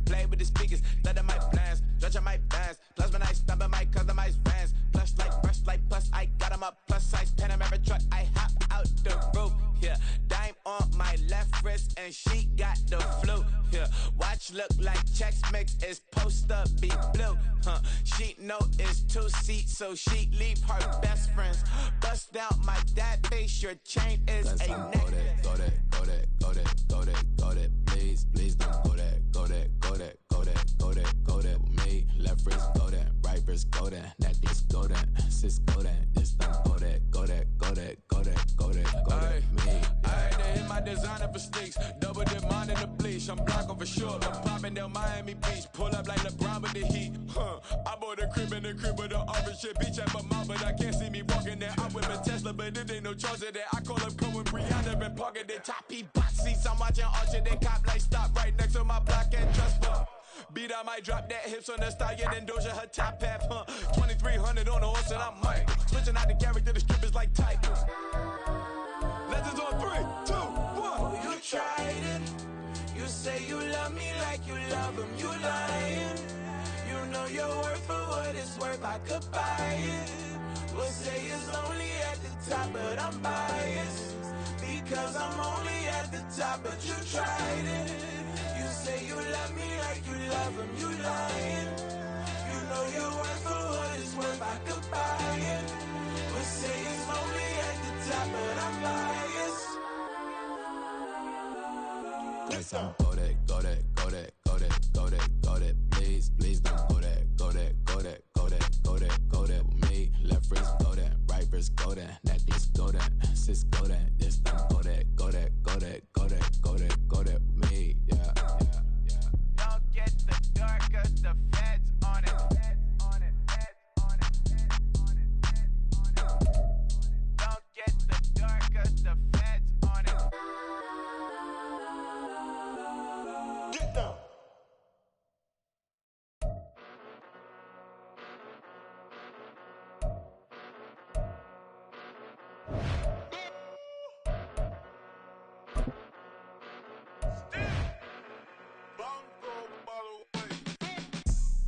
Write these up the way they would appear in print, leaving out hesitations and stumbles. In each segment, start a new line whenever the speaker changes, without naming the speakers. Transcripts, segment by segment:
play with the speakers, let them my plans, judge my bands. Plus when I stump in my customized vans. Plus like, brush like, plus I got them up. Plus size Panamera truck, I hop out the roof. Yeah, dime on my left wrist and she got the flu. Yeah, watch look like Chex Mix is supposed to be blue. She know it's 2 seats, so she leave her best friends. Bust down my dad face, your chain is a necklace.
Go that, go that, go that, go that, go that. Please, please don't go that, go that, go that, go that, go that, go that. With me, left wrist go that, right wrist go that, that this go that, sis go that, this don't go that, go that, go that, go that, go that, go that. Me.
I had to hit my designer for sneaks, double dip mine in the bleach. I'm Blanco for sure, I'm popping down Miami Beach, pull up like LeBron with the heat. I bought a crib in the crib with the orange shit, beach at my mouth, but I can't see me walking there. I'm with a Tesla, but it ain't no charge of that. I call up Cohen, Brianna, and parking the top box seats. I'm watching Archer, they cop like stop right next to my block and trust fund. Beat, I might drop that hips on the stallion and Doja her top half, 2300 on the horse and I'm Mike. Switching out the character, the strippers like Tigers. Legends on 3, 2, 1.
Oh, you tried it. You say you love me like you love him. You lying. You know you're worth for what it's worth. I could buy it. We'll say it's only at the top, but I'm biased because I'm only at the top. But you tried it. You say you love me like you love him. You lying. You know you're worth for what it's worth. I could buy it. We'll say it's only at the top, but I'm biased.
That's how go that, go that, go that, go that, go that, go that. Please, please don't go that, go that, go that, go that, go that, go that. With me, left wrist go that, right wrist go that, that this go that, sis go that, this don't go that, go that, go that, go that, go that, go that. With me, yeah, yeah, yeah.
Don't get the door 'cause the feds on it. Don't get the door 'cause the feds on it.
Get down.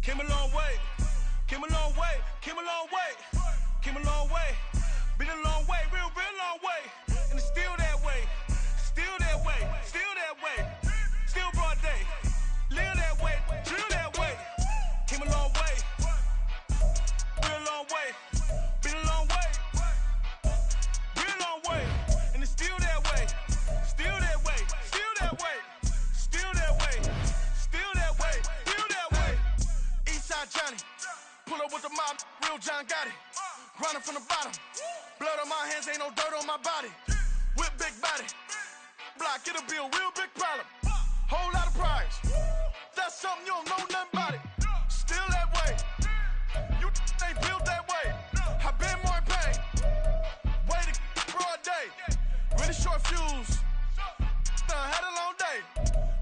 Came a long way, came a long way, came a long way, came a long way. Been a long way, real long way. And it's still that way, still that way, still that way. Still broad day, live that way, drill that way. Came a long way, real long way. Been a long way, real long way. And it's still that way, still that way, still that way, still that way, still that way, still that way. Eastside Johnny, pull up with the mob, real John got it. Grinding from the bottom, blood on my hands, ain't no dirt on my body. Whip big body, block, it'll be a real big problem. Whole lot of prize, that's something you don't know nothing about it. Still that way, you ain't built that way. I been more in pain, way to broad day. Really short fuse, had a long day.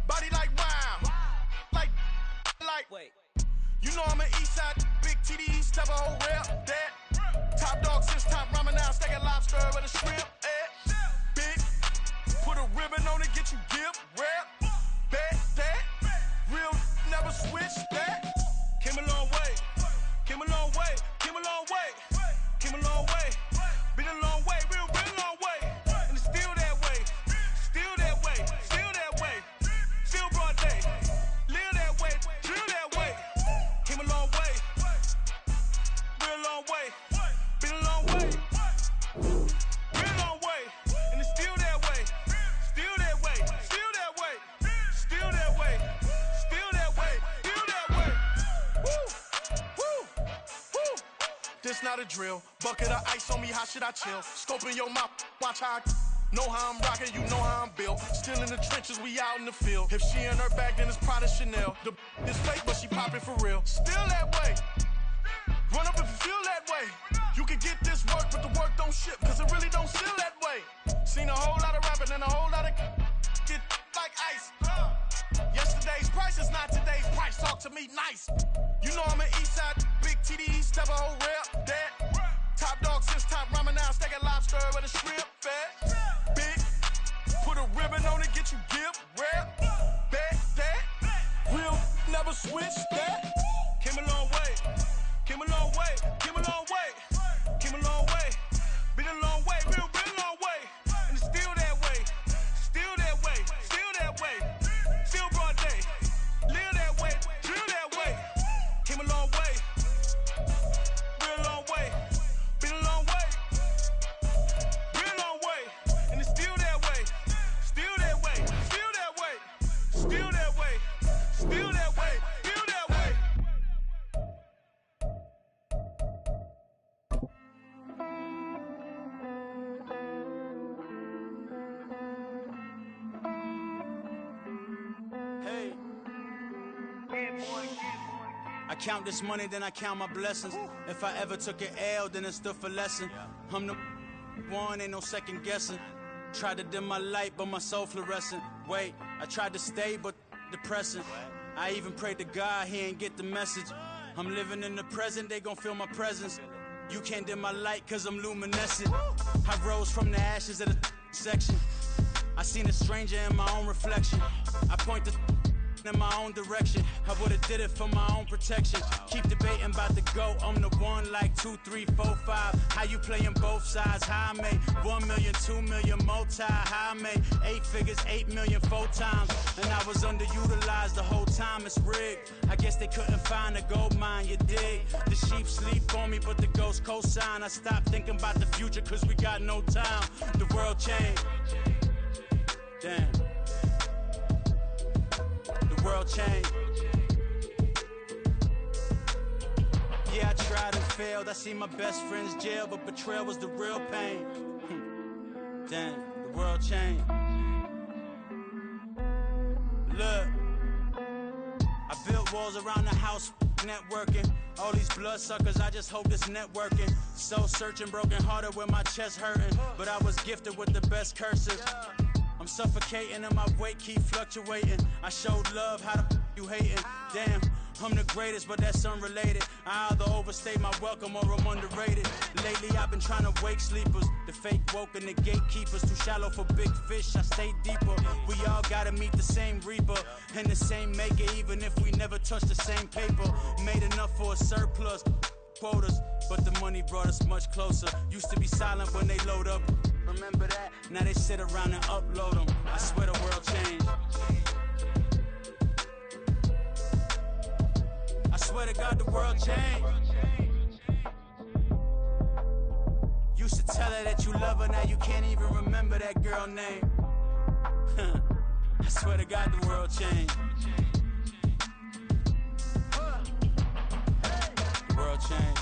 Body like wow, like. Wait. You know I'm an east side, big TD, step a whole rep, that. Top dog since top ramen now, stacking lobster with a shrimp, big, put a ribbon on it, get you give, rap, bet, that. Real, never switch, that. Came a long way, came a long way, came a long way, came a long way. Been a long way, real long way. And it's still that way, still that way, still that way. Still broad day, live that way, drill that way. Came a long way, real long way. Been a long way, real long way. And it's still that way, still that way, still that way, still that way, still that way, still that way. Woo, woo, woo. This not a drill. Bucket of ice on me, how should I chill? Scoping your mouth, watch how I know how I'm rocking, you know how I'm built. Still in the trenches, we out in the field. If she in her bag, then it's Prada Chanel. The is fake, but she popping for real. Still that way. Run up if you feel that way. You can get this work, but the work don't ship, cause it really don't feel that way. Seen a whole lot of rapping and a whole lot of get like ice. Yesterday's price is not today's price. Talk to me nice. You know I'm an east side, big TD, step a whole rep, that. Top dog since top ramen now, stacking lobster with a shrimp, fat. Big, put a ribbon on it, get you give, rap, bet, that. Real,
never switch that.
Came a long way, came a long way, came a long way, came a long way. Been a long way, real long way. And it's still that way, still that way, still that way. Still broad day, live that way, drill that way. Came a long way, real long way. Been a long way, real long way. And it's still that way, still that way, still that way, still that way, still that way, still that way.
Hey. I count this money, then I count my blessings. If I ever took an L, then it stood for lesson. I'm the one, ain't no second guessing. Tried to dim my light, but my soul fluorescent. Wait, I tried to stay, but depressing. I even prayed to God, he ain't get the message. I'm living in the present, they gon' feel my presence. You can't dim my light, cause I'm luminescent. I rose from the ashes of the section. I seen a stranger in my own reflection. I point the in my own direction. I would've did it for my own protection. Keep debating about the GOAT. I'm the one like 2, 3, 4, 5. How you playing both sides? How I made 1 million, 2 million, multi. How I made 8 figures, 8 million, 4 times. And I was underutilized the whole time. It's rigged. I guess they couldn't find a gold mine, you dig? The sheep sleep on me, but the ghost cosign. I stopped thinking about the future, cause we got no time. The world changed. Damn. The world changed. Yeah, I tried and failed. I seen my best friends jail, but betrayal was the real pain. Damn, the world changed. Look, I built walls around the house, networking. All these bloodsuckers, I just hope this networking. Soul searching, broken hearted with my chest hurting. But I was gifted with the best cursive. I'm suffocating and my weight keep fluctuating. I showed love, how the you hating? Damn, I'm the greatest, but that's unrelated. I either overstay my welcome or I'm underrated. Lately I've been trying to wake sleepers. The fake woke and the gatekeepers. Too shallow for big fish, I stay deeper. We all gotta meet the same reaper and the same maker, even if we never touch the same paper. Made enough for a surplus quotas, but the money brought us much closer. Used to be silent when they load up. Remember that? Now they sit around and upload them. I swear the world changed. I swear to God the world changed. Used to tell her that you love her, now you can't even remember that girl name. I swear to God the world changed. The world changed.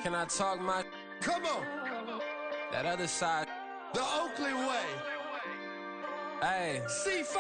Can I talk my?
Come on,
That other side?
the Oakley way.
Hey,
C5.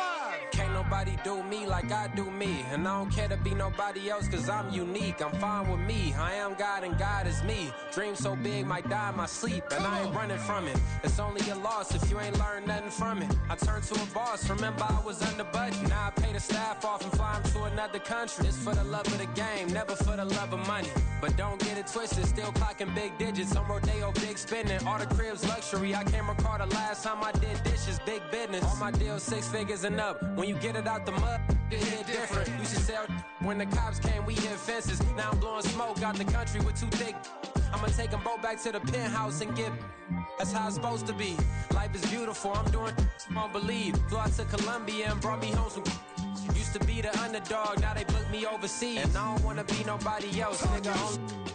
can't nobody do me like I do me. And I don't care to be nobody else cause I'm unique. I'm fine with me, I am God and God is me. Dream so big might die in my sleep, and I ain't running from it. It's only a loss if you ain't learned nothing from it. I turned to a boss, remember I was under budget. Now I pay the staff off and fly them to another country. It's for the love of the game, never for the love of money. But don't get it twisted, still clocking big digits. On Rodeo, big spending, all the cribs luxury. I can't recall the last time I did dishes, big business. All my deals 6 figures and up. When you get it out the mud, it hit different. Used to sell when the cops came, we hit fences. Now I'm blowing smoke out the country with 2 thick. I'ma take them both back to the penthouse and get. That's how it's supposed to be. Life is beautiful, I'm doing won't believe. Flew out to Colombia and brought me home some. Used to be the underdog, now they book me overseas. And I don't wanna be nobody else, nigga.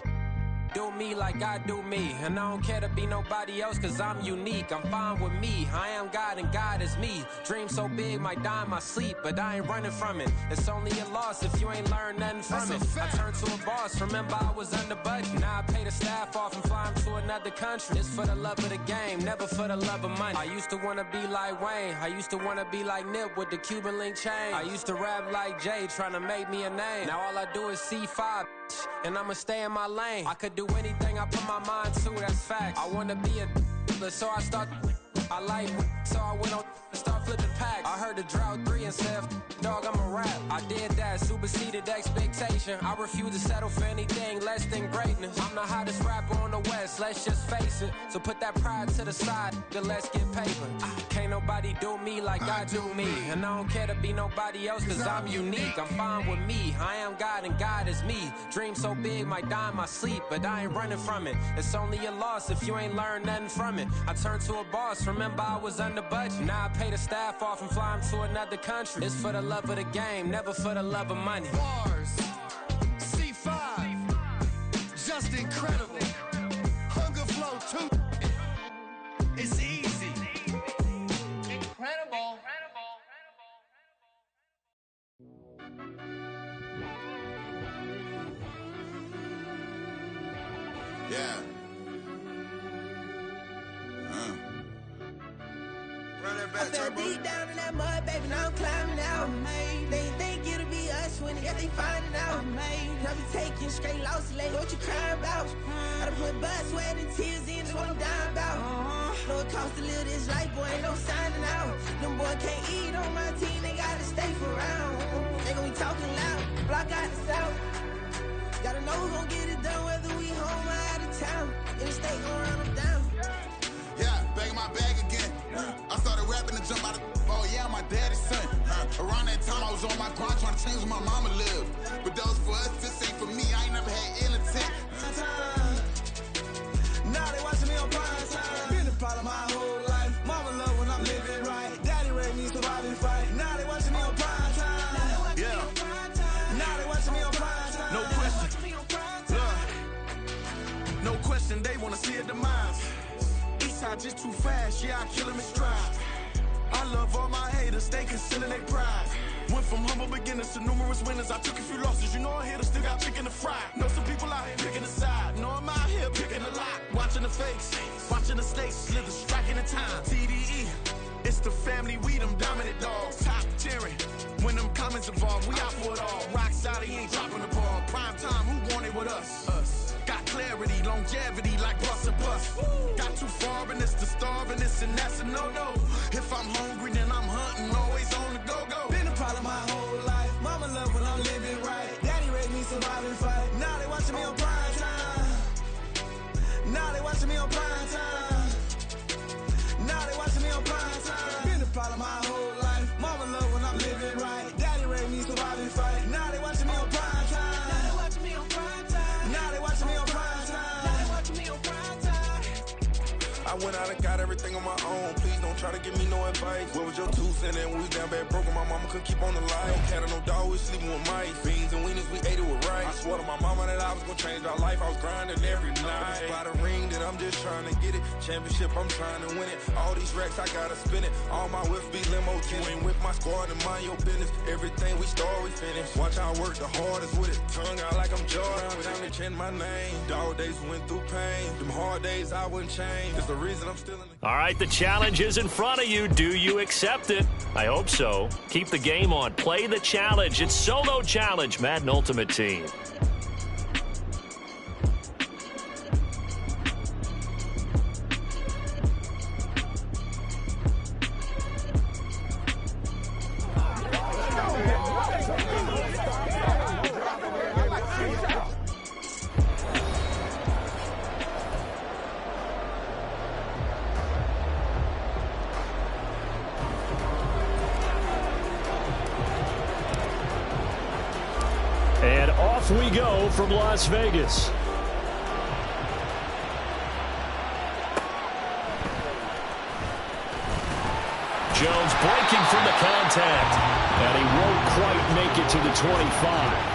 Do me like I do me, and I don't care to be nobody else cause I'm unique. I'm fine with me, I am God and God is me. Dream so big might die in my sleep, but I ain't running from it. It's only a loss if you ain't learned nothing from it. I turned to a boss, remember I was under budget. Now I pay the staff off and fly them to another country. It's for the love of the game, never for the love of money. I used to wanna be like Wayne, I used to wanna be like Nip with the Cuban link chain. I used to rap like Jay, trying to make me a name. Now all I do is C5, and I'ma stay in my lane. I could do anything I put my mind to, that's fact. I wanna be a So I like, so I went on and start flipping packs. I heard the drought 3 and said, dog, I'm a rap. I did that, superseded expectation. I refuse to settle for anything less than greatness. I'm the hottest rapper on the West, let's just face it. So put that pride to the side, then let's get paper. Can't nobody do me like I do me. And I don't care to be nobody else, cause I'm unique. I'm fine with me, I am God and God is me. Dream so big, might die in my sleep, but I ain't running from it. It's only a loss if you ain't learned nothing from it. I turned to a boss, remember I was under budget. Now I pay the staff off and fly them to another country. It's for the love of the game, never for the love of money.
Bars, C5, just incredible. Hunger Flow 2, it's easy. Incredible.
Yeah. Run that back,
I fell deep down in that mud, baby, now I'm climbing out. They think it'll be us when they finding out. I be taking straight losses, lady, what you crying about? I done put blood, sweat, and tears in, that's what I'm dying about. Know it costs to live this life, boy, ain't no signing out. Them boy can't eat on my team, they gotta stay for round. They gon' be talking loud, block out the south. Gotta know who gon' get it done, whether we home or out of town. In the state, gon' run them down.
Yeah, back in my bag again. I started rapping to jump out of, oh yeah, my daddy's son. Around that time I was on my grind trying to change where my mama lived. But that was for us, this ain't for me, I ain't never had ill intent.
Now they watching me on prime time. Been a problem my whole life. Mama love when I'm living right. Daddy raised me surviving fight. Now they watching me on prime time.
Yeah.
Now they watching me on prime time.
No question. No question, they wanna see a demise. Eastside just too fast, yeah, I kill him in stride. I love all my haters, they concealing their pride. Went from humble beginners to numerous winners. I took a few losses, you know I'm here to still got chicken to fry. Know some people out here picking a side. Know I'm out here picking a lot. Watching the face, watching the snakes slither, striking the time. TDE, it's the family, we them dominant dogs. Top tiering, when them comments involved, we out for it all. Rock solid, he ain't dropping the ball. Prime time, who want it with us? Got clarity, longevity, like bust a bust. Got too far and it's the starving, this and that's a no-no. If I'm hungry, then I'm hunting, always on the go-go.
Been a problem my whole life. Mama love when I'm living right. Daddy raised me surviving fight. Now they watching me on prime time. Now they watching me on prime time. Now they watching me on prime time. Been a problem my whole life. Mama love when I'm living right. Daddy raised me surviving fight. Now they watching me on prime time. Now they watching me on prime time. Now they watching me on prime time. Now they watching me on prime time.
I went out and got everything on my own. Please don't try to give me no advice. What was your 2 cents? And we was down bad broke and my mama couldn't keep on the line. No cat or no dog, we sleeping with mice. Beans and weenies, we ate it with rice. I swore to my mama that I was gonna change our life. I was grinding every night. By the ring that I'm just trying to get it. Championship, I'm trying to win it. All these racks, I gotta spin it. All my whips be limo tinted. With my squad and mind your business. Everything we start, we finish. Watch how I work the hardest with it. Tongue out like I'm Jordan. Down to chant my name. Dog days went through pain. Them hard days I wouldn't change. It's the reason I'm still in the...
All right, the challenge is in front of you. Do you accept it? I hope so. Keep the game on. Play the challenge. It's Solo Challenge, Madden Ultimate Team. And off we go from Las Vegas. Jones breaking from the contact. And he won't quite make it to the 25.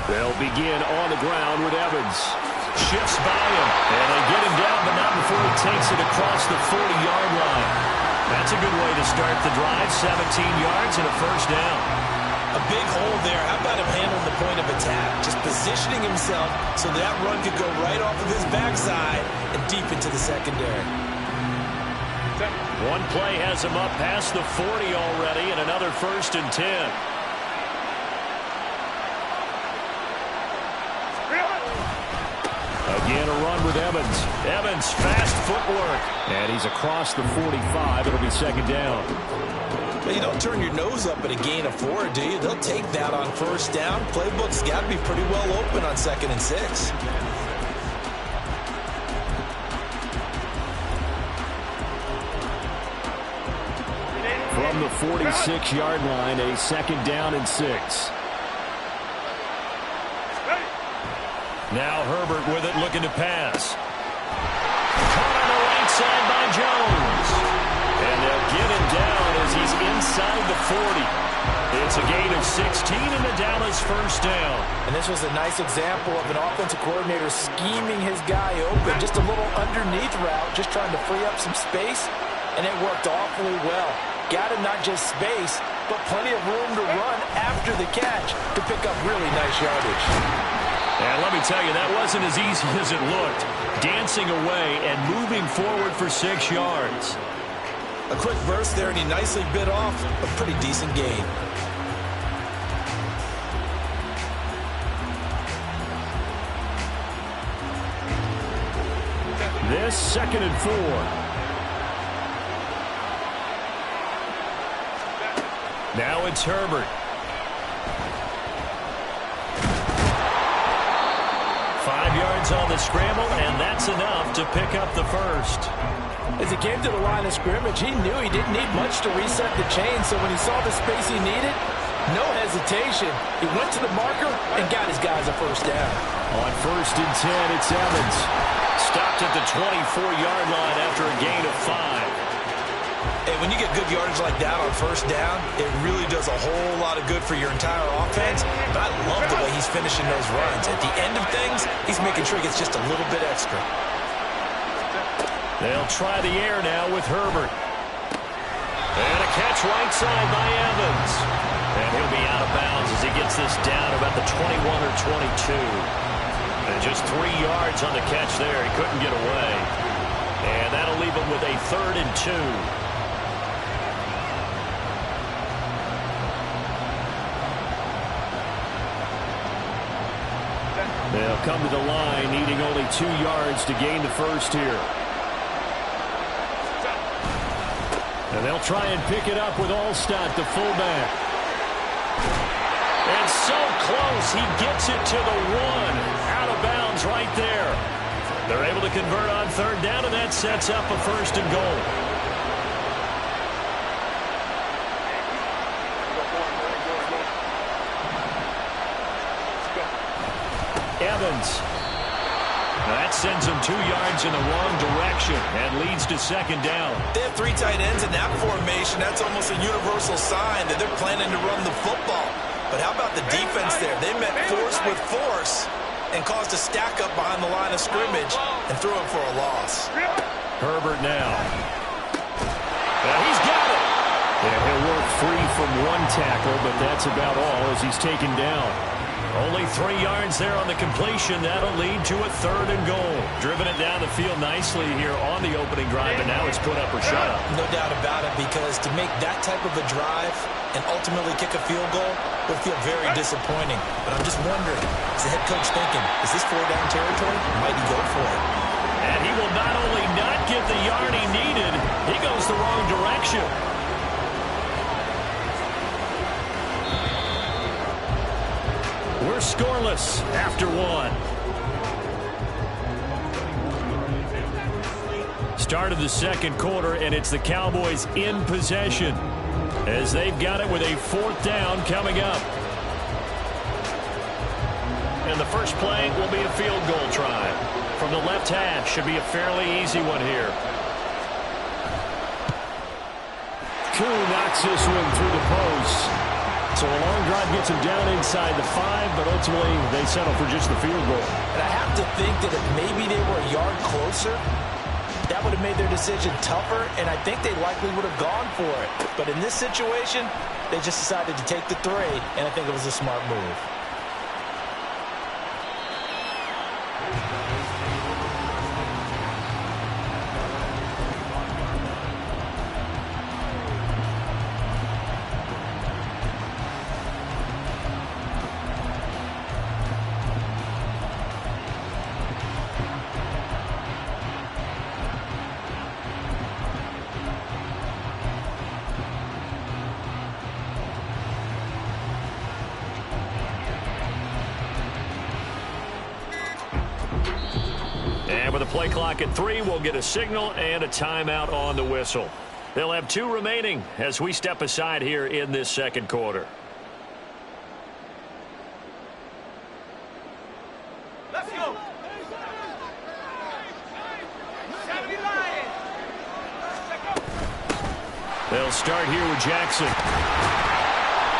They'll begin on the ground with Evans. Shifts by him, and they get him down, but not before he takes it across the 40-yard line. That's a good way to start the drive. 17 yards and a first down.
A big hole there. How about him handling the point of attack? Just positioning himself so that run could go right off of his backside and deep into the secondary.
One play has him up past the 40 already, and another 1st and 10. Again, a run with Evans. Evans, fast footwork. And he's across the 45. It'll be 2nd down.
Well, you don't turn your nose up at a gain of 4, do you? They'll take that on 1st down. Playbook's got to be pretty well open on 2nd and 6.
From the 46-yard line, a 2nd down and 6. Now Herbert with it, looking to pass. Caught on the right side by Jones. And they'll get him down as he's inside the 40. It's a gain of 16 and the Dallas 1st down.
And this was a nice example of an offensive coordinator scheming his guy open. Just a little underneath route, just trying to free up some space. And it worked awfully well. Got him not just space, but plenty of room to run after the catch to pick up really nice yardage.
And let me tell you, that wasn't as easy as it looked. Dancing away and moving forward for 6 yards.
A quick burst there, and he nicely bit off a pretty decent gain.
This 2nd and 4. Now it's Herbert. 5 yards on the scramble, and that's enough to pick up the 1st.
As he came to the line of scrimmage, he knew he didn't need much to reset the chain, so when he saw the space he needed, no hesitation. He went to the marker and got his guys a 1st down.
On 1st and 10, it's Evans. Stopped at the 24-yard line after a gain of 5.
Hey, when you get good yardage like that on 1st down, it really does a whole lot of good for your entire offense. But I love the way he's finishing those runs. At the end of things, he's making sure he gets just a little bit extra.
They'll try the air now with Herbert. And a catch right side by Evans. And he'll be out of bounds as he gets this down about the 21 or 22. And just 3 yards on the catch there. He couldn't get away. And that'll leave him with a 3rd and 2. They'll come to the line, needing only 2 yards to gain the 1st here. And they'll try and pick it up with Allstott, the fullback. And so close, he gets it to the 1. Out of bounds right there. They're able to convert on 3rd down, and that sets up a 1st and goal. Evans. That sends him 2 yards in the wrong direction and leads to 2nd down.
They have 3 tight ends in that formation. That's almost a universal sign that they're planning to run the football. But how about the defense there? They met force with force and caused a stack up behind the line of scrimmage and threw him for a loss.
Herbert now. He's got it. And he'll work free from 1 tackle, but that's about all as he's taken down. Only 3 yards there on the completion. That'll lead to a 3rd and goal. Driven it down the field nicely here on the opening drive, and now it's put up or shut up.
No doubt about it, because to make that type of a drive and ultimately kick a field goal would feel very disappointing. But I'm just wondering, is the head coach thinking, is this 4-down territory? Might he go for it?
And he will not only not get the yard he needed, he goes the wrong direction. We're scoreless after 1. Start of the 2nd quarter, and it's the Cowboys in possession as they've got it with a 4th down coming up. And the first play will be a field goal try. From the left hash, should be a fairly easy one here. Koo knocks this one through the post. So a long drive gets him down inside the 5, but ultimately they settle for just the field goal.
And I have to think that if maybe they were a yard closer, that would have made their decision tougher, and I think they likely would have gone for it. But in this situation, they just decided to take the 3, and I think it was a smart move.
with a play clock at 3, we'll get a signal and a timeout on the whistle. They'll have 2 remaining as we step aside here in this second quarter.
Let's go.
They'll start here with Jackson.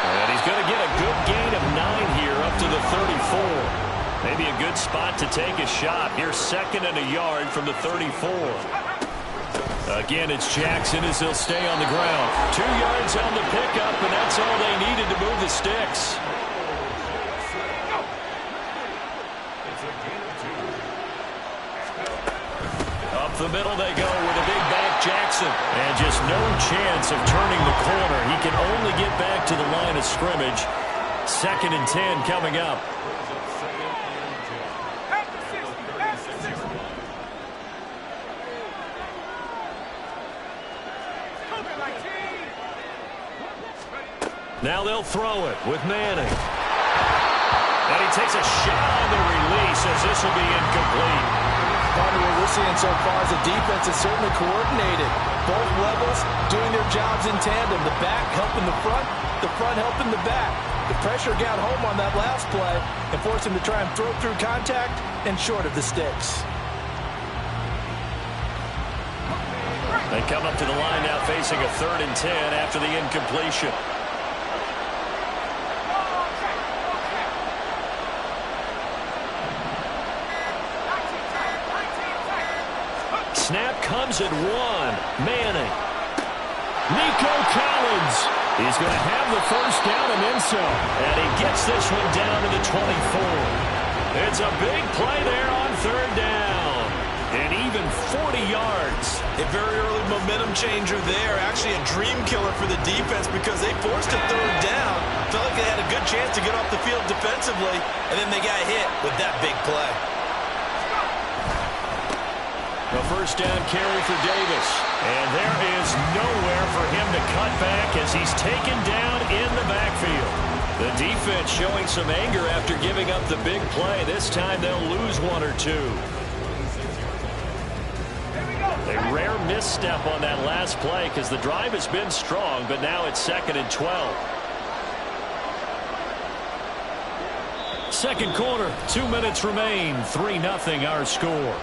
And he's going to get a good gain of 9 here up to the 34. Maybe a good spot to take a shot. Here's 2nd and a yard from the 34. Again, it's Jackson as he'll stay on the ground. 2 yards on the pickup, and that's all they needed to move the sticks. Up the middle they go with a big back Jackson. And just no chance of turning the corner. He can only get back to the line of scrimmage. 2nd and 10 coming up. Now they'll throw it with Manning. And he takes a shot on the release as this will be incomplete.
Part of what we're seeing so far is the defense is certainly coordinated. Both levels doing their jobs in tandem. The back helping the front helping the back. The pressure got home on that last play and forced him to try and throw through contact and short of the sticks.
They come up to the line now facing a 3rd and 10 after the incompletion. Snap comes at 1. Manning. Nico Collins. He's going to have the first down and then some. And he gets this one down to the 24. It's a big play there on 3rd down. And even 40 yards.
A very early momentum changer there. Actually a dream killer for the defense because they forced a 3rd down. Felt like they had a good chance to get off the field defensively. And then they got hit with that big play.
The first down carry for Davis. And there is nowhere for him to cut back as he's taken down in the backfield. The defense showing some anger after giving up the big play. This time they'll lose 1 or 2. A rare misstep on that last play because the drive has been strong, but now it's 2nd and 12. Second quarter, 2 minutes remain. 3-0 our score.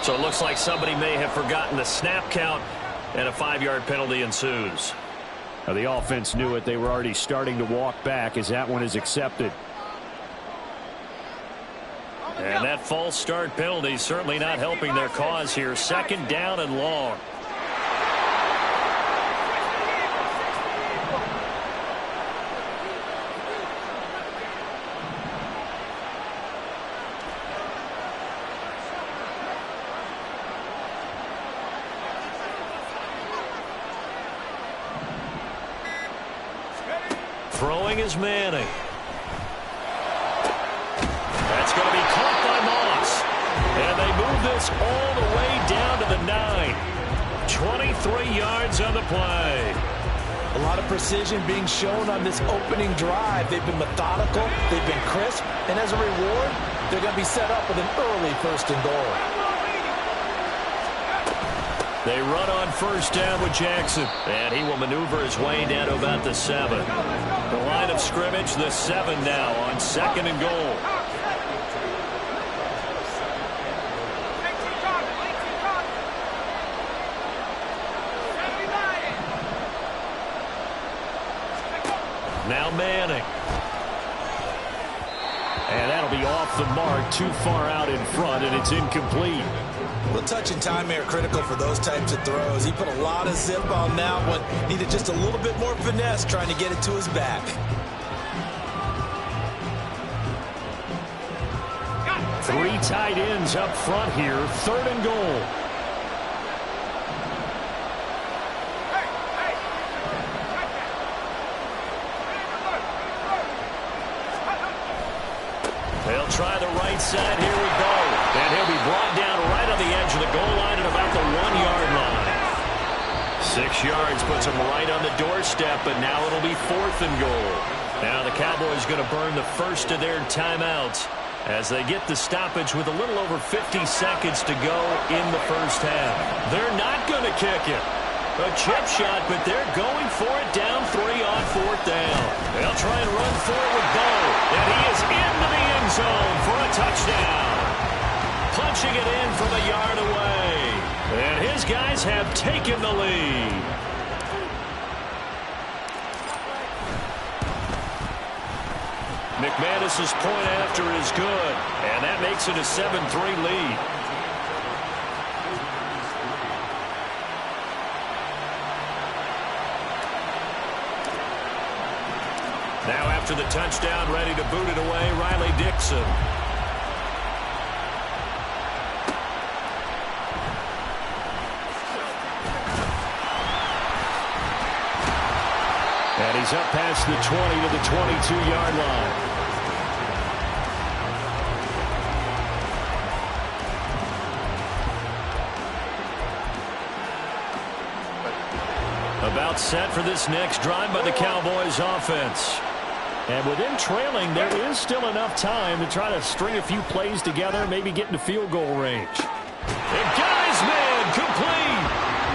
So it looks like somebody may have forgotten the snap count, and a 5-yard penalty ensues. Now the offense knew it. They were already starting to walk back as that one is accepted. And that false start penalty certainly not helping their cause here. 2nd down and long. Throwing is Manning. That's going to be caught by Moss. And they move this all the way down to the 9. 23 yards on the play.
A lot of precision being shown on this opening drive. They've been methodical. They've been crisp. And as a reward, they're going to be set up with an early 1st and goal.
They run on 1st down with Jackson. And he will maneuver his way down to about the 7. The line of scrimmage, the 7 now on 2nd and goal. Now Manning. And that'll be off the mark, too far out in front, and it's incomplete.
Well, touch and time are critical for those types of throws. He put a lot of zip on that one. Needed just a little bit more finesse trying to get it to his back.
Three tight ends up front here. 3rd and goal. They'll try the right side. Here we go. And he'll be brought down right on the edge of the goal line at about the 1-yard line. 6 yards puts him right on the doorstep, but now it'll be 4th and goal. Now the Cowboys going to burn the first of their timeouts as they get the stoppage with a little over 50 seconds to go in the first half. They're not going to kick it. A chip shot, but they're going for it down 3 on 4th down. They'll try and run for it with Bo, and he is into the end zone for a touchdown. Punching it in from a yard away. And his guys have taken the lead. McManus's point after is good, and that makes it a 7-3 lead. Now after the touchdown, ready to boot it away, Riley Dixon. And he's up past the 20 to the 22-yard line. About set for this next drive by the Cowboys offense. And with them trailing, there is still enough time to try to string a few plays together, maybe get into field goal range. And guy's man complete.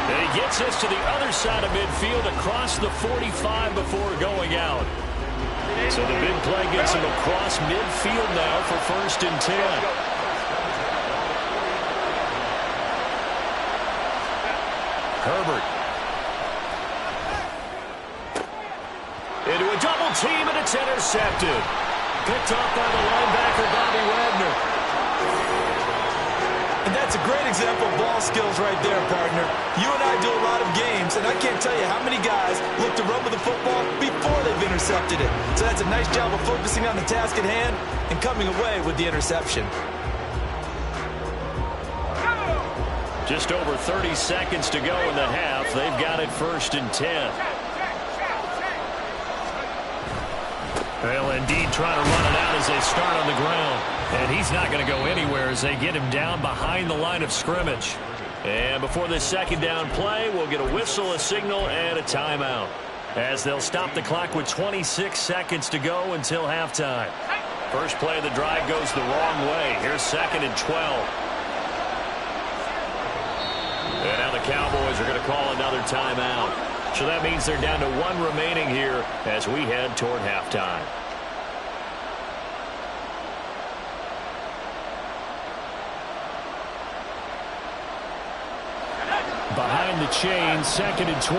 And he gets us to the other side of midfield across the 45 before going out. So the big play gets him across midfield now for 1st and 10. Herbert. Into a double team, and it's intercepted. Picked off by the linebacker, Bobby Wagner.
And that's a great example of ball skills right there, partner. You and I do a lot of games, and I can't tell you how many guys look to run with the football before they've intercepted it. So that's a nice job of focusing on the task at hand and coming away with the interception.
Just over 30 seconds to go in the half. They've got it 1st and 10. Well, indeed, trying to run it out as they start on the ground. And he's not going to go anywhere as they get him down behind the line of scrimmage. And before this 2nd down play, we'll get a whistle, a signal, and a timeout, as they'll stop the clock with 26 seconds to go until halftime. First play of the drive goes the wrong way. Here's 2nd and 12. And now the Cowboys are going to call another timeout. So that means they're down to 1 remaining here as we head toward halftime. Behind the chain, 2nd and 12.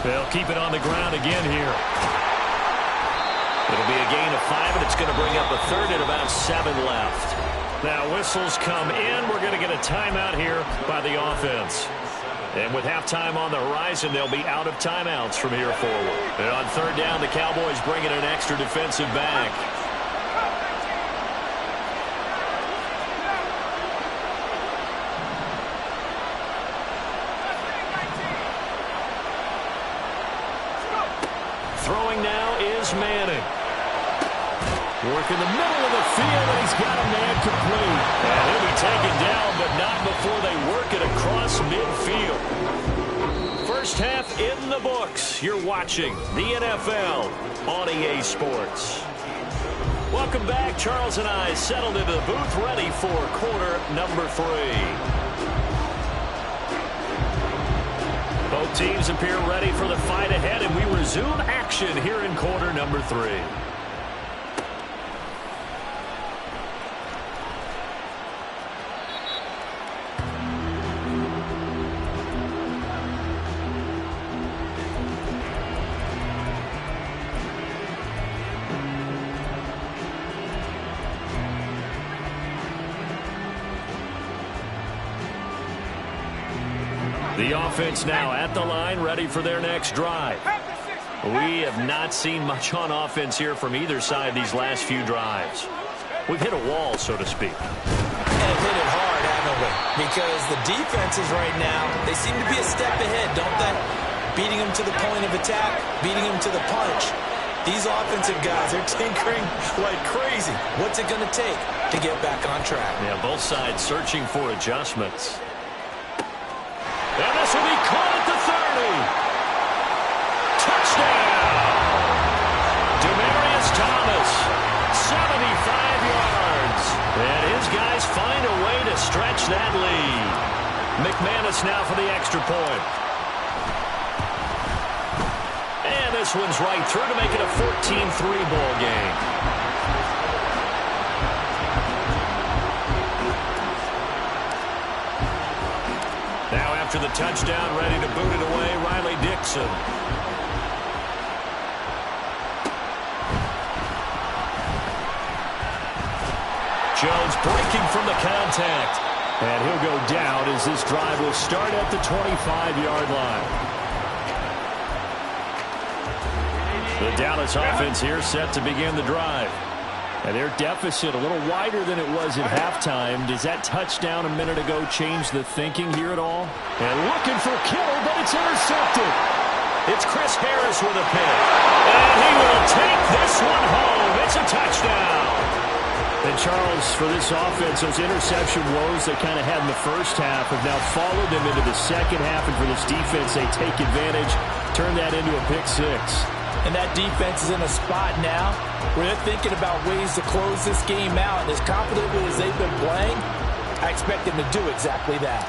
They'll keep it on the ground again here. It'll be a gain of 5, and it's going to bring up a 3rd and about 7 left. Now whistles come in. We're going to get a timeout here by the offense. And with halftime on the horizon, they'll be out of timeouts from here forward. And on 3rd down, the Cowboys bring in an extra defensive back. Throwing now is Manning. Work in the middle of the field, and he's got a man complete. And he'll be taken down, but not before they work it across midfield. First half in the books. You're watching the NFL on EA Sports. Welcome back. Charles and I settled into the booth, ready for quarter number 3. Both teams appear ready for the fight ahead, and we resume action here in quarter number 3. The offense now at the line, ready for their next drive. We have not seen much on offense here from either side these last few drives. We've hit a wall, so to speak.
And hit it hard, haven't we? Because the defenses right now, they seem to be a step ahead, don't they? beating him to the point of attack, beating him to the punch. These offensive guys, they're tinkering like crazy. What's it going to take to get back on track?
Yeah, both sides searching for adjustments. And this will be caught at the 30. Touchdown! Demaryius Thomas, 75 yards. And his guys find a way to stretch that lead. McManus now for the extra point. And this one's right through to make it a 14-3 ball game. Now after the touchdown, ready to boot it away, Riley Dixon. Jones breaking from the contact. And he'll go down as this drive will start at the 25-yard line. The Dallas offense here set to begin the drive. And their deficit a little wider than it was at halftime. Does that touchdown a minute ago change the thinking here at all? And looking for Kittle, but it's intercepted. It's Chris Harris with a pick. And he will take this one home. It's a touchdown. And Charles, for this offense, those interception woes they kind of had in the first half have now followed them into the second half. And for this defense, they take advantage, turn that into a pick six.
And that defense is in a spot now where they're thinking about ways to close this game out. And as confidently as they've been playing, I expect them to do exactly that.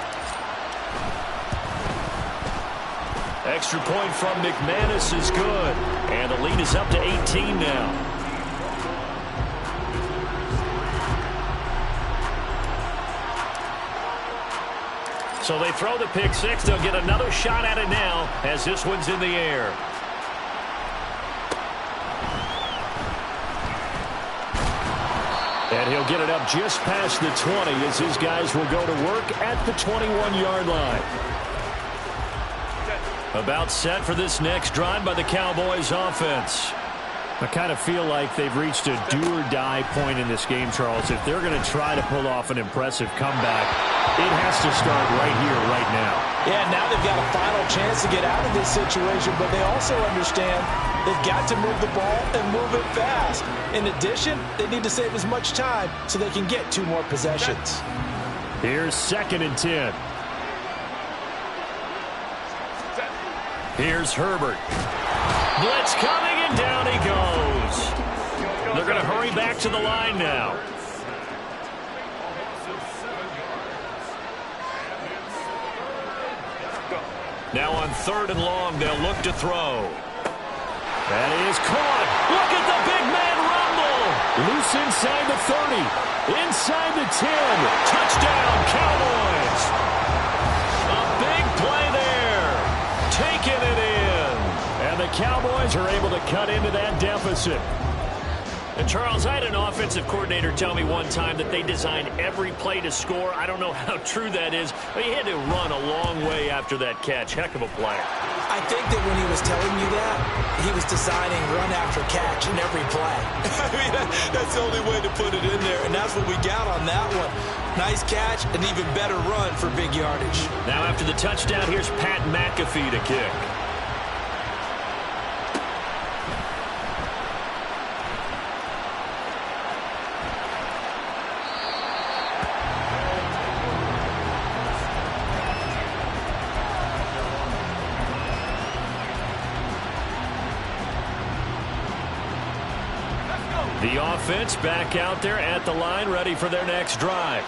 Extra point from McManus is good. And the lead is up to 18 now. So they throw the pick six. They'll get another shot at it now as this one's in the air. And he'll get it up just past the 20 as his guys will go to work at the 21-yard line. About set for this next drive by the Cowboys offense. I kind of feel like they've reached a do-or-die point in this game, Charles. If they're going to try to pull off an impressive comeback, it has to start right here, right now.
Yeah, now they've got a final chance to get out of this situation, but they also understand they've got to move the ball and move it fast. In addition, they need to save as much time so they can get 2 more possessions.
Here's 2nd and 10. Here's Herbert. Blitz coming, and down he goes. They're going to hurry back to the line now. Now on 3rd and long, they'll look to throw. That is caught. Look at the big man rumble. Loose inside the 30. Inside the 10. Touchdown, Cowboys. A big play there. Taking it in. And the Cowboys are able to cut into that deficit. And Charles, I had an offensive coordinator tell me one time that they designed every play to score. I don't know how true that is, but he had to run a long way after that catch. Heck of a play.
I think that when he was telling you that, he was designing run after catch in every play.
I mean, that's the only way to put it in there, and that's what we got on that one. Nice catch, an even better run for big yardage.
Now after the touchdown, here's Pat McAfee to kick. The offense back out there at the line, ready for their next drive.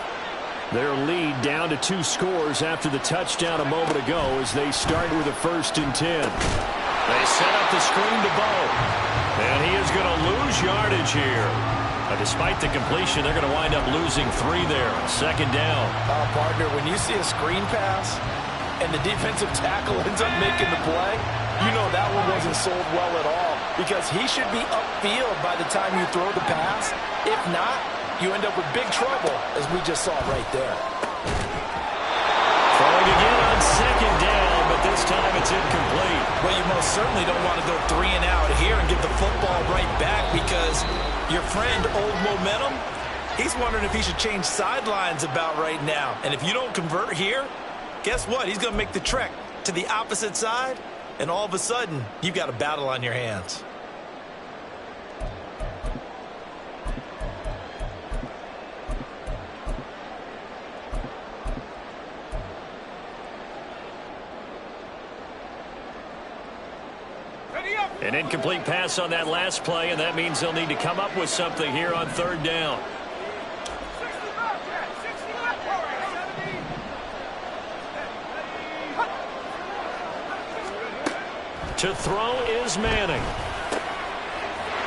Their lead down to 2 scores after the touchdown a moment ago as they start with a 1st and 10. They set up the screen to Bo. And he is going to lose yardage here. Despite the completion, they're going to wind up losing 3 there. 2nd down.
Partner, when you see a screen pass and the defensive tackle ends up making the play, you know that one wasn't sold well at all, because he should be upfield by the time you throw the pass. If not, you end up with big trouble, as we just saw right there.
Throwing again on 2nd down, but this time it's incomplete.
Well, you most certainly don't want to go 3 and out here and get the football right back, because your friend, Old Momentum, he's wondering if he should change sidelines about right now. And if you don't convert here, guess what? He's going to make the trek to the opposite side
and all of a sudden, you've got a battle on your hands.
An incomplete pass on that last play, and that means they'll need to come up with something here on third down. To throw is Manning.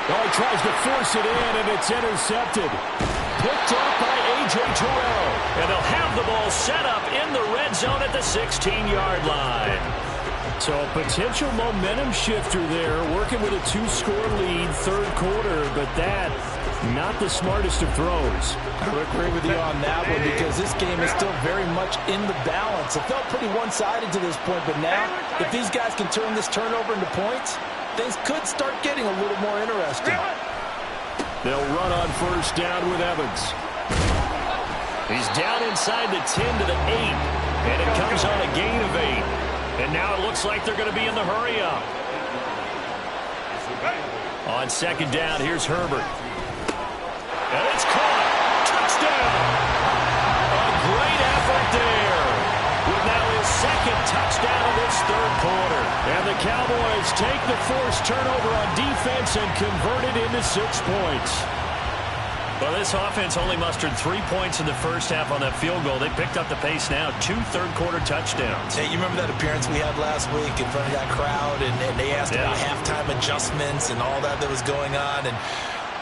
Oh, he tries to force it in, and it's intercepted.
Picked up by A.J. Terrell. And they'll have the ball set up in the red zone at the 16-yard line.
So a potential momentum shifter there, working with a 2-score lead, third quarter, but that, not the smartest of throws.
I would agree with you on that one because this game is still very much in the balance. It felt pretty one-sided to this point, but now, if these guys can turn this turnover into points, things could start getting a little more interesting.
They'll run on first down with Evans.
He's down inside the 10 to the 8, and it comes on a gain of 8. And now it looks like they're going to be in the hurry-up. On second down, here's Herbert. And it's caught. Touchdown. A great effort there. With now his second touchdown of this third quarter.
And the Cowboys take the forced turnover on defense and convert it into 6 points.
Well, this offense only mustered 3 points in the first half on that field goal. They picked up the pace now, 2 third-quarter touchdowns.
Hey, you remember that appearance we had last week in front of that crowd, and they asked about halftime adjustments and all that was going on, and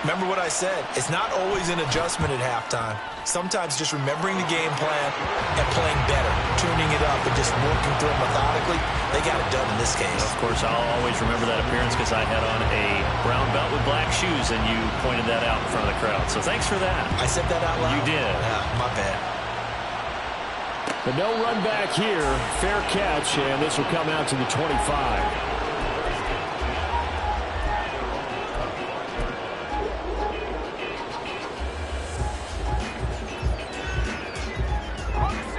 remember what I said. It's not always an adjustment at halftime. Sometimes just remembering the game plan and playing better, tuning it up, and just working through it methodically, they got it done in this case.
Of course, I'll always remember that appearance because I had on a brown belt with black shoes, and you pointed that out in front of the crowd. So thanks for that.
I said that out loud?
You did.
Yeah, my bad.
But no run back here. Fair catch, and this will come out to the 25.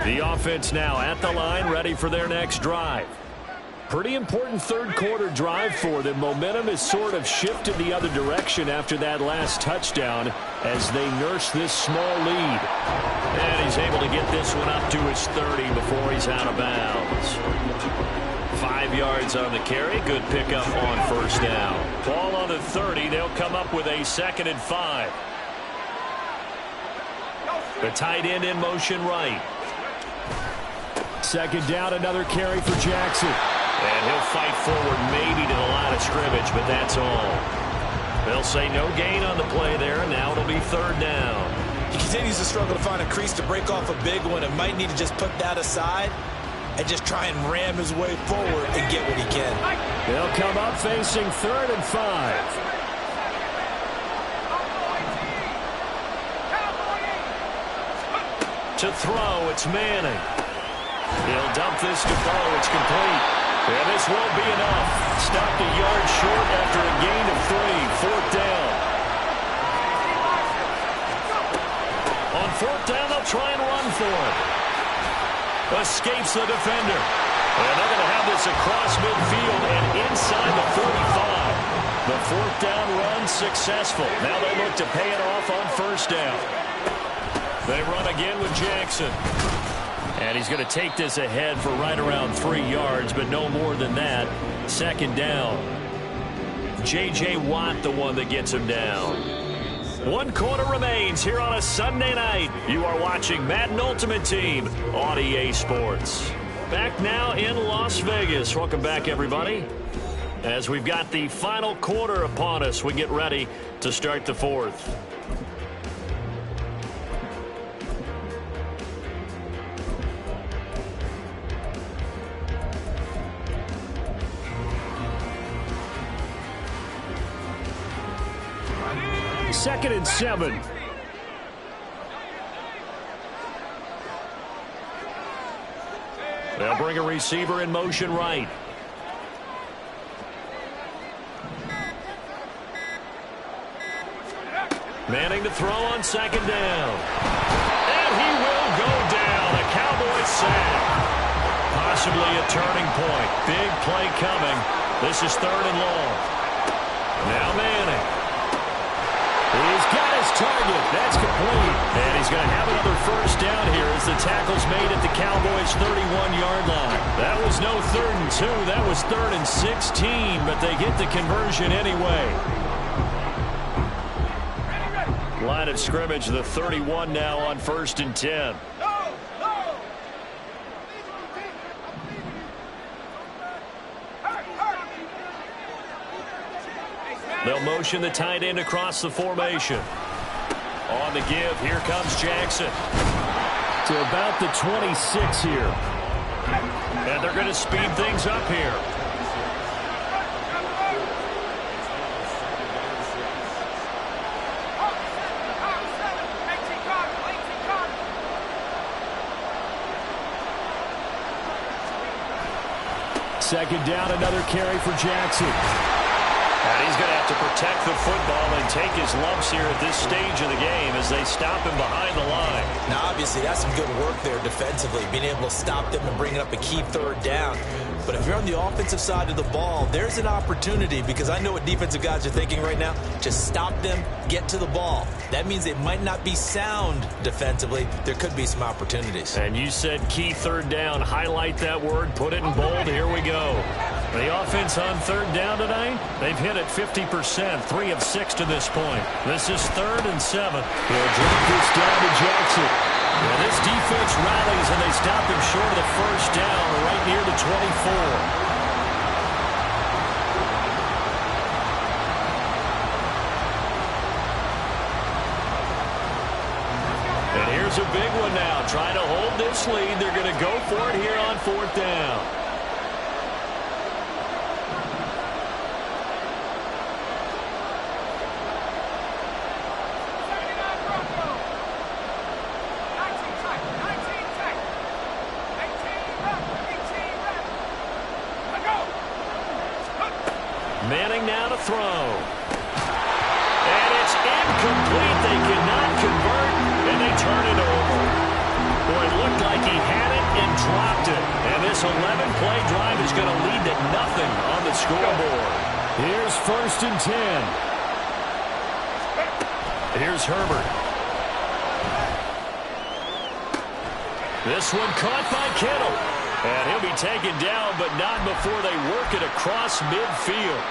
The offense now at the line, ready for their next drive.
Pretty important third quarter drive for them. Momentum has sort of shifted the other direction after that last touchdown as they nurse this small lead.
And he's able to get this one up to his 30 before he's out of bounds. 5 yards on the carry. Good pickup on first down. Ball on the 30. They'll come up with a 2nd and 5. The tight end in motion right.
Second down, another carry for Jackson.
And he'll fight forward maybe to the line of scrimmage, but that's all. They'll say no gain on the play there, and now it'll be third down.
He continues to struggle to find a crease to break off a big one and might need to just put that aside and just try and ram his way forward and get what he can.
They'll come up facing 3rd and 5.
To throw, it's Manning. He'll dump this to Bo. It's complete. And this won't be enough. Stopped a yard short after a gain of 3. 4th down. On 4th down, they'll try and run for it. Escapes the defender. And they're going to have this across midfield and inside the 35. The 4th down run successful. Now they look to pay it off on first down. They run again with Jackson. And he's going to take this ahead for right around 3 yards, but no more than that. 2nd down. J.J. Watt, the one that gets him down. 1 quarter remains here on a Sunday night. You are watching Madden Ultimate Team on EA Sports. Back now in Las Vegas. Welcome back, everybody. As we've got the final quarter upon us, we get ready to start the 4th.
Second and 7.
They'll bring a receiver in motion right. Manning to throw on 2nd down. And he will go down. A Cowboys sack. Possibly a
turning point. Big play coming. This is 3rd and long. Now Manning. He's got his target. That's complete. And he's going to have another first down here as the tackle's made at the Cowboys' 31-yard line. That was no 3rd and 2. That was 3rd and 16, but they get the conversion anyway. Line of scrimmage, the 31 now on 1st and 10. They'll motion the tight end across the formation. On the give, here comes Jackson. To about the 26 here. And they're going to speed things up here. Second down, another carry for Jackson. And he's going to have to protect the football and take his lumps here at this stage of the game as they stop him behind the line.
Now, obviously, that's some good work there defensively, being able to stop them and bring up a key 3rd down. But if you're on the offensive side of the ball, there's an opportunity, because I know what defensive guys are thinking right now. Just stop them, get to the ball. That means it might not be sound defensively. There could be some opportunities.
And you said key 3rd down. Highlight that word. Put it in bold. Here we go. The offense on 3rd down tonight, they've hit it 50%, 3 of 6 to this point. This is 3rd and 7. He'll drop this down to Jackson. And this defense rallies, and they stop him short of the first down right near the 24. Here's a big one now. Trying to hold this lead. They're going to go for it here on 4th down. Manning now to throw. And it's incomplete. They cannot convert, and they turn it over. Boy, it looked like he had it and dropped it. And this 11-play drive is going to lead to nothing on the scoreboard. Here's 1st and 10. Here's Herbert. This one caught by Kittle. And he'll be taken down, but not before they work it across midfield.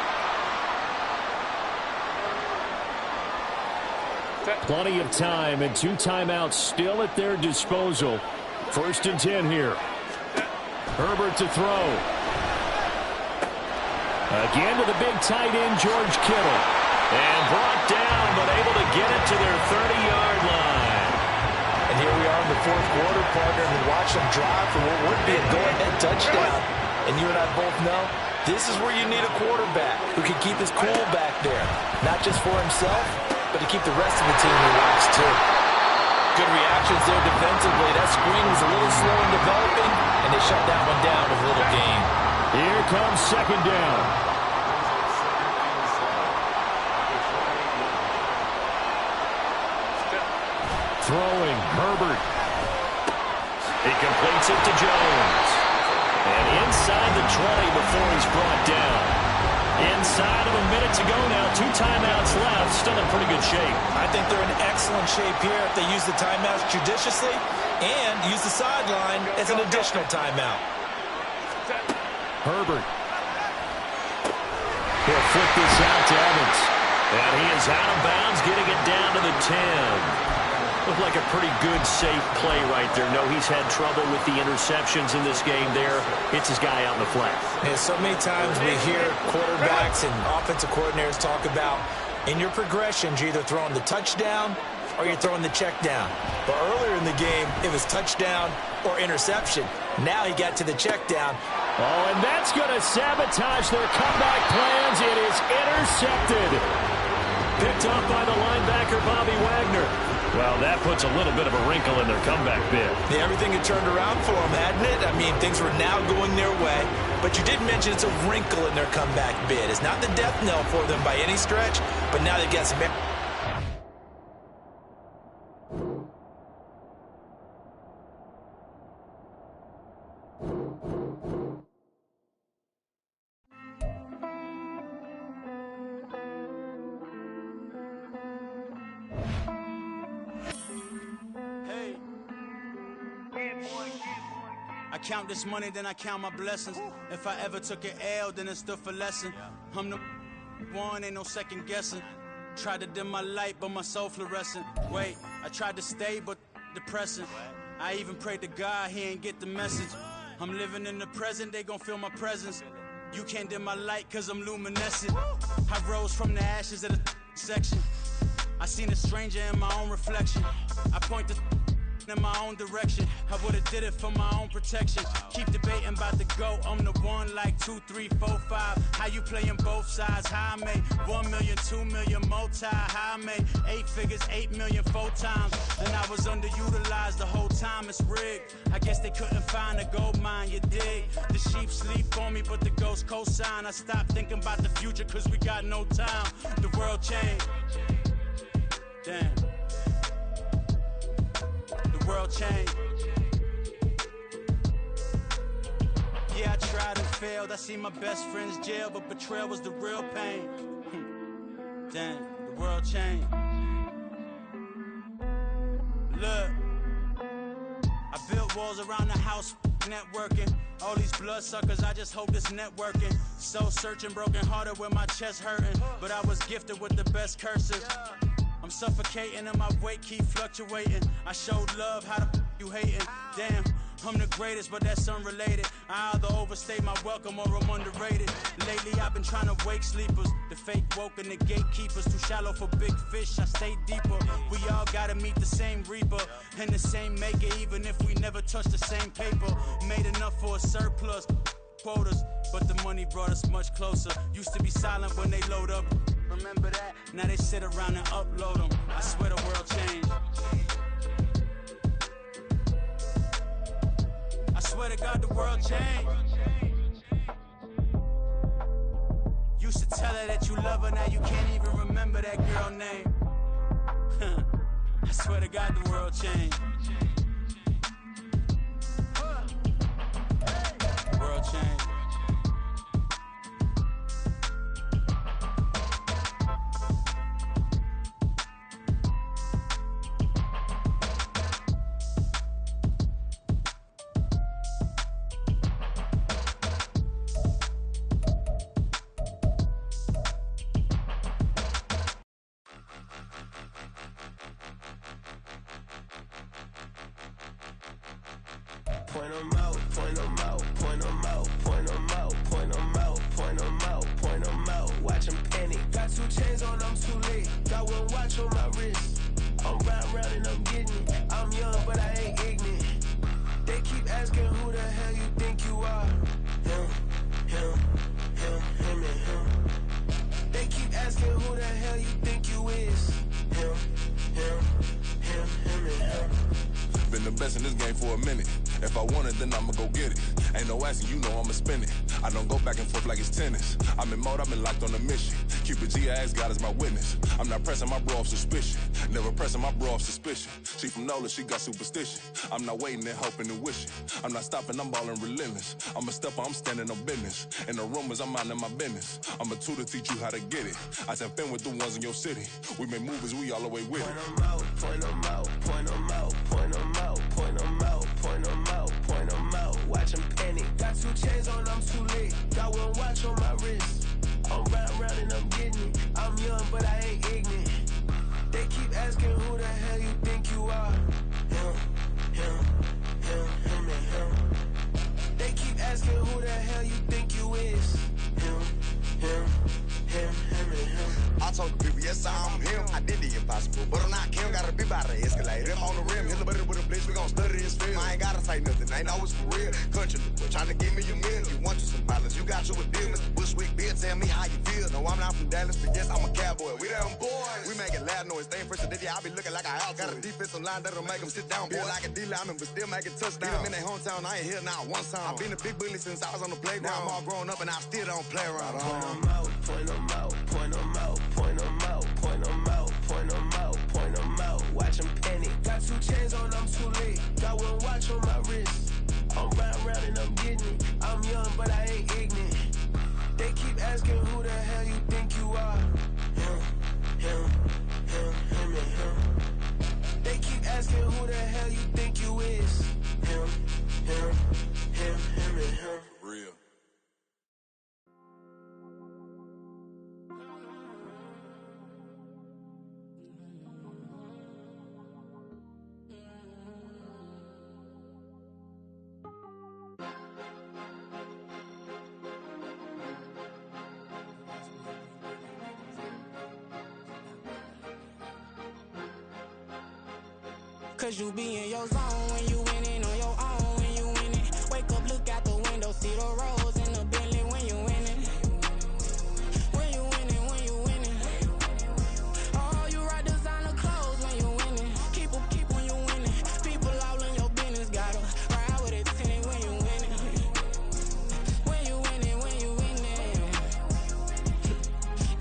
Plenty of time and 2 timeouts still at their disposal. 1st and 10 here. Herbert to throw. Again to the big tight end, George Kittle. And brought down, but able to get it to their 30-yard line.
And here we are in the 4th quarter, partner, and watch them drive for what would be a go-ahead touchdown. And you and I both know this is where you need a quarterback who can keep his cool back there. Not just for himself, but to keep the rest of the team relaxed too. Good reactions there defensively. That screen was a little slow in developing, and they shut that one down with a little gain.
Here comes 2nd down. Throwing, Herbert. He completes it to Jones. And inside the 20 before he's brought down. Inside of a minute to go now. 2 timeouts left. Still in pretty good shape.
I think they're in excellent shape here if they use the timeouts judiciously and use the sideline as an additional timeout.
Herbert. He'll flip this out to Evans. And he is out of bounds, getting it down to the 10. Looked like a pretty good, safe play right there. No, he's had trouble with the interceptions in this game there. Hits his guy out in the flat.
And so many times we hear quarterbacks and offensive coordinators talk about in your progressions, you're either throwing the touchdown or you're throwing the check down. But earlier in the game, it was touchdown or interception. Now he got to the check down.
Oh, and that's going to sabotage their comeback plans. It is intercepted. Picked off by the linebacker, Bobby Wagner. Well, that puts a little bit of a wrinkle in their comeback bid.
Yeah, everything had turned around for them, hadn't it? I mean, things were now going their way. But you did mention it's a wrinkle in their comeback bid. It's not the death knell for them by any stretch, but now they've got some...
count this money, then I count my blessings. If I ever took an L, then it stood for lesson. I'm the one, ain't no second guessing. Tried to dim my light, but my soul fluorescent. Wait, I tried to stay, but depressing. I even prayed to God, he ain't get the message. I'm living in the present, they gon' feel my presence. You can't dim my light, cause I'm luminescent. I rose from the ashes of the section. I seen a stranger in my own reflection. I point the in my own direction. I would've did it for my own protection. Keep debating about the GOAT. I'm the one like 2, 3, 4, 5. How you playing both sides? How I made 1 million, 2 million multi. How I made 8 figures, 8 million 4 times. And I was underutilized the whole time. It's rigged. I guess they couldn't find a gold mine, you dig? The sheep sleep on me, but the ghost co-sign. I stopped thinking about the future cause we got no time. The world changed. Damn. The world changed. Yeah, I tried and failed. I see my best friends jail, but betrayal was the real pain. Damn, the world changed. Look, I built walls around the house, networking. All these bloodsuckers, I just hope this networking. Soul searching, broken hearted with my chest hurting. But I was gifted with the best cursive. I'm suffocating and my weight keep fluctuating. I showed love, how the you hating? Damn, I'm the greatest, but that's unrelated. I either overstay my welcome or I'm underrated. Lately I've been trying to wake sleepers. The fake woke and the gatekeepers. Too shallow for big fish, I stay deeper. We all gotta meet the same reaper and the same maker, even if we never touch the same paper. Made enough for a surplus quotas, but the money brought us much closer. Used to be silent when they load up. Remember that? Now they sit around and upload them. I swear the world changed. I swear to God the world changed. Used to tell her that you love her, now you can't even remember that girl name. I swear to God the world changed. The world changed.
Point 'em out, point 'em out, point 'em out, point 'em out, point 'em out, point 'em out, point 'em out. Watch 'em panic. Got 2 chains on, I'm too late. Got 1 watch on my wrist. I'm round and I'm getting it. I'm young, but I ain't ignorant. They keep asking who the hell you think you are. Him, him, him, him, and him. They keep asking who the hell you think you is. Him, him, him, him, and him.
Been the best in this game for a minute. If I want it, then I'ma go get it. Ain't no asking, you know I'ma spend it. I don't go back and forth like it's tennis. I'm in mode, I've been locked on a mission. Cupid G, I ask God as my witness. I'm not pressing my bro off suspicion. Never pressing my bro off suspicion. She from NOLA, she got superstition. I'm not waiting and hoping and wishing. I'm not stopping, I'm balling relentless. I'm a stepper, I'm standing on business. In the rumors, I'm minding my business. I'm a tutor, teach you how to get it. I tap in with the ones in your city. We make movies, we all the way with it.
Point 'em out, point 'em out, point 'em out, point 'em out, point 'em out, point 'em out, point 'em out. Watch 'em panic. Got 2 chains on, I'm too late. Got 1 watch on my wrist. I'm round and I'm getting it. I'm young, but I ain't ignorant. They keep asking who the hell you think you are. Him, him, him, him, and him. They keep asking who the hell you think you is. Him, him, him, him, and him.
I told the people, yes, I'm him. I did the impossible, but I'm not Kim. Gotta be by the escalator. Him on the rim, hit the buddy with a blitz. We gon' study this film. I ain't gotta say nothing, ain't know it's for real. Country, trying to give me a meal. You want you some violence, you got you a deal. Mr. Bushwick, Bill, tell me how you feel. No, I'm not from Dallas, but yes, I'm a cowboy. We them boys. We making loud noise, staying fresh. I be looking like a out. Got a defensive line that'll make them sit down. Boy, like a D-lineman, but still making touchdowns. Beat them in their hometown, I ain't here now one time. I been a big bully since I was on the playground. Now I'm all grown up and I still don't play around.
Point 'em out, point 'em out, point 'em out, point 'em out, point 'em out, point 'em out, point 'em out. Watch 'em panic. Got 2 chains on, I'm too late. Got 1 watch on my wrist. I'm round and I'm getting it. I'm young, but I ain't ignorant. They keep asking who the hell you think you are. Him, him, him, him, and him. They keep asking who the hell you think you is. Him, him, him.
Cause you be in your zone when you winning on your own when you winning. Wake up, look out the window, see the rose in the Bentley when you winning. When you winning, when you winning. Oh, you rock designer clothes when you winning. Keep when you winning. People all in your business, gotta ride with it tinted when you winning. When you winning, when you winning.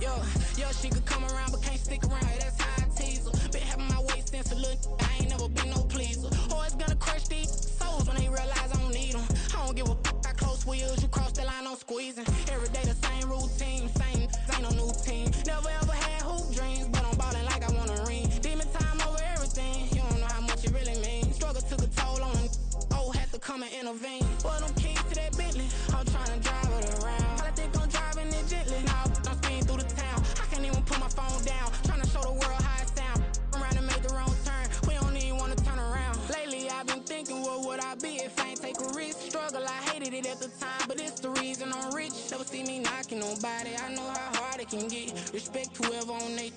Yo, she could come around but can't stick around. That's how I tease her. Been having my waist since a little. I ain't never been no pleaser. Always gonna crush these souls when they realize I don't need them. I don't give a fuck how close we is. You cross the line, I'm squeezing. Every day the same routine, same ain't no new team. Never ever had hoop dreams, but I'm ballin' like I want a ring. Demon time over everything. You don't know how much it really means. Struggle took a toll on them. Oh, had to come and intervene. Well, them keys to that Bentley, I'm tryna drive it around. I think I'm driving it gently. Now I'm speeding through the town. I can't even put my phone down. Tryna show the world how it sound. Around and made the wrong turn. We don't even wanna turn around. Lately I've been thinking, what would I be if I ain't take a risk? Struggle, I hated it at the time, but it's the reason I'm rich. Never see me knocking nobody. I know how hard it can get. Respect whoever on they.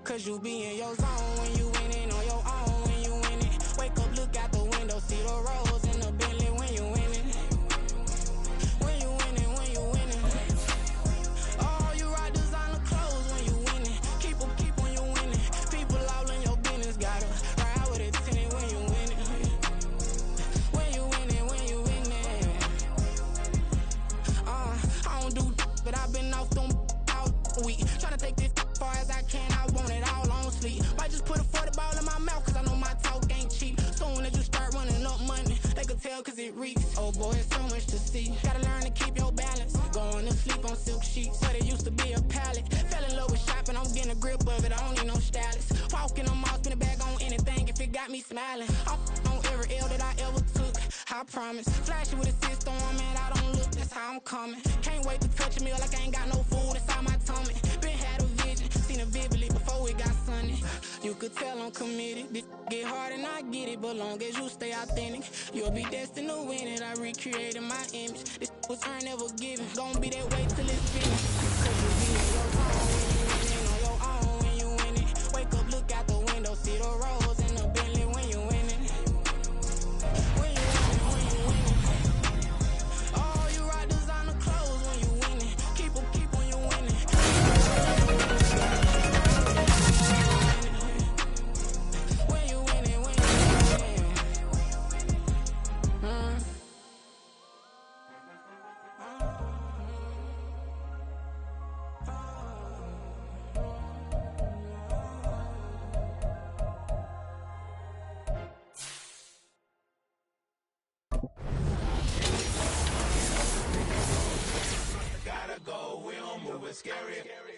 Cause you be in your zone when you winning on your own when you winning. Wake up, look out the window, see the rose in the Bentley when you winning. When you winning, when you winning. Oh, you rock designer clothes when you winning. Keep when you winning. People all in your business, gotta ride with it tinted when you winning. When you winning, when you winning. I don't do but I've been off them all week. Tryna take this far as I can, I want it all on sleep. Might just put a 40 ball in my mouth, cause I know my talk ain't cheap. Soon as you start running up money, they could tell cause it reeks. Oh boy, it's so much to see. Gotta learn to keep your balance. Going to sleep on silk sheets, but it used to be a pallet. Fell in love with shopping, I'm getting a grip of it, I don't need no stylist. Walking on mall, spin a bag on anything if it got me smiling. I'm on every L that I ever took, I promise. Flashing with a system on, man, I don't look, that's how I'm coming. Can't wait to touch a meal like I ain't got no food inside my tummy. Been had a vision, seen it vividly before it got sunny. You could tell I'm committed. This get hard and I get it, but long as you stay authentic, you'll be destined to win it. I recreated my image. This was earned, never given. Gonna be that way till it's finished. Cause you be in your zone when you winning on your own when you winning. Wake up, look out the window, see the rose in the Bentley when you winning. When you winning, when you winning. Oh, you rock designer clothes when you winning. Keep when you winning. When you winning, when you winning.
Gotta go, we don't move, it's scary.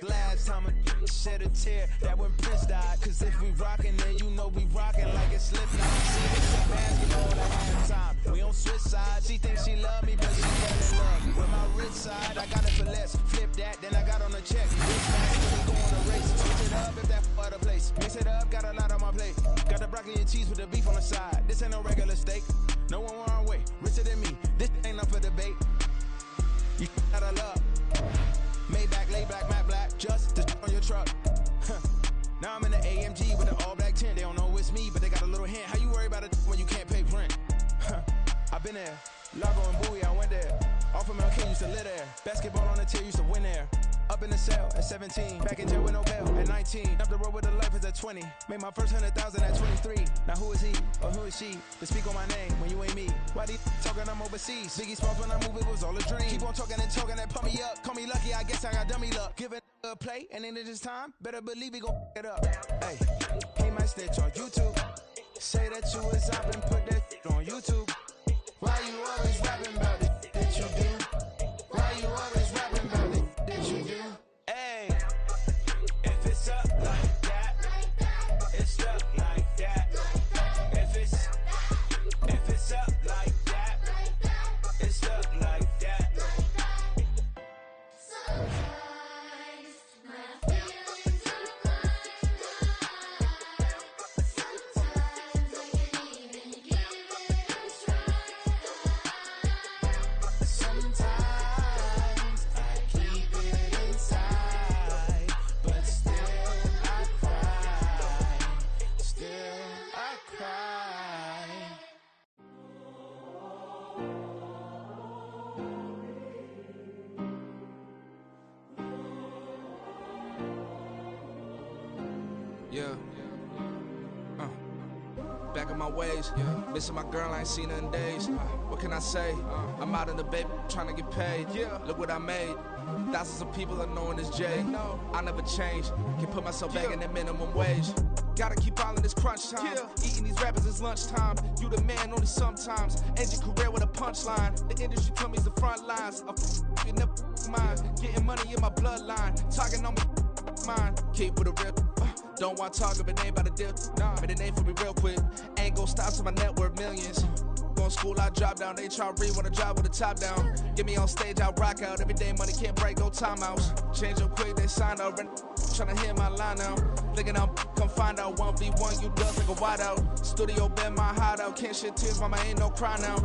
Last time a shed a tear, that when Prince died. Cause if we rockin', then you know we rockin' like it's Slipknot. See, it's a basketball at halftime. We don't switch sides. She thinks she love me, but she fell in love with my rich side. I got it for less. Flip that, then I got on a check. Rich man, we go on a race. Switch it up if that other place. Mix it up, got a lot on my plate. Got the broccoli and cheese with the beef on the side. This ain't no regular steak. No one wrong way. Richer than me. This ain't up for debate. You out of love. Maybach, lay back, matte black, just the on your truck. Now I'm in the AMG with the all black tint. They don't know it's me, but they got a little hint. How you worry about it when you can't pay rent? I've been there. Largo and Bowie, I went there. Off of MLK, used to live there. Basketball on the tier, used to win there. Up in the cell at 17. Back in jail with no bail at 19. Up the road with the life is at 20. Made my first 100,000 at 23. Now who is he or who is she to speak on my name when you ain't me? Why these talking I'm overseas? Biggie Smalls when I move, it was all a dream. Keep on talking and talking and pump me up. Call me lucky, I guess I got dummy luck. Give it a play and then it's time. Better believe we gon' it up. Hey, he might snitch on YouTube. Say that you was up and put that on YouTube. Why you always rapping about it that you do? Why you always rapping about it that you do?
Hey, if it's up like that, it's up like that. If it's up like that, it's up like that.
Sometimes my feelings are blind. Sometimes I can't even give it a try.
Back in my ways, missing my girl, I ain't seen her in days. What can I say? I'm out in the baby, trying to get paid. Look what I made. Thousands of people are knowing this Jay. I never change. Can put myself back in that minimum wage. Gotta keep all in this crunch time. Eating these rappers is lunchtime. You the man only sometimes. End your career with a punchline. The industry tell me it's the front lines. You never mind. Getting money in my bloodline. Talking on my mind. Keep with a real. Don't want to talk if it ain't about a deal. But it ain't for me real quick. Ain't gon' stop till my net worth millions. Going school, I drop down. They try to read when I drive with the top down. Get me on stage, I rock out. Every day money can't break, no timeouts. Change up quick, they sign up. Tryna hear my line now. Thinking I'm come find out 1v1, you dust like a wideout. Studio been my hideout. Can't shed tears, mama ain't no cry now.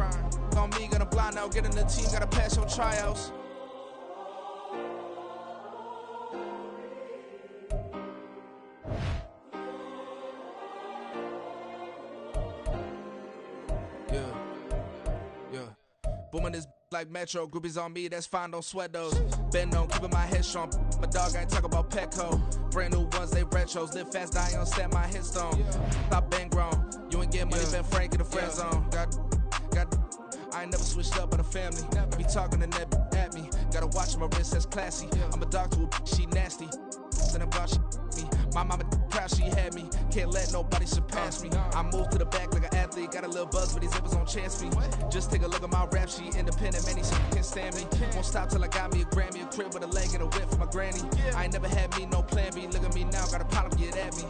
On me, gonna blind out. Get in the team, gotta pass your tryouts. Booming this like Metro, groupies on me, that's fine, don't sweat those. Been on, keeping my head strong. My dog ain't talk about Petco. Brand new ones, they retros. Live fast, die on, set my headstone. Stop been grown. You ain't get money, been frank in the friend zone. I ain't never switched up on the family. Be talking to that at me. Gotta watch my wrist, that's classy. I'm a dog to a she nasty. Then I'm about she me. My mama proud she had me. Can't let nobody surpass me. I move to the back like an athlete. Got a little buzz, but these zippers on chance me. Just take a look at my rap sheet. Independent, many shit can't stand me. Won't stop till I got me a Grammy, a crib with a leg and a whip for my granny. I ain't never had me no plan B. Look at me now, got a problem, get at me.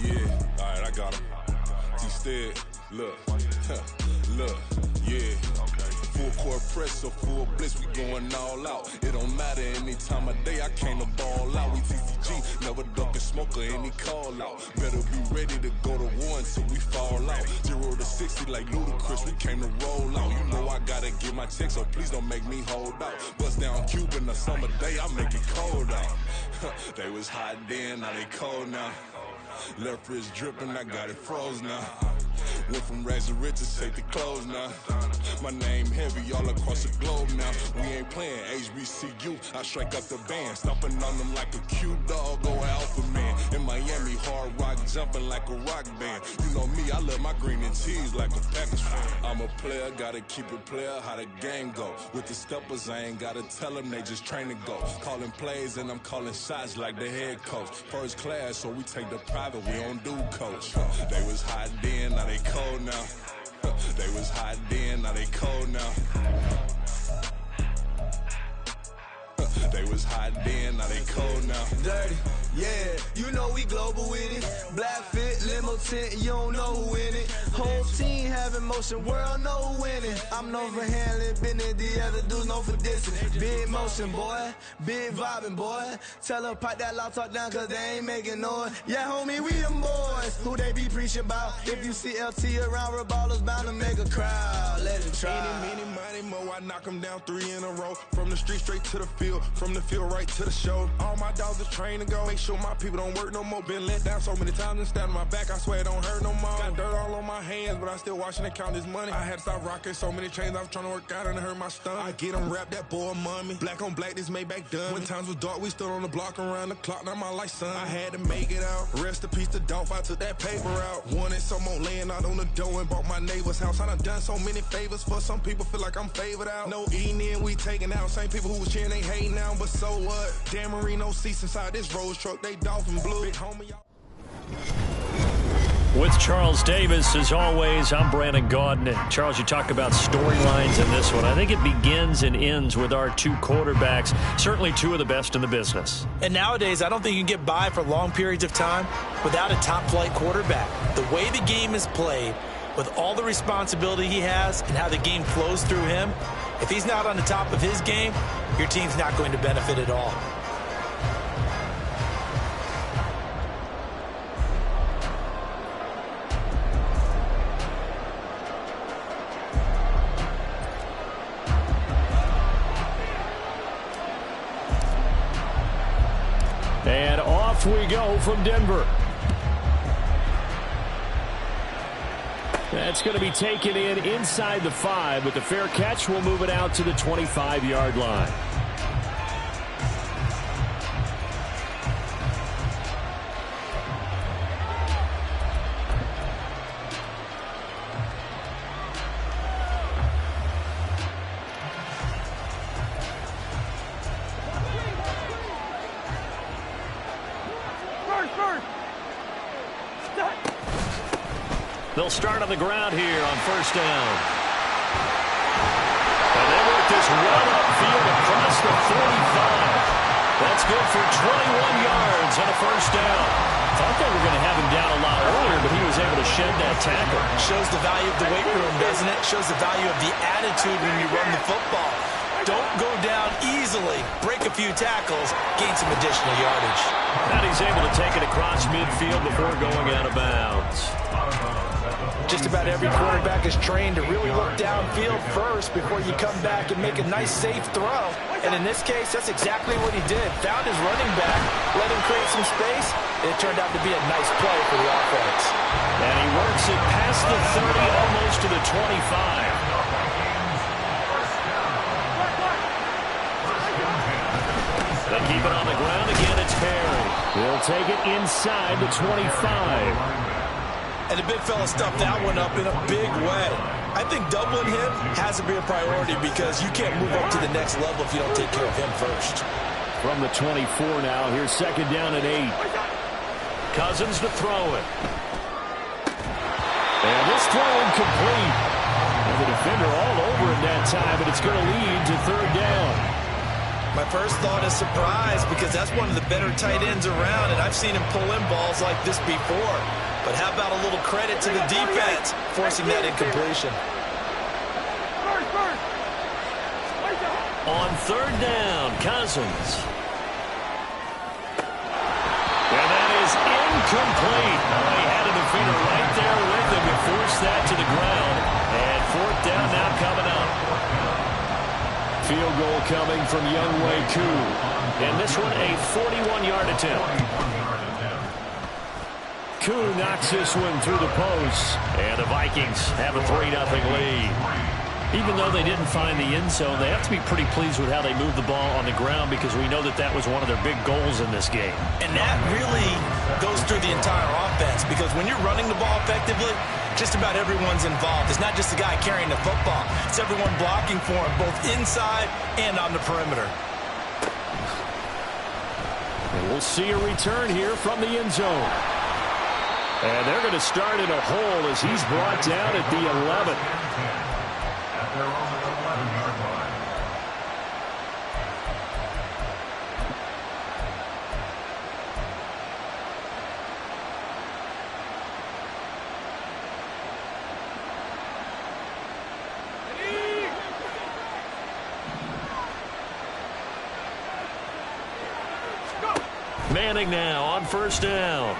Yeah, alright, I got him. T-Stead, look, yeah. Full court press or full blitz, we going all out. It don't matter any time of day, I came to ball out. We TCG, never duck a smoke or any call out. Better be ready to go to war until we fall out. 0 to 60 like Ludacris, we came to roll out. You know I gotta get my check, so please don't make me hold out. Bust down Cuban a summer day, I make it cold out. They was hot then, now they cold now. Left wrist dripping, I got it froze now. Went from rags to riches, take the clothes now. My name heavy all across the globe now. We ain't playing HBCU, I strike up the band. Stomping on them like a cute dog, go alpha man. In Miami, hard rock jumping like a rock band. You know me, I love my green and cheese like a Packers fan. I'm a player, gotta keep it player, how the game go. With the steppers, I ain't gotta tell them, they just train to go. Calling plays and I'm calling shots like the head coach. First class, so we take the private, we don't do coach. They was hot then, now they cold now. They was hot then, now they cold now. They was hot then, now they cold now.
Dirty, yeah, you know we global with it. Black fit, limo tint, you don't know who in it. Whole team having motion, world know who winning. I'm known for handling business, the other dudes known for dissing. Big motion, boy, big vibing, boy. Tell them pipe that loud talk down, cause they ain't making noise. Yeah, homie, we them boys, who they be preaching about. If you see LT around, Reballers bound to make a crowd. Let it try.
Eeny, meeny, miny, mo, I knock them down 3 in a row. From the street straight to the field, from the field right to the show. All my dogs are trained to go. Make sure my people don't work no more. Been let down so many times and stand on my back, I swear it don't hurt no more. Got dirt all on my hands, but I still watching and count this money. I had to stop rocking so many chains, I was trying to work out and it hurt my stomach. I get them wrapped, that boy mommy. Black on black, this Maybach done. When times was dark, we stood on the block around the clock, now my life son. I had to make it out. Rest in peace to Dolph, I took that paper out. Wanted some more laying out on the dough and bought my neighbor's house. I done so many favors for some people, feel like I'm favored out. No eating in, we taking out. Same people who was cheering, they hating now, but so what? Dan Marino seats inside this Rolls truck, they Dolphin blue. Big homie, y'all.
With Charles Davis, as always, I'm Brandon Gaudin. And Charles, you talk about storylines in this one. I think it begins and ends with our 2 quarterbacks, certainly 2 of the best in the business.
And nowadays, I don't think you can get by for long periods of time without a top-flight quarterback. The way the game is played, with all the responsibility he has and how the game flows through him, if he's not on the top of his game, your team's not going to benefit at all.
off we go from Denver. That's going to be taken in inside the 5, but the fair catch will move it out to the 25-yard line. They'll start on the ground here on first down. And they work this run upfield across the 45. That's good for 21 yards and a first down. Thought they were going to have him down a lot earlier, but he was able to shed that tackle.
Shows the value of the weight room, doesn't it? Shows the value of the attitude when you run the football. Don't go down easily. Break a few tackles. Gain some additional yardage.
And he's able to take it across midfield before going out of bounds.
Just about every quarterback is trained to really look downfield first before you come back and make a nice, safe throw. And in this case, that's exactly what he did. Found his running back, let him create some space, and it turned out to be a nice play for the offense.
And he works it past the 30, almost to the 25. They keep it on the ground again. It's Perry. He'll take it inside the 25.
And the big fella stuffed that one up in a big way. I think doubling him has to be a priority because you can't move up to the next level if you don't take care of him first.
From the 24 now, here's second down and 8. Cousins to throw it. And this throw incomplete. The defender all over him that time, but it's going to lead to third down.
My first thought is surprise because that's one of the better tight ends around, and I've seen him pull in balls like this before. But how about a little credit to the defense forcing that incompletion?
On third down, Cousins. And that is incomplete. Oh, he had a defender right there with him to force that to the ground. And fourth down now coming up. Field goal coming from Younghoe Koo. And this one a 41-yard attempt. Koo knocks this one through the post. And the Vikings have a 3-0 lead. Even though they didn't find the end zone, they have to be pretty pleased with how they moved the ball on the ground because we know that that was one of their big goals in this game.
And that really goes through the entire offense because when you're running the ball effectively, just about everyone's involved. It's not just the guy carrying the football. It's everyone blocking for him, both inside and on the perimeter.
And we'll see a return here from the end zone. And they're going to start in a hole as he's brought down at the 11.
They're on the 11-yard line.
Manning now on first down.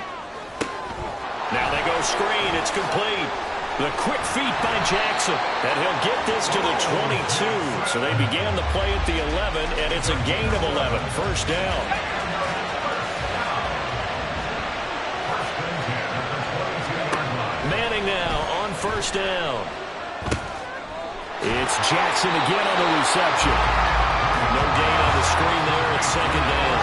Now they go screen. It's complete. The quick feet by Jackson. And he'll get this to the 22. So they began the play at the 11, and it's a gain of 11. First down. Manning now on first down. It's Jackson again on the reception. No gain on the screen there. It's second down.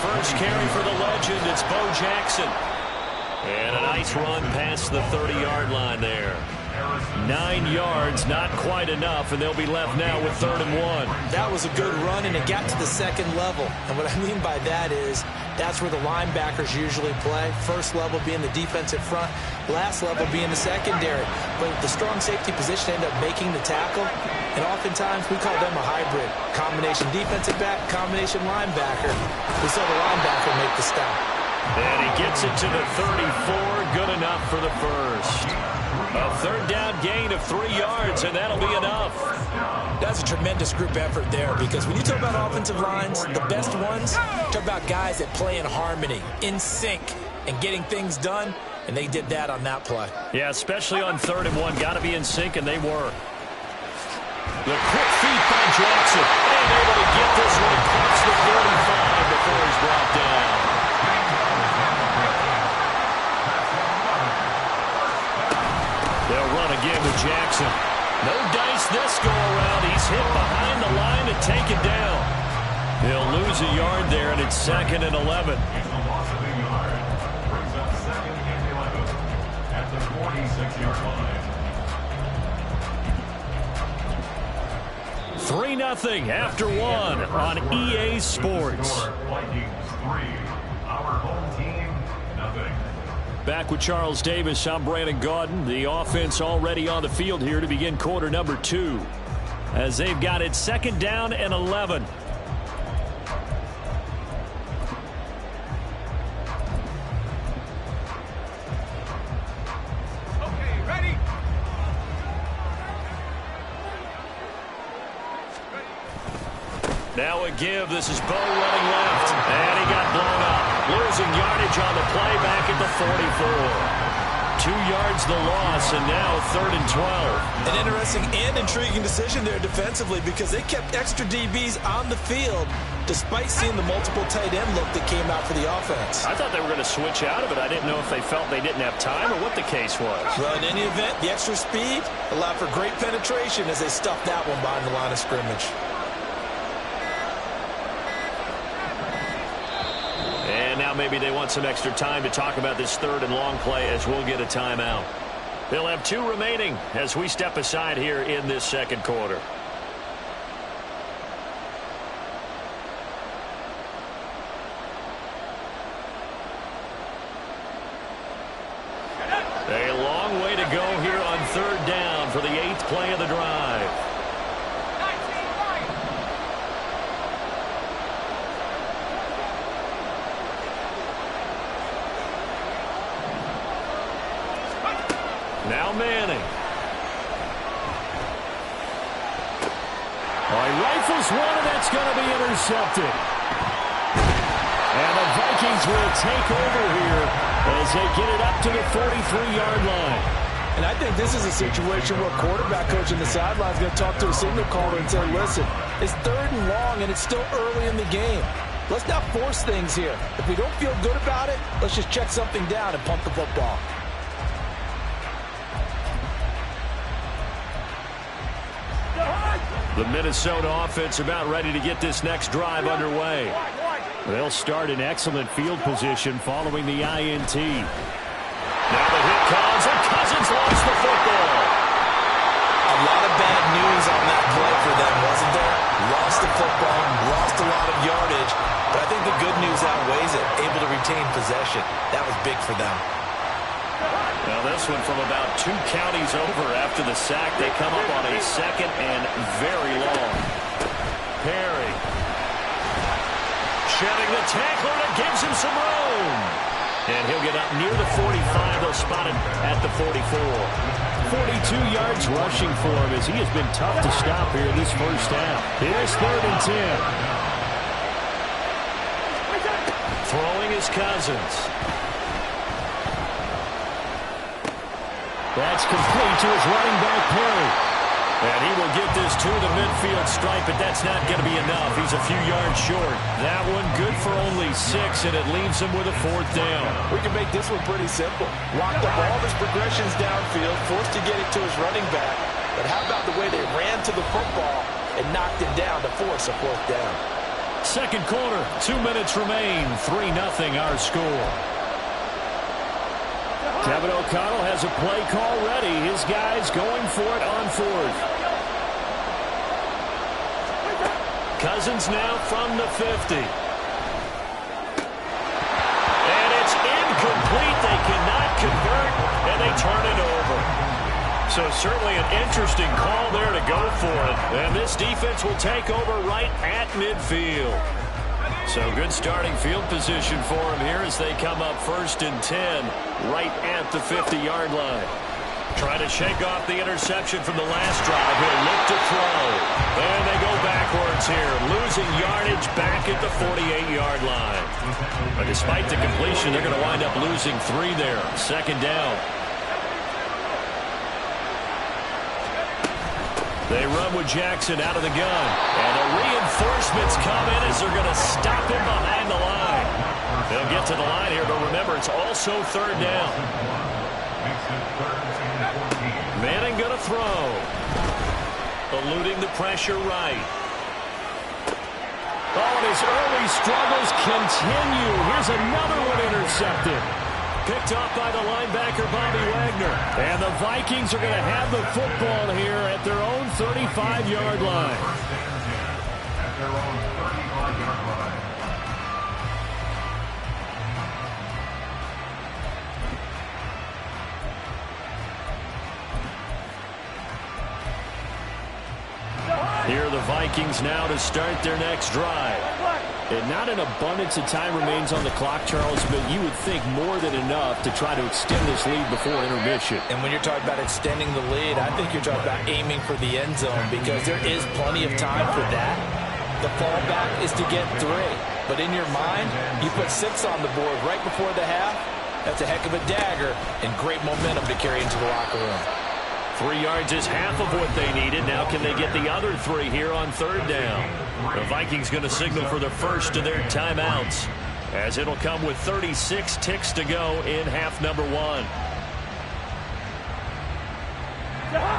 First carry for the legend, it's Bo Jackson. And a nice run past the 30-yard line there. 9 yards, not quite enough, and they'll be left now with 3rd and 1.
That was a good run, and it got to the second level. And what I mean by that is that's where the linebackers usually play. First level being the defensive front, last level being the secondary. But the strong safety position ended up making the tackle, and oftentimes we call them a hybrid. Combination defensive back, combination linebacker. We saw the linebacker make the stop.
And he gets it to the 34, good enough for the first. A third down gain of 3 yards, and that'll be enough.
That's a tremendous group effort there because when you talk about offensive lines, the best ones, talk about guys that play in harmony, in sync, and getting things done, and they did that on that play.
Yeah, especially on 3rd and 1. Got to be in sync, and they were. The quick feet by Jackson. And able to get this one across the 45 before he's brought down. They'll run again with Jackson. No dice this go-around. He's hit behind the line and taken down. He'll lose a yard there, and it's 2nd and 11.
It's a loss of a yard. Brings up 2nd and 11 at the 46-yard line.
3-0 after 1 on EA Sports.
Vikings 3, our home team, nothing.
Back with Charles Davis, I'm Brandon Gaudin. The offense already on the field here to begin quarter number 2. As they've got it 2nd down and 11. Now a give. This is Bo running left. And he got blown up. Losing yardage on the play back at the 44. 2 yards the loss, and now 3rd and 12.
An interesting and intriguing decision there defensively because they kept extra DBs on the field despite seeing the multiple tight end look that came out for the offense.
I thought they were going to switch out of it. I didn't know if they felt they didn't have time or what the case was.
Well, in any event, the extra speed allowed for great penetration as they stuffed that one behind the line of scrimmage.
Now maybe they want some extra time to talk about this 3rd and long play as we'll get a timeout. They'll have 2 remaining as we step aside here in this 2nd quarter. A long way to go here on 3rd down for the 8th play of the drive. Now Manning. He rifles one, and that's going to be intercepted. And the Vikings will take over here as they get it up to the 43-yard line.
And I think this is a situation where quarterback coach in the sideline is going to talk to a signal caller and say, listen, it's 3rd and long, and it's still early in the game. Let's not force things here. If we don't feel good about it, let's just check something down and punt the football.
The Minnesota offense about ready to get this next drive underway. They'll start in excellent field position following the INT. Now the hit comes, and Cousins lost the football.
A lot of bad news on that play for them, wasn't there? Lost the football, lost a lot of yardage, but I think the good news outweighs it. Able to retain possession. That was big for them.
Now this one from about 2 counties over after the sack. They come up on a 2nd and very long. Perry. Shedding the tackler that gives him some room. And he'll get up near the 45. They'll spot it at the 44. 42 yards rushing for him as he has been tough to stop here in this first half. Here's 3rd and 10. Throwing is Cousins. That's complete to his running back, Perry. And he will get this to the midfield stripe, but that's not going to be enough. He's a few yards short. That one good for only 6, and it leaves him with a 4th down.
We can make this one pretty simple. Locked up all of his progressions downfield, forced to get it to his running back. But how about the way they ran to the football and knocked him down to force a 4th down?
2nd quarter, 2 minutes remain. 3-0 our score. Kevin O'Connell has a play call ready. His guys going for it on 4th. Cousins now from the 50. And it's incomplete. They cannot convert, and they turn it over. So certainly an interesting call there to go for it. And this defense will take over right at midfield. So good starting field position for him here as they come up 1st and 10 right at the 50-yard line. Trying to shake off the interception from the last drive. He'll look to throw. And they go backwards here. Losing yardage back at the 48-yard line. But despite the completion, they're going to wind up losing 3 there. 2nd down. They run with Jackson out of the gun. And the reinforcements come in as they're going to stop him behind the line. They'll get to the line here, but remember, it's also third down. Manning going to throw. Eluding the pressure right. Oh, and his early struggles continue. Here's another one intercepted. Picked off by the linebacker, Bobby Wagner. And the Vikings are going to have the football here at their own 35-yard line.
At their own 35-yard line.
Here are the Vikings now to start their next drive. And not an abundance of time remains on the clock, Charles, but you would think more than enough to try to extend this lead before intermission.
And when you're talking about extending the lead, I think you're talking about aiming for the end zone because there is plenty of time for that. The fallback is to get 3. But in your mind, you put 6 on the board right before the half. That's a heck of a dagger and great momentum to carry into the locker room.
3 yards is half of what they needed. Now can they get the other 3 here on third down? The Vikings going to signal for the first of their timeouts, as it'll come with 36 ticks to go in half number 1.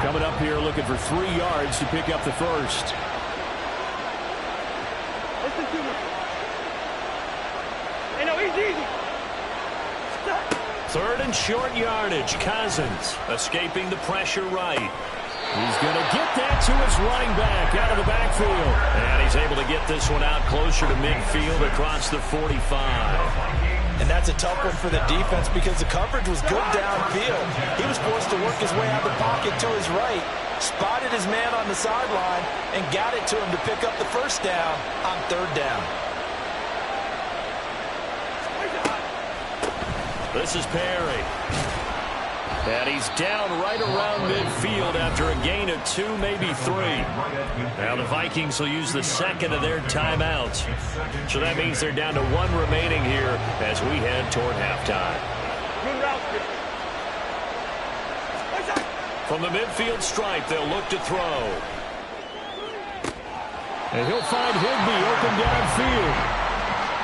Coming up here looking for 3 yards to pick up the first.
Listen to me. Hey, no, he's easy.
Third and short yardage. Cousins escaping the pressure right. He's going to get that to his running back out of the backfield. And he's able to get this one out closer to midfield across the 45.
And that's a tough one for the defense because the coverage was good downfield. He was forced to work his way out of the pocket to his right, spotted his man on the sideline, and got it to him to pick up the first down on third down.
This is Perry. And he's down right around midfield after a gain of 2, maybe 3. Now the Vikings will use the second of their timeouts. So that means they're down to 1 remaining here as we head toward halftime. From the midfield stripe, they'll look to throw. And he'll find Higbee open downfield.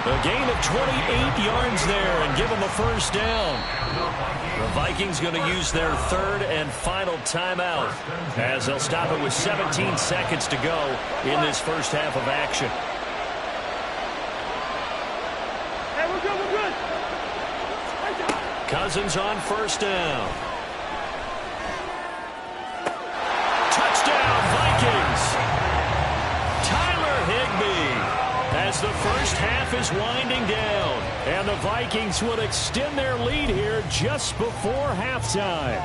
A gain of 28 yards there and give them a first down. The Vikings going to use their third and final timeout as they'll stop it with 17 seconds to go in this first half of action.
Hey, we're good, we're good.
Cousins on first down. Touchdown, Vikings. Tyler Higbee. As the first half is winding down, and the Vikings will extend their lead here just before halftime.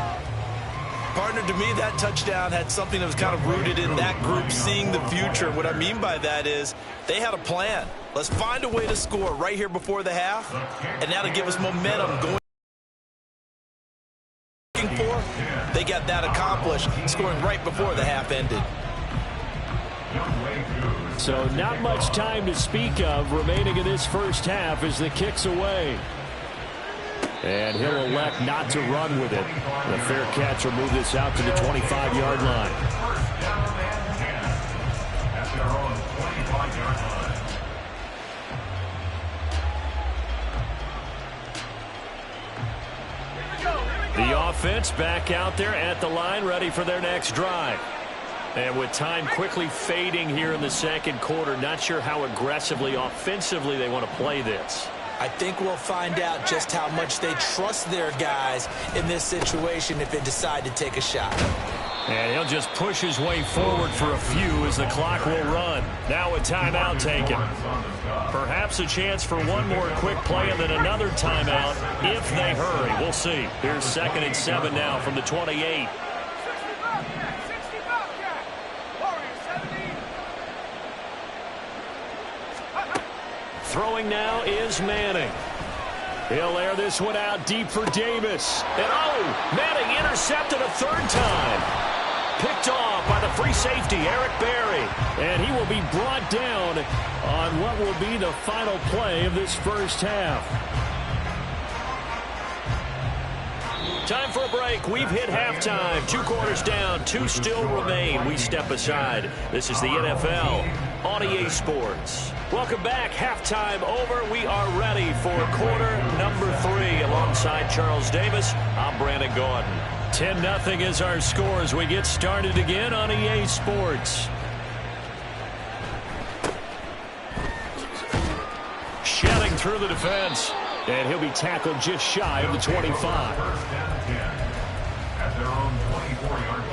Partner, to me, that touchdown had something that was kind of rooted in that group seeing the future. What I mean by that is they had a plan. Let's find a way to score right here before the half, and that'll give us momentum going for. They got that accomplished, scoring right before the half ended.
So not much time to speak of remaining in this first half as the kick's away. And he'll elect not to run with it. The fair catch will move this out to the 25-yard line. The offense back out there at the line, ready for their next drive. And with time quickly fading here in the second quarter, not sure how aggressively, offensively they want to play this.
I think we'll find out just how much they trust their guys in this situation if they decide to take a shot.
And he'll just push his way forward for a few as the clock will run. Now a timeout taken. Perhaps a chance for one more quick play and then another timeout if they hurry. We'll see. Here's 2nd and 7 now from the 28. Throwing now is Manning. He'll air this one out deep for Davis. And oh, Manning intercepted a 3rd time. Picked off by the free safety, Eric Berry. And he will be brought down on what will be the final play of this first half. Time for a break. We've hit halftime. 2 quarters down, 2 still remain. We step aside. This is the NFL on EA Sports. Welcome back. Halftime over. We are ready for quarter number 3. Alongside Charles Davis, I'm Brandon Gordon. 10-0 is our score as we get started again on EA Sports. Shedding through the defense. And he'll be tackled just shy of the 25.
First down and 10 at their own 24-yard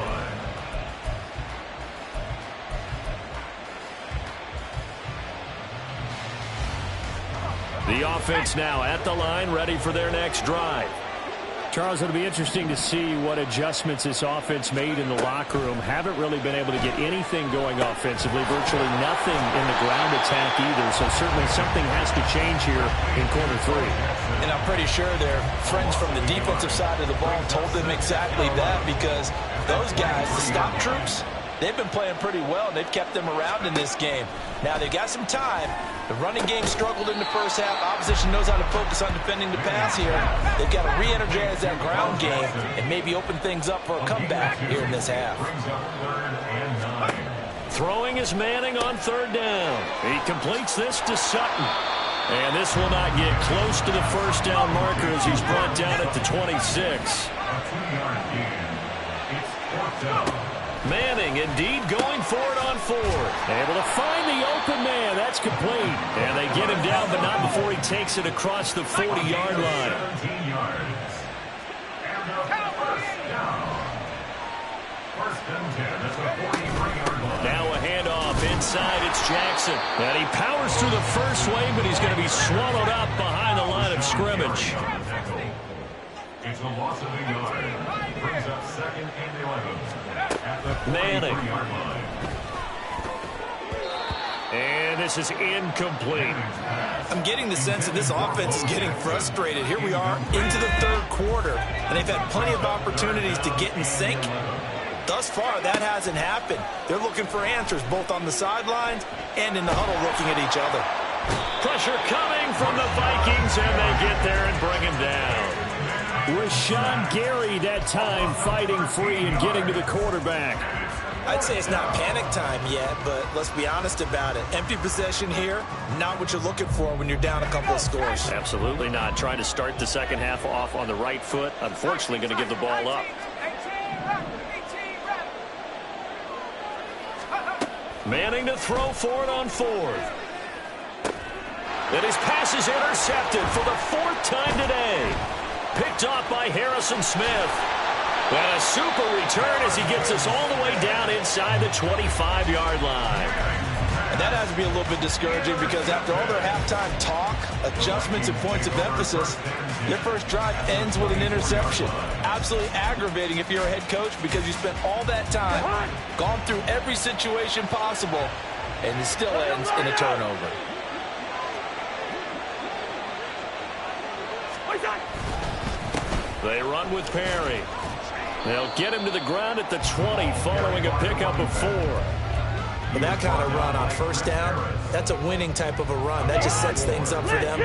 line.
The offense now at the line, ready for their next drive.
Charles, it'll be interesting to see what adjustments this offense made in the locker room. Haven't really been able to get anything going offensively, virtually nothing in the ground attack either. So certainly something has to change here in quarter 3.
And I'm pretty sure their friends from the defensive side of the ball told them exactly that, because those guys, the stop troops, they've been playing pretty well, and they've kept them around in this game. Now, they've got some time. The running game struggled in the first half. Opposition knows how to focus on defending the pass here. They've got to re-energize that ground game and maybe open things up for a comeback here in this half.
Throwing is Manning on 3rd down. He completes this to Sutton. And this will not get close to the first down marker as he's brought down at the 26. Manning indeed going for it on 4. Able to find the open man. That's complete. And they get him down, but not before he takes it across the 40-yard line. Now a handoff inside. It's Jackson. And he powers through the first wave, but he's going to be swallowed up behind the line of scrimmage.
It's a loss of a yard. Brings up 2nd and 11.
Manning. And this is incomplete.
I'm getting the sense that this offense is getting frustrated. Here we are into the 3rd quarter, and they've had plenty of opportunities to get in sync. Thus far, that hasn't happened. They're looking for answers both on the sidelines and in the huddle looking at each other.
Pressure coming from the Vikings, and they get there and bring him down.
Rashawn Gary that time fighting free and getting to the quarterback.
I'd say it's not panic time yet, but let's be honest about it. Empty possession here, not what you're looking for when you're down a couple of scores.
Absolutely not. Trying to start the second half off on the right foot. Unfortunately, going to give the ball up. Manning to throw for it on 4th. And his pass is intercepted for the 4th time today. Picked off by Harrison Smith. And a super return as he gets us all the way down inside the 25-yard line.
And that has to be a little bit discouraging, because after all their halftime talk, adjustments, and points of emphasis, their first drive ends with an interception. Absolutely aggravating if you're a head coach, because you spent all that time, gone through every situation possible, and it still ends in a turnover.
They run with Perry. They'll get him to the ground at the 20 following a pickup of 4.
But that kind of run on 1st down, that's a winning type of a run. That just sets things up for them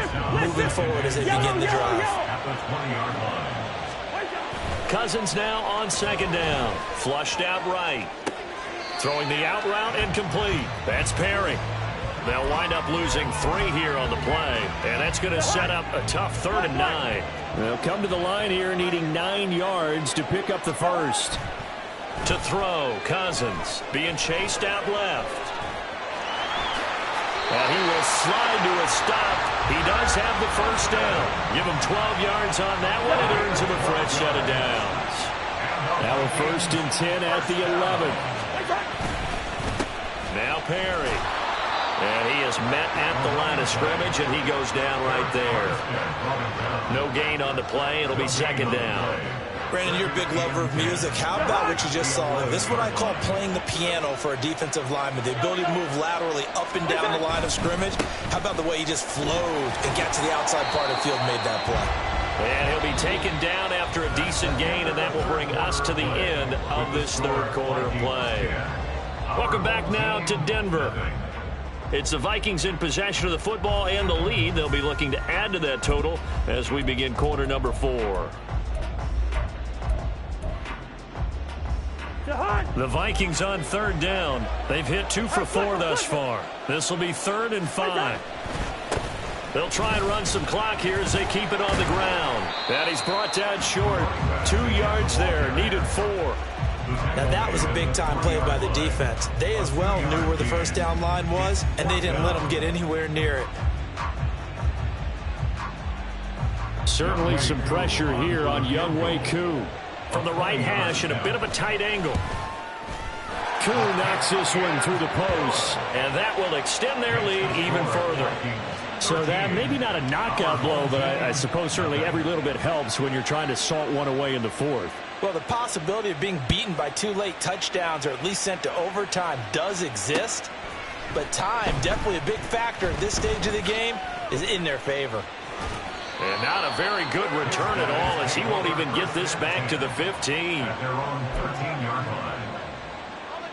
moving forward as they begin the drive.
Cousins now on 2nd down. Flushed out right. Throwing the out route incomplete. That's Perry. They'll wind up losing 3 here on the play. And that's going to set up a tough 3rd and 9.
They'll come to the line here needing 9 yards to pick up the first.
To throw, Cousins being chased out left. And he will slide to a stop. He does have the first down. Give him 12 yards on that one. It earns him a fresh set of downs.
Now a 1st and 10 at the 11.
Now Perry. And he is met at the line of scrimmage, and he goes down right there. No gain on the play. It'll be 2nd down.
Brandon, you're a big lover of music. How about what you just saw? This is what I call playing the piano for a defensive lineman. The ability to move laterally up and down the line of scrimmage. How about the way he just flowed and got to the outside part of the field and made that play?
And he'll be taken down after a decent gain, and that will bring us to the end of this 3rd quarter play. Welcome back now to Denver. It's the Vikings in possession of the football and the lead. They'll be looking to add to that total as we begin quarter number 4. The Vikings on 3rd down. They've hit 2 for 4 thus far. This will be 3rd and 5. They'll try and run some clock here as they keep it on the ground. And he's brought down short. 2 yards there, needed 4.
Now that was a big-time play by the defense. They as well knew where the first down line was, and they didn't let them get anywhere near it.
Certainly some pressure here on Younghoe Koo. From the right hash and a bit of a tight angle. Koo knocks this one through the post, and that will extend their lead even further. So that maybe not a knockout blow, but I suppose certainly every little bit helps when you're trying to salt one away in the 4th.
Well, the possibility of being beaten by 2 late touchdowns or at least sent to overtime does exist, but time, definitely a big factor at this stage of the game, is in their favor.
And not a very good return at all, as he won't even get this back to the 15.
At their own 13-yard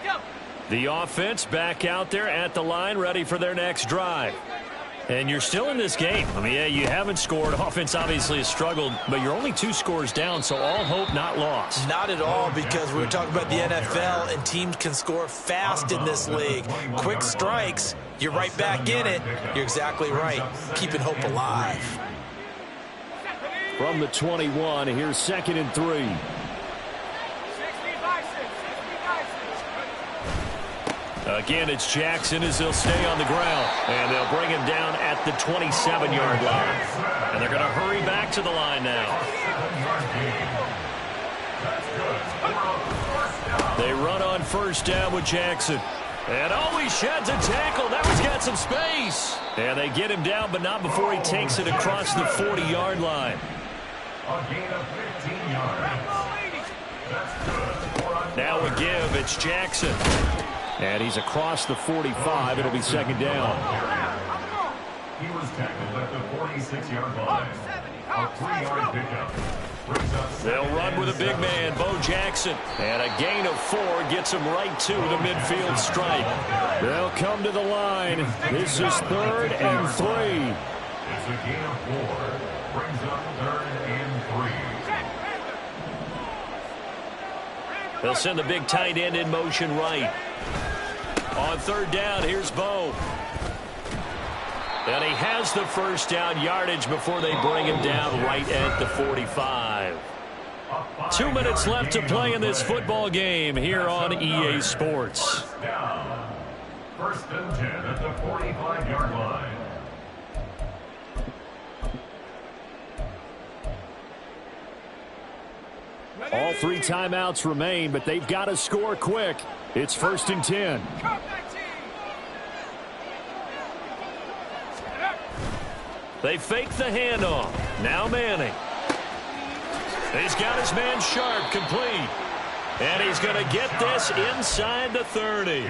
line.
The offense back out there at the line, ready for their next drive. And you're still in this game. I mean, yeah, you haven't scored. Offense obviously has struggled, but you're only 2 scores down, so all hope not lost.
Not at all, because we're talking about the NFL, and teams can score fast in this league. Quick strikes, you're right back in it. You're exactly right. Keeping hope alive.
From the 21, here's 2nd and 3. Again, it's Jackson as he'll stay on the ground. And they'll bring him down at the 27-yard line. And they're going to hurry back to the line now. They run on 1st down with Jackson. And he sheds a tackle. Now he's got some space. And they get him down, but not before he takes it across the 40-yard line.
A gain of 15 yards. That's good.
Now a give. It's Jackson. And he's across the 45. It'll be 2nd down.
He was tackled at the 46-yard line. A 3-yard pickup.
They'll run with a big man, Bo Jackson. And a gain of 4 gets him right to the midfield stripe. They'll come to the line. This is 3rd and 3.
It's a gain of 4. Brings up 3rd and 3.
They'll send the big tight end in motion right. On 3rd down, here's Bo. And he has the 1st down yardage before they bring him down right at the 45. 2 minutes left to play in this football game here on EA Sports.
1st and 10 at the 45-yard line.
All 3 timeouts remain, but they've got to score quick. It's 1st and 10. They fake the handoff. Now Manning. He's got his man Sharp complete. And he's going to get this inside the 30.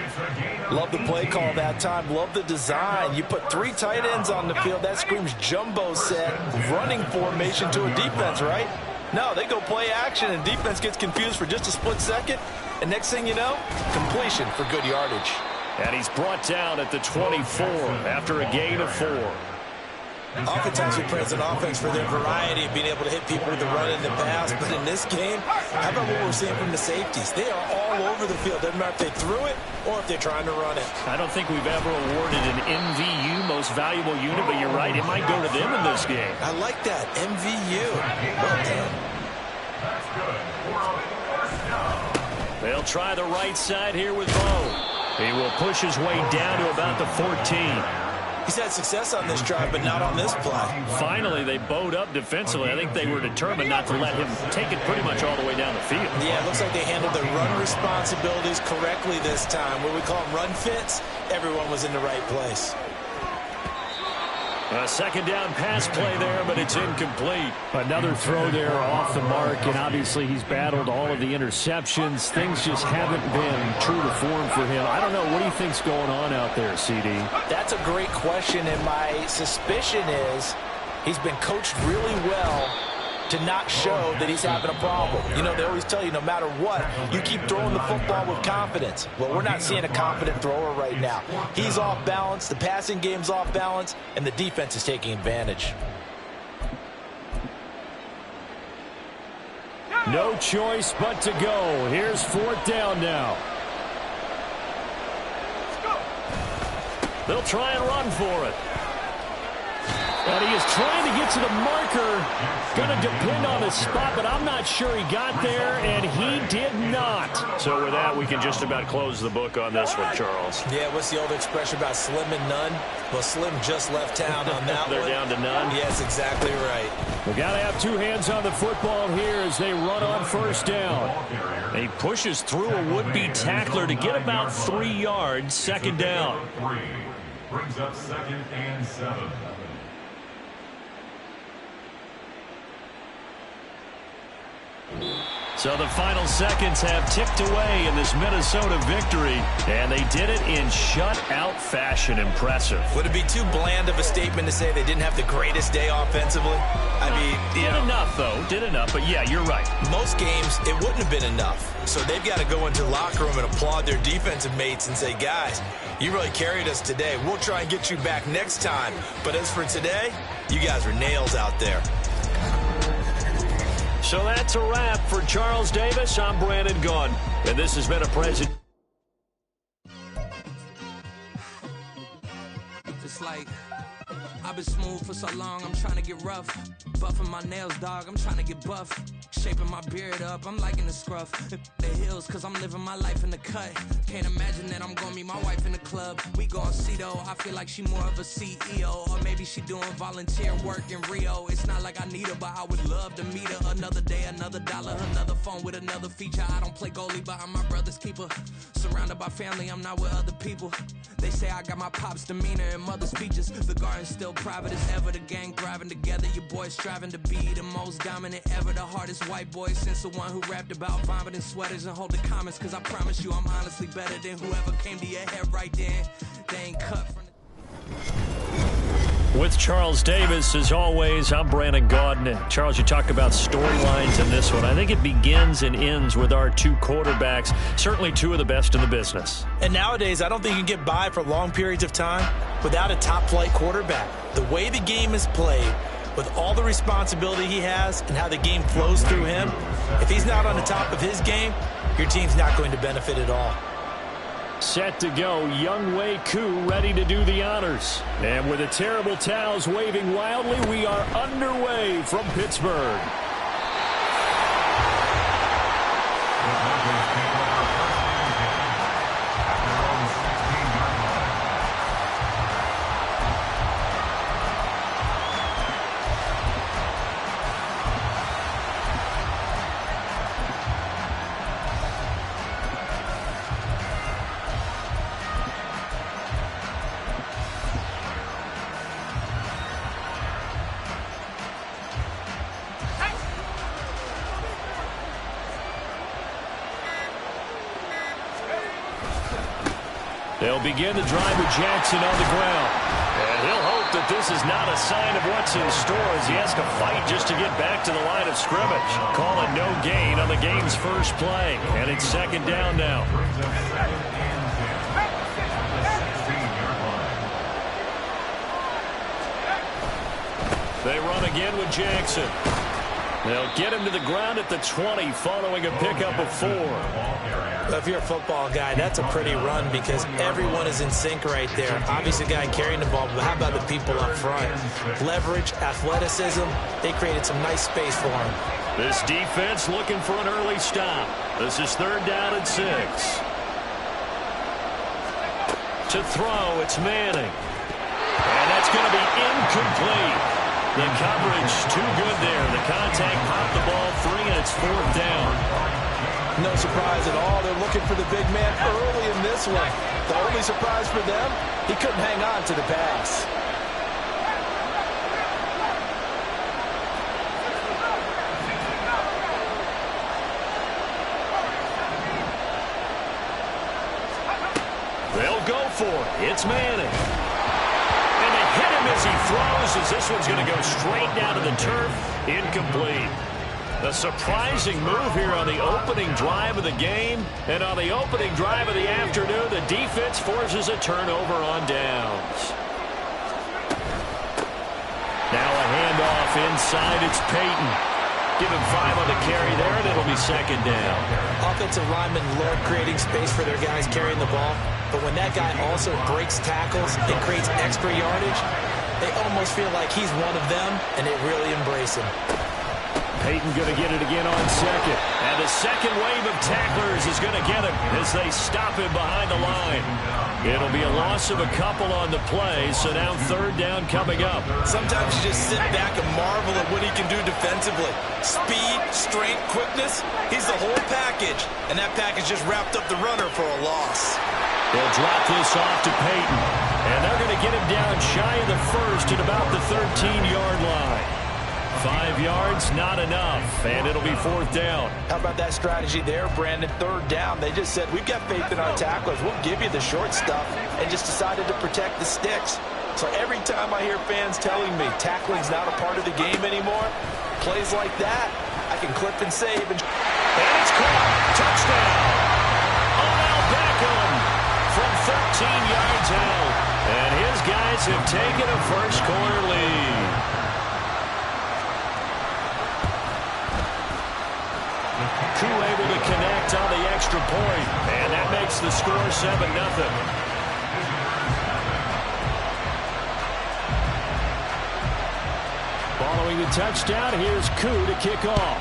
Love the play call that time. Love the design. You put 3 tight ends on the field. That screams jumbo set, running formation to a defense, right? No, they go play action, and defense gets confused for just a split second. And next thing you know, completion for good yardage.
And he's brought down at the 24 after a gain of 4.
Oftentimes we praise an offense for their variety of being able to hit people with the run and the pass. But in this game, how about what we're seeing from the safeties? They are all over the field. Doesn't matter if they threw it or if they're trying to run it.
I don't think we've ever awarded an MVU, most valuable unit, but you're right. It might go to them in this game.
I like that. MVU. Well done.
That's good.
They'll try the right side here with Bo. He will push his way down to about the 14.
He's had success on this drive, but not on this play.
Finally, they bowed up defensively. I think they were determined not to let him take it pretty much all the way down the field.
Yeah, it looks like they handled their run responsibilities correctly this time. What we call them run fits, everyone was in the right place.
A 2nd down pass play there, but it's incomplete. Another throw there off the mark, and obviously he's battled all of the interceptions. Things just haven't been true to form for him. I don't know. What do you think's going on out there, CD?
That's a great question, and my suspicion is he's been coached really well to not show that he's having a problem. You know, they always tell you no matter what, you keep throwing the football with confidence. Well, we're not seeing a confident thrower right now. He's off balance, the passing game's off balance, and the defense is taking advantage.
No choice but to go. Here's 4th down now. They'll try and run for it. And he is trying to get to the marker. Going to depend on his spot, but I'm not sure he got there, and he did not.
So with that, we can just about close the book on this one, Charles.
Yeah, what's the old expression about slim and none? Well, Slim just left town on that
They're down to none?
Yes, exactly right.
We got to have 2 hands on the football here as they run on 1st down.
And he pushes through a would-be tackler to get about 3 yards, 2nd down.
Brings up 2nd and 7.
So the final seconds have ticked away in this Minnesota victory, and they did it in shutout fashion. Impressive.
Would it be too bland of a statement to say they didn't have the greatest day offensively? I mean,
did enough, though. Did enough, but yeah, you're right.
Most games, it wouldn't have been enough. So they've got to go into the locker room and applaud their defensive mates and say, guys, you really carried us today. We'll try and get you back next time. But as for today, you guys are nails out there.
So that's a wrap for Charles Davis. I'm Brandon Gunn, and this has been a present.
It's like I've been smooth for so long, I'm trying to get rough. Buffing my nails, dog, I'm trying to get buff. Shaping my beard up, I'm liking the scruff. The heels, cause I'm living my life in the cut. Can't imagine that I'm gonna meet my wife in the club. We gon' see though, I feel like she more of a CEO. Or maybe she doing volunteer work in Rio. It's not like I need her, but I would love to meet her. Another day, another dollar, another phone with another feature. I don't play goalie, but I'm my brother's keeper. Surrounded by family, I'm not with other people. They say I got my pop's demeanor and mother's features. The garden's still private as ever. The gang thriving together. Your boys striving to be the most dominant ever. The hardest white boy since the one who rapped about vomiting sweaters and holding comments. Cause I promise you I'm honestly better than whoever came to your head right then. They ain't cut from
With Charles Davis, as always, I'm Brandon Gaudin. And Charles, you talk about storylines in this one. I think it begins and ends with our 2 quarterbacks, certainly 2 of the best in the business.
And nowadays, I don't think you can get by for long periods of time without a top-flight quarterback. The way the game is played, with all the responsibility he has and how the game flows through him, if he's not on the top of his game, your team's not going to benefit at all.
Set to go, Young Wei Koo ready to do the honors. And with the terrible towels waving wildly, we are underway from Pittsburgh. They'll begin the drive with Jackson on the ground. And he'll hope that this is not a sign of what's in store as he has to fight just to get back to the line of scrimmage. Calling no gain on the game's first play. And it's 2nd down now. They run again with Jackson. They'll get him to the ground at the 20 following a pickup of 4.
If you're a football guy, that's a pretty run because everyone is in sync right there. Obviously, the guy carrying the ball, but how about the people up front? Leverage, athleticism, they created some nice space for him.
This defense looking for an early stop. This is 3rd down and 6. To throw, it's Manning. And that's going to be incomplete. The coverage too good there. The contact popped the ball free, and it's 4th down.
No surprise at all. They're looking for the big man early in this one. The only surprise for them, he couldn't hang on to the pass.
They'll go for it. It's Manning. And they hit him as he throws, as this one's going to go straight down to the turf. Incomplete. A surprising move here on the opening drive of the game. And on the opening drive of the afternoon, the defense forces a turnover on downs. Now a handoff inside. It's Peyton. Give him 5 on the carry there, and it'll be second down.
Offensive linemen love creating space for their guys carrying the ball, but when that guy also breaks tackles and creates extra yardage, they almost feel like he's one of them, and they really embrace him.
Peyton going to get it again on second. And the second wave of tacklers is going to get him as they stop him behind the line. It'll be a loss of a couple on the play, so now third down coming up.
Sometimes you just sit back and marvel at what he can do defensively. Speed, strength, quickness, he's the whole package. And that package just wrapped up the runner for a loss.
They'll drop this off to Peyton. And they're going to get him down shy of the first at about the 13-yard line. 5 yards, not enough, and it'll be fourth down.
How about that strategy there, Brandon? Third down, they just said, we've got faith in our tacklers. We'll give you the short stuff, and just decided to protect the sticks. So every time I hear fans telling me tackling's not a part of the game anymore, plays like that, I can clip and save. And
it's caught. Touchdown. Odell Beckham from 13 yards out. And his guys have taken a first-quarter lead. Koo able to connect on the extra point, and that makes the score 7-0. Following the touchdown, here's Koo to kick off.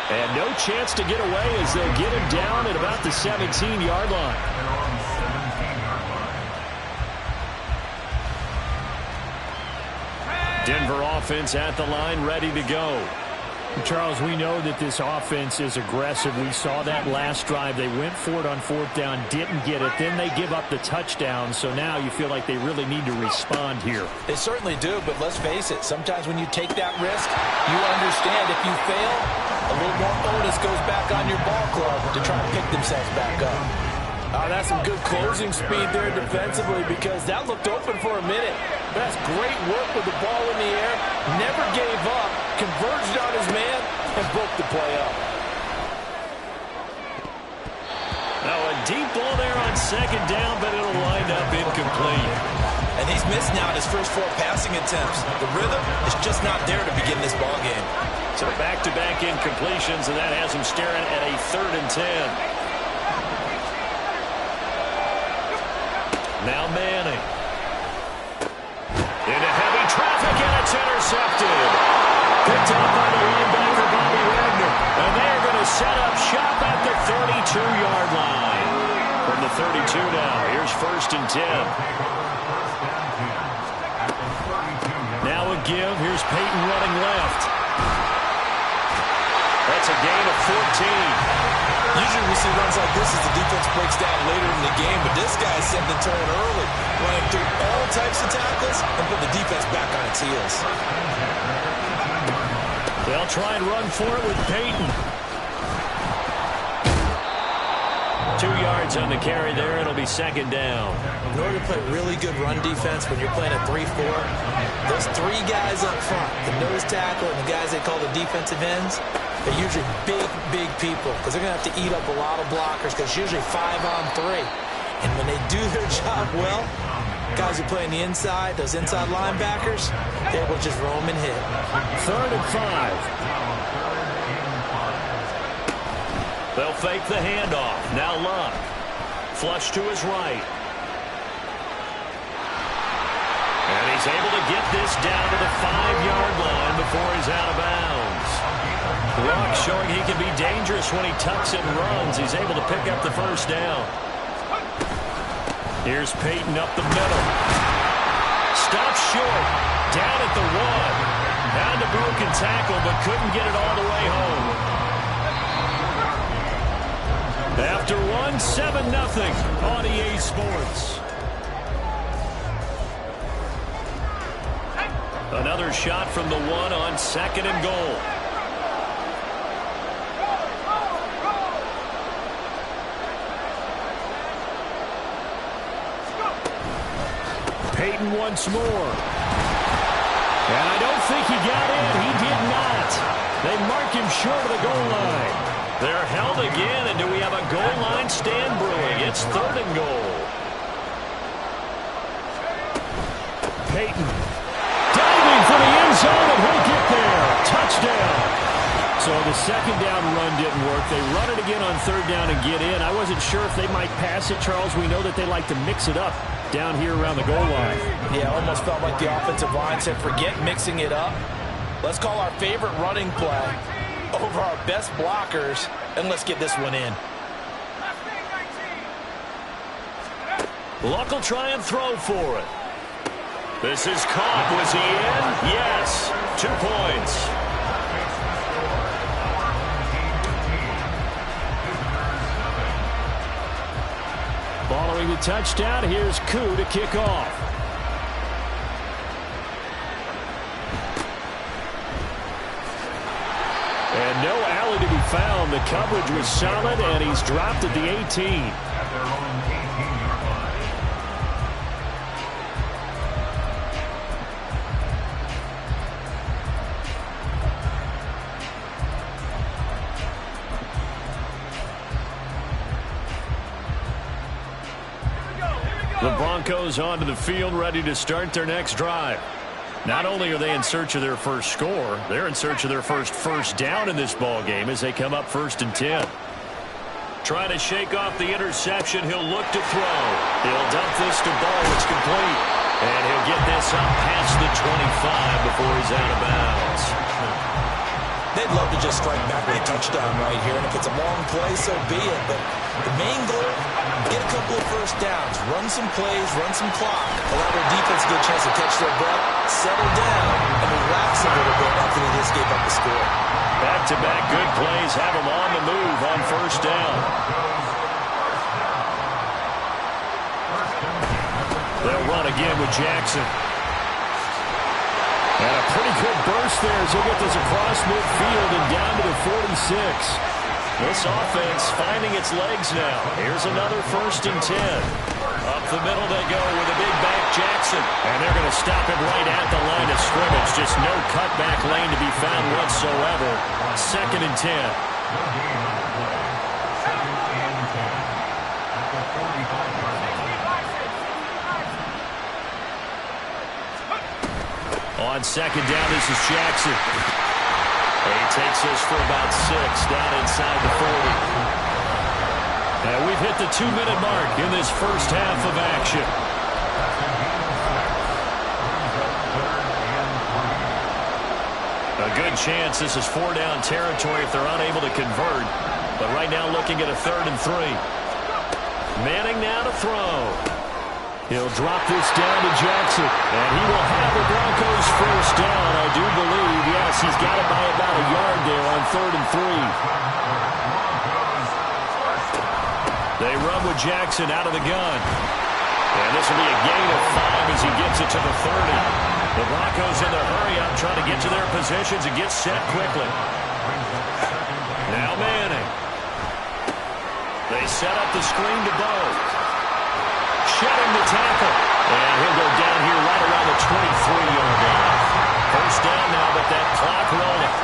And no chance to get away as they'll get him down at about the 17-yard line. Denver offense at the line, ready to go.
Charles, we know that this offense is aggressive. We saw that last drive. They went for it on fourth down, didn't get it. Then they give up the touchdown. So now you feel like they really need to respond here.
They certainly do, but let's face it. Sometimes when you take that risk, you understand if you fail, a little more onus goes back on your ball club to try to pick themselves back up. That's some good closing speed there defensively because that looked open for a minute. That's great work with the ball in the air. Never gave up, converged on his man, and broke the play up.
Now a deep ball there on second down, but it'll wind up incomplete.
And he's missed now his first 4 passing attempts. The rhythm is just not there to begin this ball game.
So back-to-back incompletions, and that has him staring at a 3rd and 10. Now Manning. Into heavy traffic, and it's intercepted. Picked up by the linebacker, Bobby Wagner. And they're going to set up shop at the 32-yard line. From the 32 now, here's 1st and 10. Now a give. Here's Peyton running left. That's a gain of 14.
Usually we see runs like this as the defense breaks down later in the game, but this guy set the tone early, running through all types of tackles and put the defense back on its heels.
They'll try and run for it with Peyton. 2 yards on the carry there. It'll be second down.
In order to play really good run defense when you're playing a 3-4, those 3 guys up front, the nose tackle and the guys they call the defensive ends, they're usually big people because they're going to have to eat up a lot of blockers because it's usually 5-on-3. And when they do their job well, guys who play on the inside, those inside linebackers, they're able to just roam and hit.
3rd and 5. They'll fake the handoff. Now Luck. Flush to his right. And he's able to get this down to the 5-yard line before he's out of bounds. Luck showing he can be dangerous when he tucks it and runs. He's able to pick up the first down. Here's Peyton up the middle. Stops short. Down at the 1. Found a broken tackle, but couldn't get it all the way home. After 1, 7-0 on EA Sports. Another shot from the 1 on 2nd and goal. Peyton once more. And I don't think he got in. He did not. They mark him short of the goal line. They're held again, and do we have a goal line stand brewing? It's 3rd and goal. Payton. Diving for the end zone, and he'll get there. Touchdown. So the second down run didn't work. They run it again on third down and get in. I wasn't sure if they might pass it, Charles. We know that they like to mix it up down here around the goal line.
Yeah, almost felt like the offensive line said, forget mixing it up. Let's call our favorite running play over our best blockers, and let's get this one in.
Luck will try and throw for it. This is caught. Was he in? Yes. 2 points. Following the touchdown, here's Koo to kick off. And no alley to be found. The coverage was solid, and he's dropped at the 18. The Broncos onto the field, ready to start their next drive. Not only are they in search of their first score, they're in search of their first down in this ball game as they come up 1st and 10. Trying to shake off the interception, he'll look to throw. He'll dump this to Ball, it's complete. And he'll get this up past the 25 before he's out of bounds.
They'd love to just strike back with a touchdown right here, and if it's a long play, so be it. But the main goal, get a couple of first downs, run some plays, run some clock, allow their defense a good chance to catch their breath, settle down, and relax a little bit after they just gave up the score.
Back-to-back good plays have them on the move on first down. They'll run again with Jackson. And a pretty good burst there as he'll get this across midfield and down to the 46. This offense finding its legs now. Here's another 1st and 10. Up the middle they go with a big back Jackson. And they're going to stop him right at the line of scrimmage. Just no cutback lane to be found whatsoever. 2nd and 10. On 2nd down, this is Jackson. He takes this for about 6 down inside the 40. And we've hit the 2-minute mark in this first half of action. A good chance this is 4-down territory if they're unable to convert. But right now looking at a 3rd and 3. Manning now to throw. He'll drop this down to Jackson, and he will have the Broncos first down, I do believe. Yes, he's got it by about a yard there on 3rd and 3. They run with Jackson out of the gun. And this will be a gain of 5 as he gets it to the 30. The Broncos in the hurry up, trying to get to their positions and get set quickly. Now Manning. They set up the screen to Bo. Shedding the tackle. And he'll go down here right around the 23-yard line. First down now, but that clock rolling.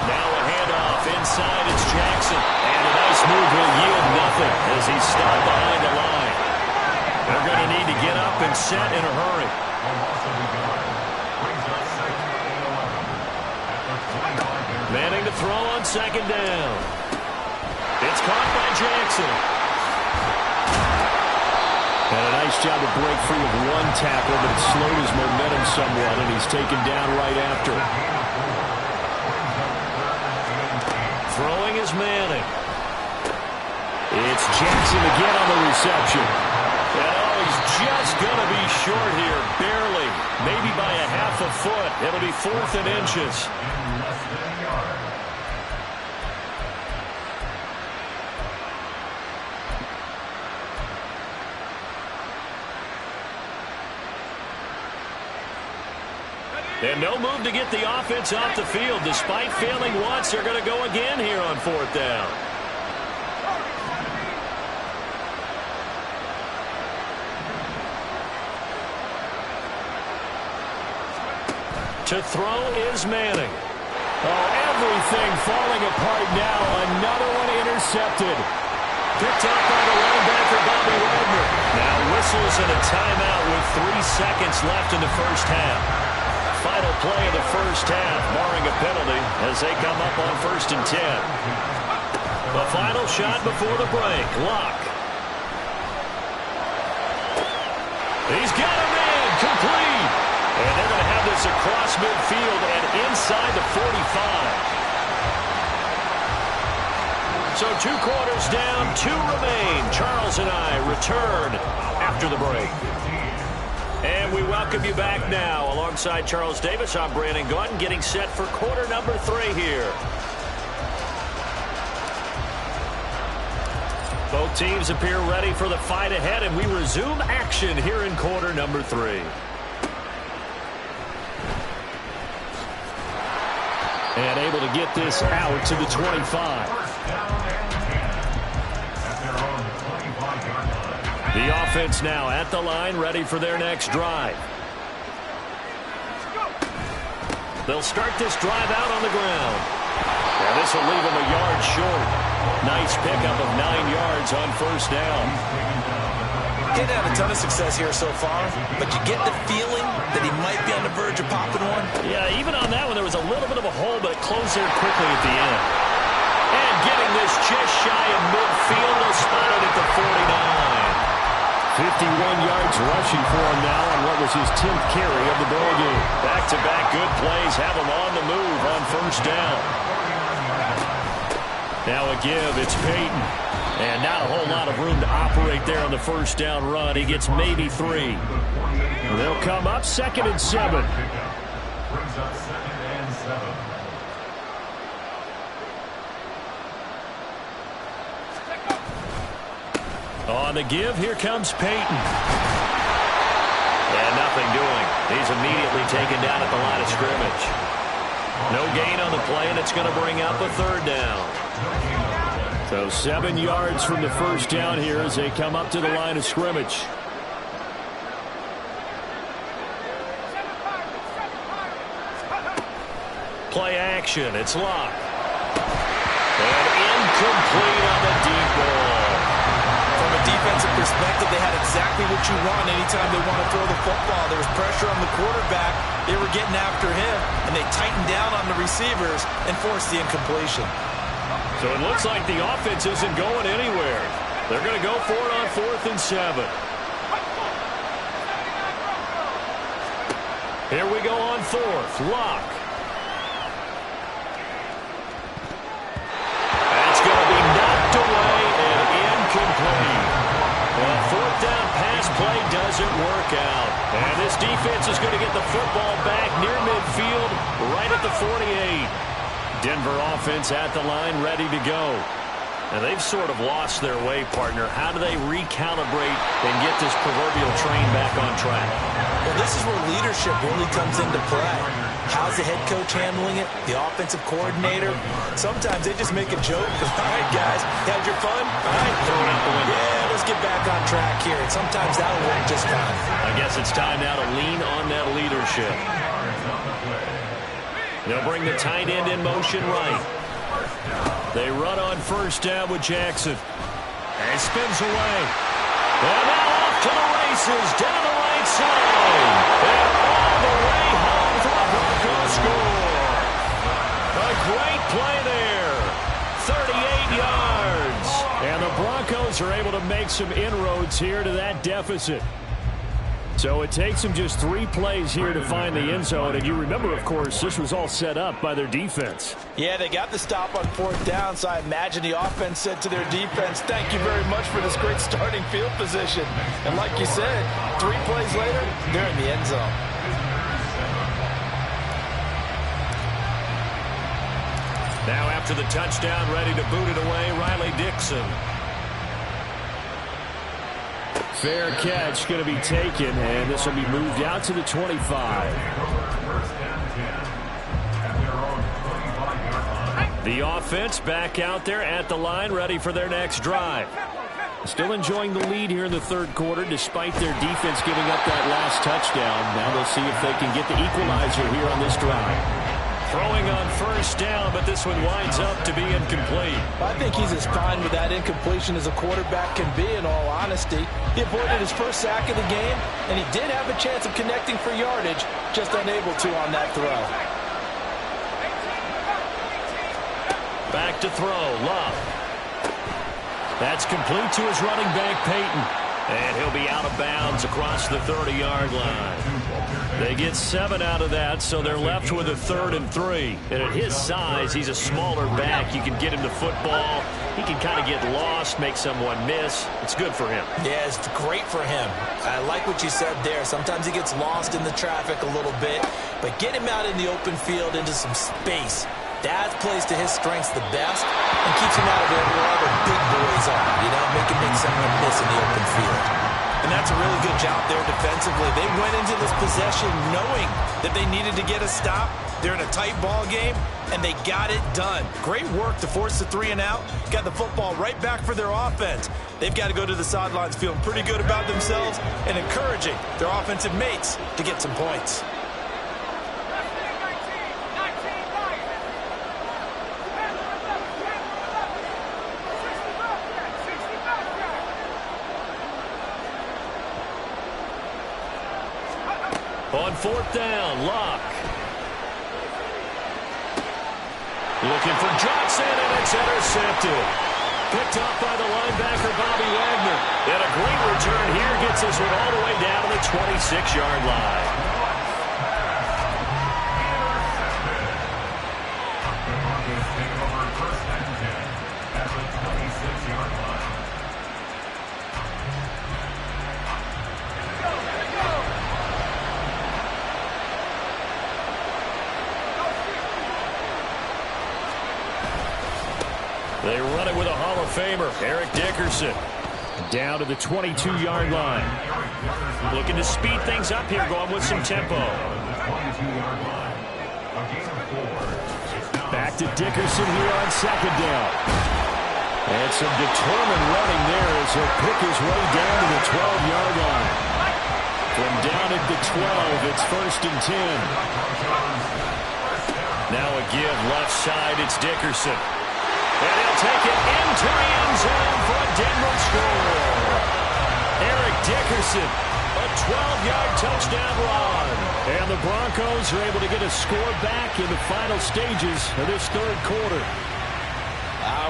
Now a handoff inside. It's Jackson. And a nice move will yield nothing as he's stopped behind the line. They're going to need to get up and set in a hurry. Manning to throw on 2nd down. It's caught by Jackson. And a nice job to break free of one tackle, but it slowed his momentum somewhat, and he's taken down right after. Throwing is Manning. It's Jackson again on the reception. And he's just going to be short here, barely. Maybe by a half a foot. It'll be 4th and inches. And no move to get the offense off the field. Despite failing once, they're going to go again here on 4th down. To throw is Manning. Oh, everything falling apart now. Another one intercepted. Picked up by the linebacker, Bobby Wagner. Now whistle whistles and a timeout with 3 seconds left in the first half. Final play of the first half, barring a penalty, as they come up on 1st and 10. The final shot before the break. Locke. He's got him in. Complete. And they're going to have this across midfield and inside the 45. So 2 quarters down, 2 remain. Charles and I return after the break. And we welcome you back now. Alongside Charles Davis, I'm Brandon Gaudin, getting set for quarter number 3 here. Both teams appear ready for the fight ahead, and we resume action here in quarter number 3. And able to get this out to the 25. The offense now at the line, ready for their next drive. They'll start this drive out on the ground. And this will leave them a yard short. Nice pickup of 9 yards on 1st down.
He didn't have a ton of success here so far, but you get the feeling that he might be on the verge of popping one.
Yeah, even on that one, there was a little bit of a hole, but it closed there quickly at the end. And getting this just shy of midfield, they'll spot it at the 49. 51 yards rushing for him now on what was his 10th carry of the ball game. Back-to-back good plays have him on the move on 1st down. Now a give, it's Peyton. And not a whole lot of room to operate there on the 1st down run. He gets maybe 3. They'll come up 2nd and 7.
Brings up 2nd and 7.
On the give, here comes Peyton. And nothing doing. He's immediately taken down at the line of scrimmage. No gain on the play, and it's going to bring up a 3rd down. So 7 yards from the 1st down here as they come up to the line of scrimmage. Play action. It's Locke. And incomplete on the deep ball.
From a defensive perspective, they had exactly what you want anytime they want to throw the football. There was pressure on the quarterback. They were getting after him, and they tightened down on the receivers and forced the incompletion.
So it looks like the offense isn't going anywhere. They're going to go for it on 4th and 7. Here we go on 4th. Locke. That's going to be knocked away and incomplete. Well, 4th down pass play doesn't work out. And this defense is going to get the football back near midfield, right at the 48. Denver offense at the line, ready to go. And they've sort of lost their way, partner. How do they recalibrate and get this proverbial train back on track?
Well, this is where leadership really comes into play. How's the head coach handling it? The offensive coordinator? Sometimes they just make a joke. All right, guys, had your fun? All right, throw it out the window. Yeah, let's get back on track here. And sometimes that'll work just fine.
I guess it's time now to lean on that leadership. They'll bring the tight end in motion right. They run on 1st down with Jackson. And spins away. And now off to the races down the right side. And all the way home for a Broncos score. A great play there. 38 yards. And the Broncos are able to make some inroads here to that deficit. So it takes them just 3 plays here to find the end zone. And you remember, of course, this was all set up by their defense.
Yeah, they got the stop on 4th down, so I imagine the offense said to their defense, thank you very much for this great starting field position. And like you said, 3 plays later, they're in the end zone.
Now after the touchdown, ready to boot it away, Riley Dixon. Fair catch going to be taken, and this will be moved out to the 25. The offense back out there at the line, ready for their next drive. Still enjoying the lead here in the 3rd quarter, despite their defense giving up that last touchdown. Now they'll see if they can get the equalizer here on this drive. Throwing on 1st down, but this one winds up to be incomplete.
I think he's as fine with that incompletion as a quarterback can be, in all
honesty. He avoided his first sack of the game, and he did have a chance of connecting for yardage, just unable to on that throw.
Back to throw, Love. That's complete to his running back, Peyton. And he'll be out of bounds across the 30-yard line. They get 7 out of that, so they're left with a 3rd and 3. And at his size, he's a smaller back. You can get him the football. He can kind of get lost, make someone miss. It's good for him.
Yeah, it's great for him. I like what you said there. Sometimes he gets lost in the traffic a little bit, but get him out in the open field into some space. That plays to his strengths the best and keeps him out of where all the big boys are, make him make someone miss in the open field. And that's a really good job there defensively. They went into this possession knowing that they needed to get a stop. They're in a tight ball game, and they got it done. Great work to force the 3 and out. Got the football right back for their offense. They've got to go to the sidelines feeling pretty good about themselves and encouraging their offensive mates to get some points.
On 4th down, Locke. Looking for Johnson, and it's intercepted. Picked up by the linebacker, Bobby Wagner. And a great return here gets this one all the way down to the 26-yard line. They run it with a Hall of Famer, Eric Dickerson. Down to the 22-yard line. Looking to speed things up here, going with some tempo. Back to Dickerson here on 2nd down. And some determined running there as he'll pick his way down to the 12-yard line. From down at the 12, it's 1st and 10. Now a give left side, it's Dickerson. And he'll take it into the end zone for a Denver score. Eric Dickerson, a 12-yard touchdown run. And the Broncos are able to get a score back in the final stages of this 3rd quarter.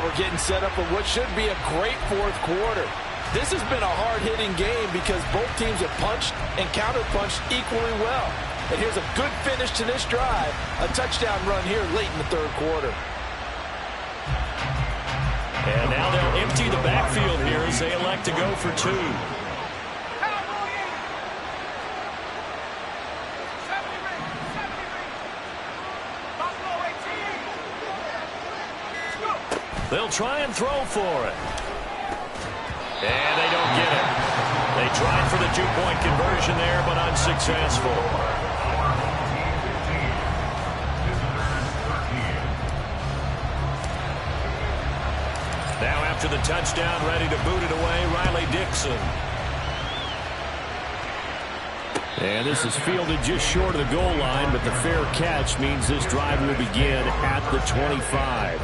We're getting set up for what should be a great 4th quarter. This has been a hard-hitting game because both teams have punched and counterpunched equally well. And here's a good finish to this drive. A touchdown run here late in the 3rd quarter.
And now they'll empty the backfield here as they elect to go for 2. They'll try and throw for it. And they don't get it. They tried for the 2-point conversion there, but unsuccessful. Now after the touchdown, ready to boot it away, Riley Dixon. And this is fielded just short of the goal line, but the fair catch means this drive will begin at the 25.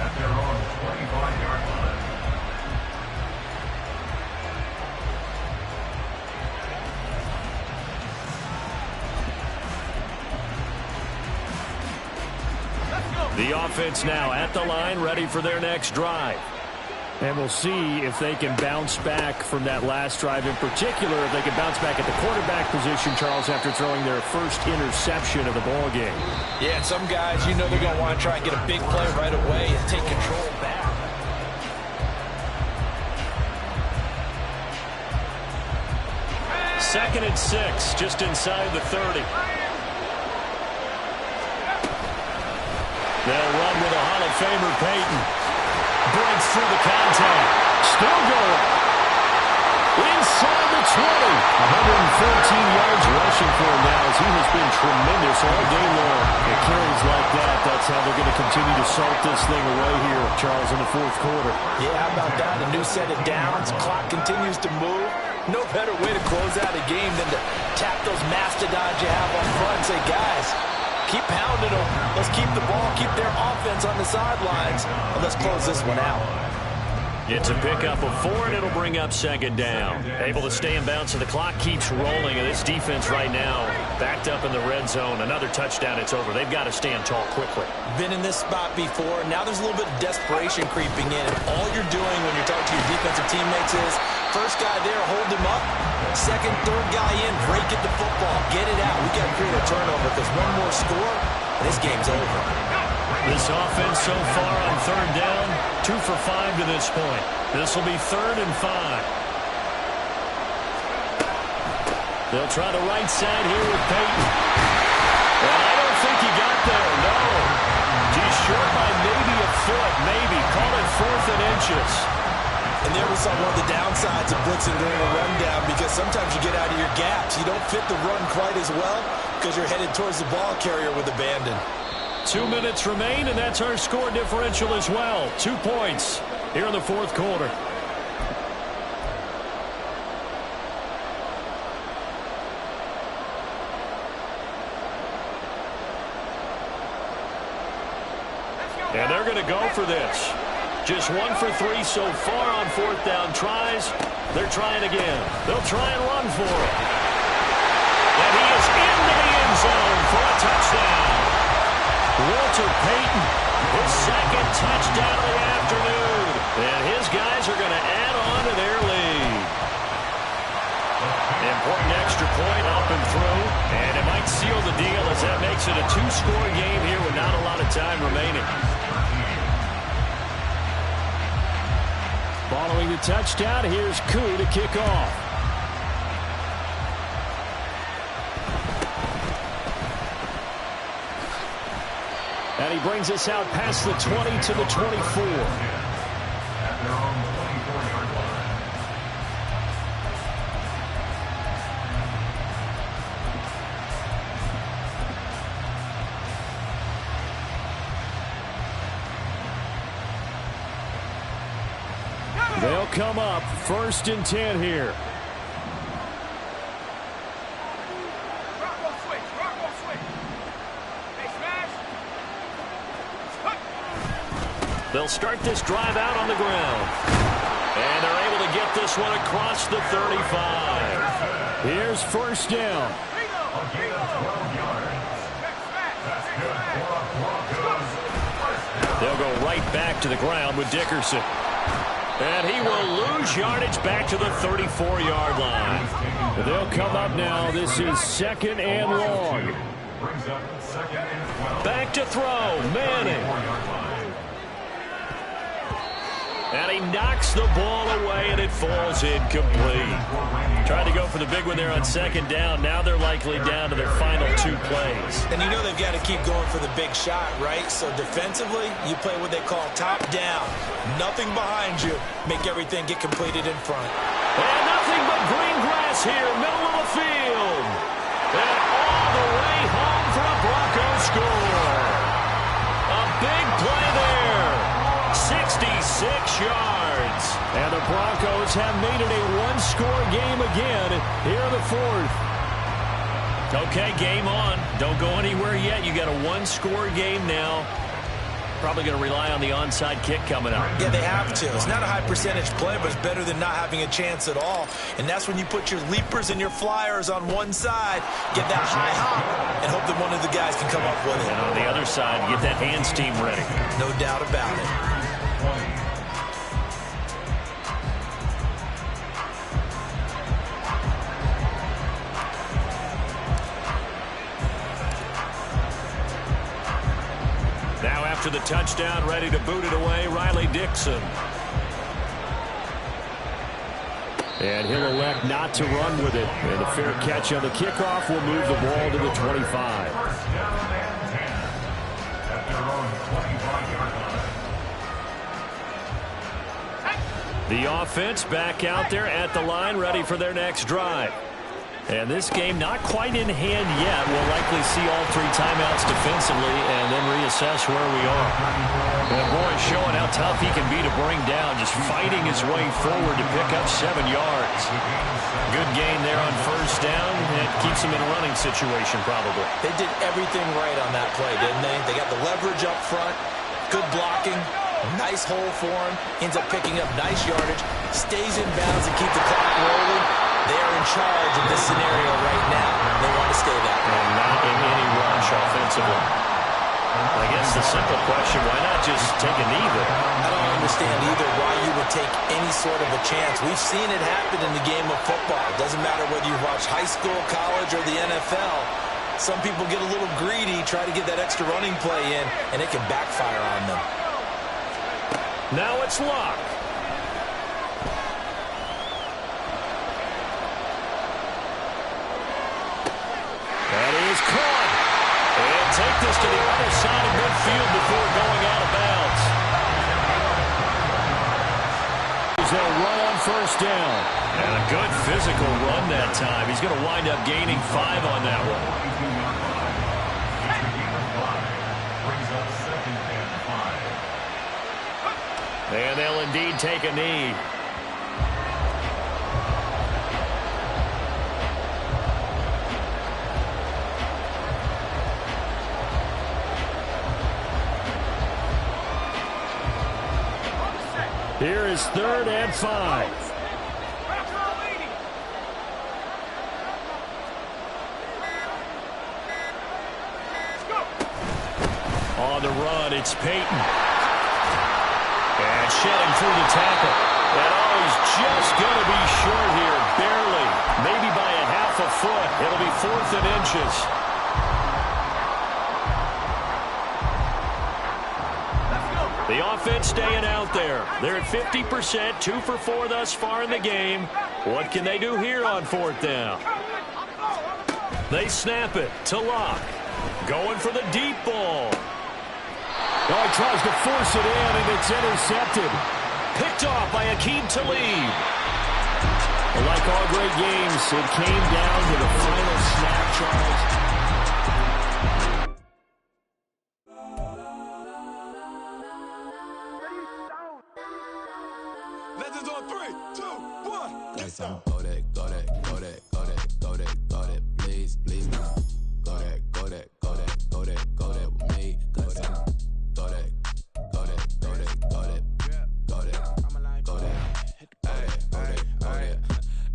At their own 25-yard line.
The offense now at the line, ready for their next drive. And we'll see if they can bounce back from that last drive, in particular, if they can bounce back at the quarterback position, Charles, after throwing their first interception of the ballgame.
Yeah, and some guys, they're going to want to try and get a big play right away and take control back.
Second and 6, just inside the 30. They'll run with a Hall of Famer, Peyton. Breaks through the contact. Still going. Inside the 20. 114 yards rushing for him now as he has been tremendous all day long. It carries like that. That's how they're going to continue to salt this thing away here, Charles, in the 4th quarter.
Yeah, how about that? A new set of downs. Clock continues to move. No better way to close out a game than to tap those mastodons you have up front and say, guys, keep pounding them. Let's keep the ball, keep their offense on the sidelines, and let's close this one out.
It's a pickup of 4, and it'll bring up second down. Able to stay in bounds, so the clock keeps rolling, and this defense right now backed up in the red zone. Another touchdown, it's over. They've got to stand tall quickly.
Been in this spot before. Now there's a little bit of desperation creeping in. And all you're doing when you're talking to your defensive teammates is, first guy there, hold him up. Second, third guy in, break it to football. Get it out. We got to create a turnover because one more score, and this game's over.
This offense so far on third down, 2 for 5 to this point. This will be 3rd and 5. They'll try the right side here with Peyton. Well, I don't think he got there, no. He's short by maybe a foot, maybe. Call it 4th and inches.
And there we saw one of the downsides of blitzing during a rundown, because sometimes you get out of your gaps. You don't fit the run quite as well because you're headed towards the ball carrier with abandon.
2 minutes remain, and that's our score differential as well. 2 points here in the 4th quarter. And they're going to go for this. Just 1 for 3 so far on 4th down tries. They're trying again. They'll try and run for it. And he is into the end zone for a touchdown. Walter Payton, his 2nd touchdown of the afternoon. And his guys are going to add on to their lead. Important extra point up and through. And it might seal the deal as that makes it a 2-score game here with not a lot of time remaining. Following the touchdown, here's Koo to kick off. And he brings us out past the 20 to the 24. They'll come up 1st and 10 here. They'll start this drive out on the ground. And they're able to get this one across the 35. Here's 1st down. They'll go right back to the ground with Dickerson. And he will lose yardage back to the 34-yard line. They'll come up now. This is 2nd and long. Back to throw. Manning. And he knocks the ball away, and it falls incomplete. Tried to go for the big one there on 2nd down. Now they're likely down to their final 2 plays.
And you know they've got to keep going for the big shot, right? So defensively, you play what they call top down. Nothing behind you. Make everything get completed in front.
And nothing but green grass here, middle of the field. And all the way home for a Broncos score. A big play there. 66 yards. And the Broncos have made it a 1-score game again here in the 4th. Okay, game on. Don't go anywhere yet. You got a 1-score game now. Probably going to rely on the onside kick coming up.
Yeah, they have to. It's not a high percentage play, but it's better than not having a chance at all. And that's when you put your leapers and your flyers on one side, get that high hop, and hope that one of the guys can come up with it.
And on the other side, get that hands team ready.
No doubt about it.
Now after the touchdown, ready to boot it away, Riley Dixon. And he'll elect not to run with it. And a fair catch on the kickoff will move the ball to the 25. The offense back out there at the line, ready for their next drive. And this game not quite in hand yet. We'll likely see all 3 timeouts defensively and then reassess where we are. And boy, showing how tough he can be to bring down, just fighting his way forward to pick up 7 yards. Good gain there on 1st down. It keeps him in a running situation probably.
They did everything right on that play, didn't they? They got the leverage up front, good blocking,
Nice hole for him. Ends up picking up nice yardage. Stays in bounds and keep the clock rolling. They are in charge of this scenario right now. They want to stay that way.
And not in any rush offensively. I guess the simple question, why not just take a knee there?
I don't understand either why you would take any sort of a chance. We've seen it happen in the game of football. It doesn't matter whether you watch high school, college, or the NFL. Some people get a little greedy, try to get that extra running play in, and it can backfire on them.
Now it's Luck. That is caught. And take this to the other side of midfield before going out of bounds. They'll run on first down. And a good physical run that time. He's going to wind up gaining 5 on that one. And they'll indeed take a knee. Here is 3rd and 5. On the run, it's Peyton. And shedding through the tackle. And he's just going to be short here, barely. Maybe by a half a foot. It'll be 4th and inches. The offense staying out there. They're at 50%, 2 for 4 thus far in the game. What can they do here on 4th down? They snap it to Luck. Going for the deep ball. Oh, he tries to force it in, and it's intercepted. Picked off by Akeem Talib. Well, like all great games, it came down to the final snap, Charles.
Legends on 3, 2, 1.
Let's go. Go that, go that, go that, go that, go that, go that. Please, please, no. Go that, go that, go that, go that, go that with me. Go that, go that, go that, go that, go that, go that, go that.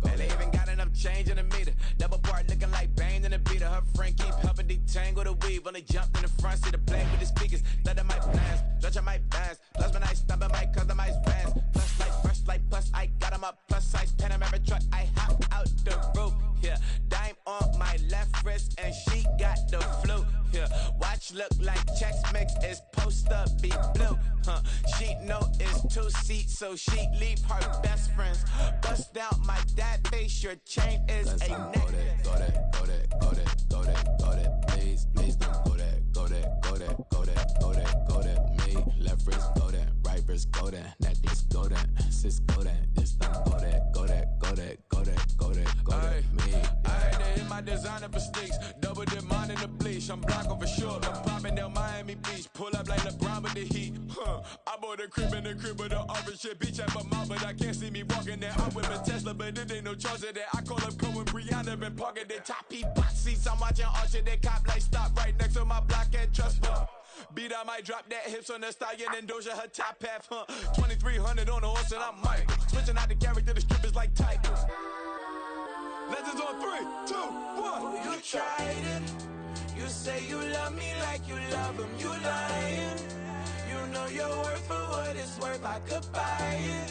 Man, they even got enough change in the meter. Double part looking like Bane in the beater. Her friend keep helping detangle the weave. Only jumped in the front seat to play with the speakers. Let them might blast, stretch my bands. Plus when I stop at my customized bands. Plus like fresh like plus I got them up. Plus size Panamera truck. I hop out the roof. Yeah, dime on my left wrist and she got the flu. Yeah, watch look like checks mix is post up be blue. She know it's 2 seats, so she leave her best friends. Bust down my dad face, your chain is a necklace.
Go that, go that, go that, go that, go that. Please, please don't go that, go that, go that, go that, go that, go that. Me, left wrist go that, right wrist go that, necklace go that, sis go that, this don't go that, go that, go that, go that, go that, go that. Me,
I had to hit my designer for sneaks. Double dip mine in the bleach. I'm blocking for sure. I'm popping down Miami Beach. Pull up like LeBron with the heat. I bought a crib in the crib with the orange shit. Beach at my mouth, but I can't see me walking there. I'm with a Tesla, but it ain't no charge of that. I call up Cohen, Brianna, been parking the top heat box seats. I'm watching all shit. They cop like stop right next to my block and trust fund. Beat, I might drop that hips on the stallion and Doja her top half, 2300 on the horse and I'm Mike. Switching out the character, the strippers like Tigers. Legends on 3, 2, 1. You tried it. You say you love me like you love him. You lying. You know your worth for what it's worth. I could buy it.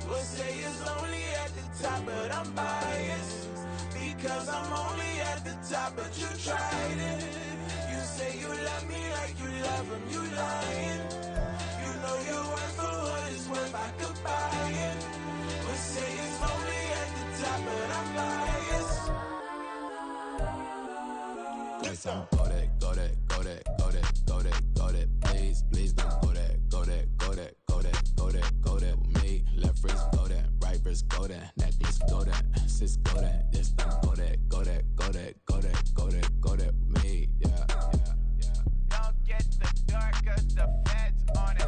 We'll say it's only at the top, but I'm biased. Because I'm only at the top, but you tried it. You say you love me like you love him. You lying. You know your worth for what it's worth. I could buy it. We'll say it's only at the top, but I'm biased.
go that, go that, go that, go that, go that, go that. Please, please don't go that, go that, go that, go that, go that, go that with me. Left wrist go that, right wrist go that, necklace go that, sis go that, this don't go that, go that, go that, go that, go that, go that with me. Yeah, yeah, yeah.
Don't get the dark 'cause the feds on it.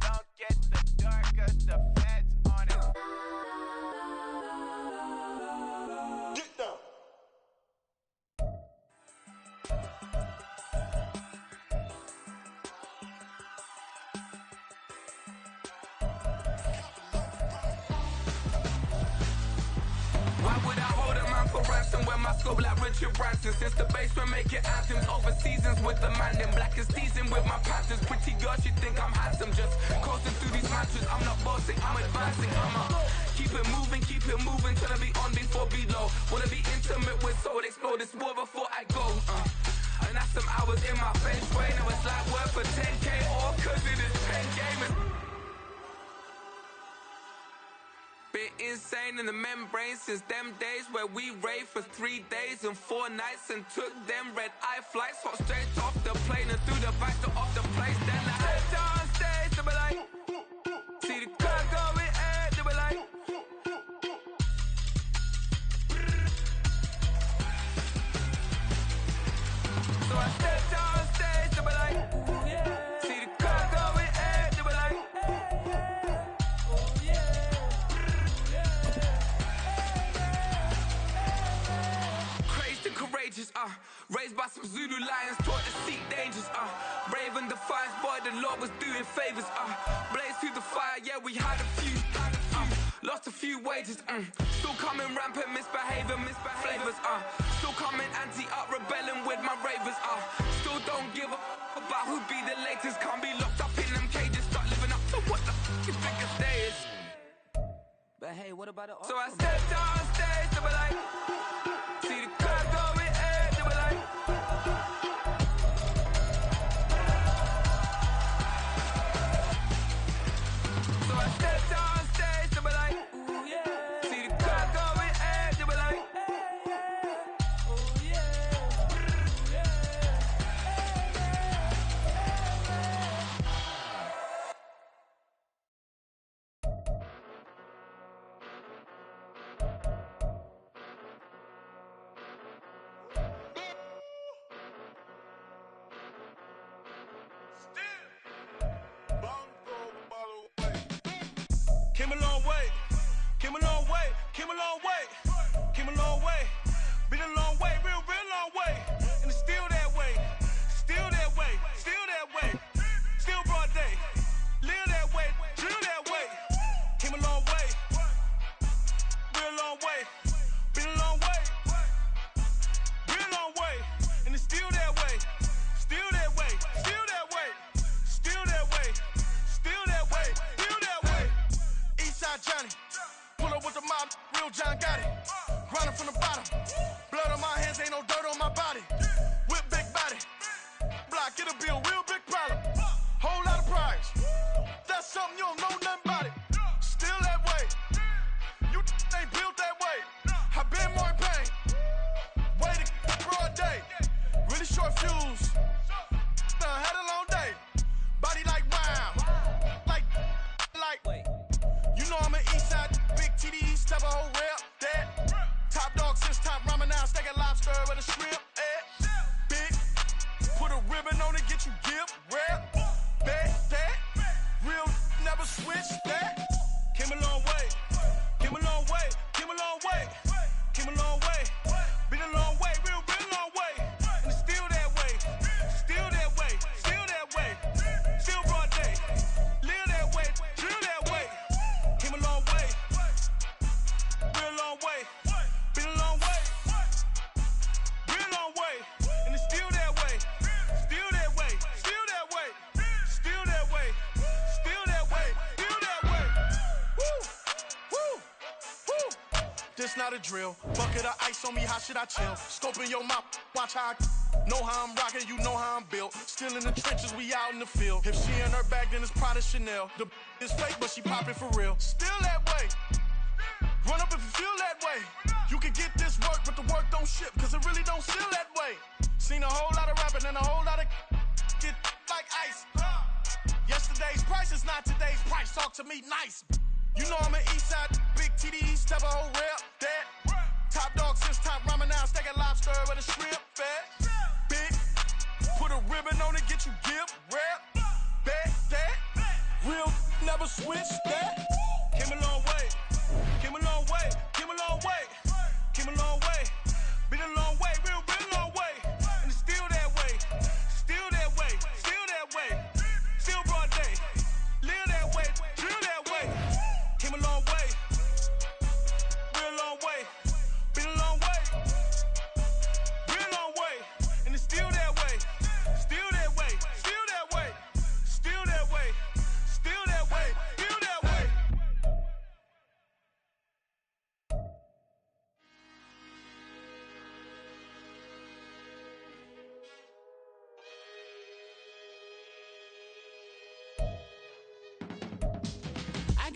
Don't get the dark 'cause the feds on it. Jackson, wear my scope like Richard Branson. Since the basement making anthems, over seasons with the man in black is teasing with my patterns. Pretty girl, she think I'm handsome, just coasting through these matches. I'm not bossing, I'm advancing. Keep it moving till I be on before below. Wanna be intimate with soul, explode this war before I go. And that's some hours in my face way. Now it's like work for 10K or cause it is 10 gamers. Been insane in the membrane since them days where we raved for 3 days and 4 nights and took them red eye flights. Hot straight off the plane and through the back door of the place. Then I stepped on stage to be like, see the crowd going ahead to be like. So I stepped on stage to be like, see the crowd going ahead to be like. Crazed and courageous, raised by some Zulu lions, taught to seek dangers, brave and defiant, boy, the Lord was doing favors, blaze through the fire, yeah, we had a few, lost a few wages, still coming rampant, misbehaving, flavors, still coming anti-up, rebelling with my ravers, still don't give a about who be the latest, can't be locked up in them cages, start living up to what the f you think a day is. But hey, what about it? So I stepped on stage to be like, see the crowd going ahead to be like. So I stepped on stage to be like, see the crowd going ahead to be like.
Came a long way, came a long way, came a long way, came a long way. Been a long way, real long way. And it's still that way, still that way, still that way. Still broad day, live that way, drill that way. Came a long way, real long way. Been a long way, real long way. And it's still that way, still that way, still that way, still that way, still that way, still that way. Eastside Johnny, pull up with the mob, real John got it. Grinding from the bottom, blood on my hands, ain't no dirt on my body. Whip big body, block, it'll be a real big problem. Whole lot of prize, that's something you don't know nothing about it. Still that way, you ain't built that way. I been more in pain, way to broad day. Really short fuse, had a long day. Body like wow, like. You know I'm an Eastside, big TD, step a whole rep, that. Top dog since top ramen now, steak a lobster with a shrimp, big, put a ribbon on it, get you gift, rep, that. Real never switch that. Came a long way, came a long way, came a long way, came a long way. Been a long way, real long way. And it's still that way, still that way, still that way. Still broad day, live that way, drill that way. Came a long way, real long way. Been a long way, real long way. And it's still that way, still that way, still that way, still that way, still that way, still that way. Woo. This not a drill. Bucket of ice on me, how should I chill? Scoping your mouth, watch how I know how I'm rocking, you know how I'm built. Still in the trenches, we out in the field. If she in her bag, then it's Prada Chanel. The is fake, but she poppin' for real. Still that way. Run up if you feel that way. You can get this work, but the work don't ship, cause it really don't feel that way. Seen a whole lot of rapping and a whole lot of get like ice. Yesterday's price is not today's price. Talk to me nice. You know I'm an Eastside, big TD, step a whole rep, that. Top dog since top ramen now, steak a lobster with a shrimp, fat. Big, put a ribbon on it, get you gift, rep, that. Real never switch that. Came a long way, came a long way, came a long way, came a long way. Been a long way, real long way. And it's still that way, still that way, still that way. Still broad day, live that way, drill that way. Came a long way, real long way. Been a long way,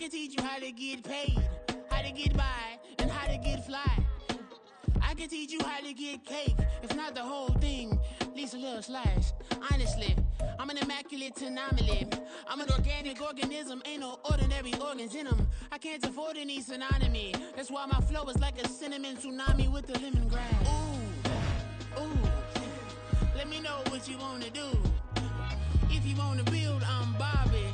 can teach you how to get paid, how to get by, and how to get fly. I can teach you how to get cake, if not the whole thing, at least a little slice. Honestly, I'm an immaculate anomaly. I'm an organic organism, ain't no ordinary organs in them. I can't afford any synonymy. That's why my flow is like a cinnamon tsunami with the lemongrass. Ooh, let me know what you wanna do. If you wanna build, I'm Bobby.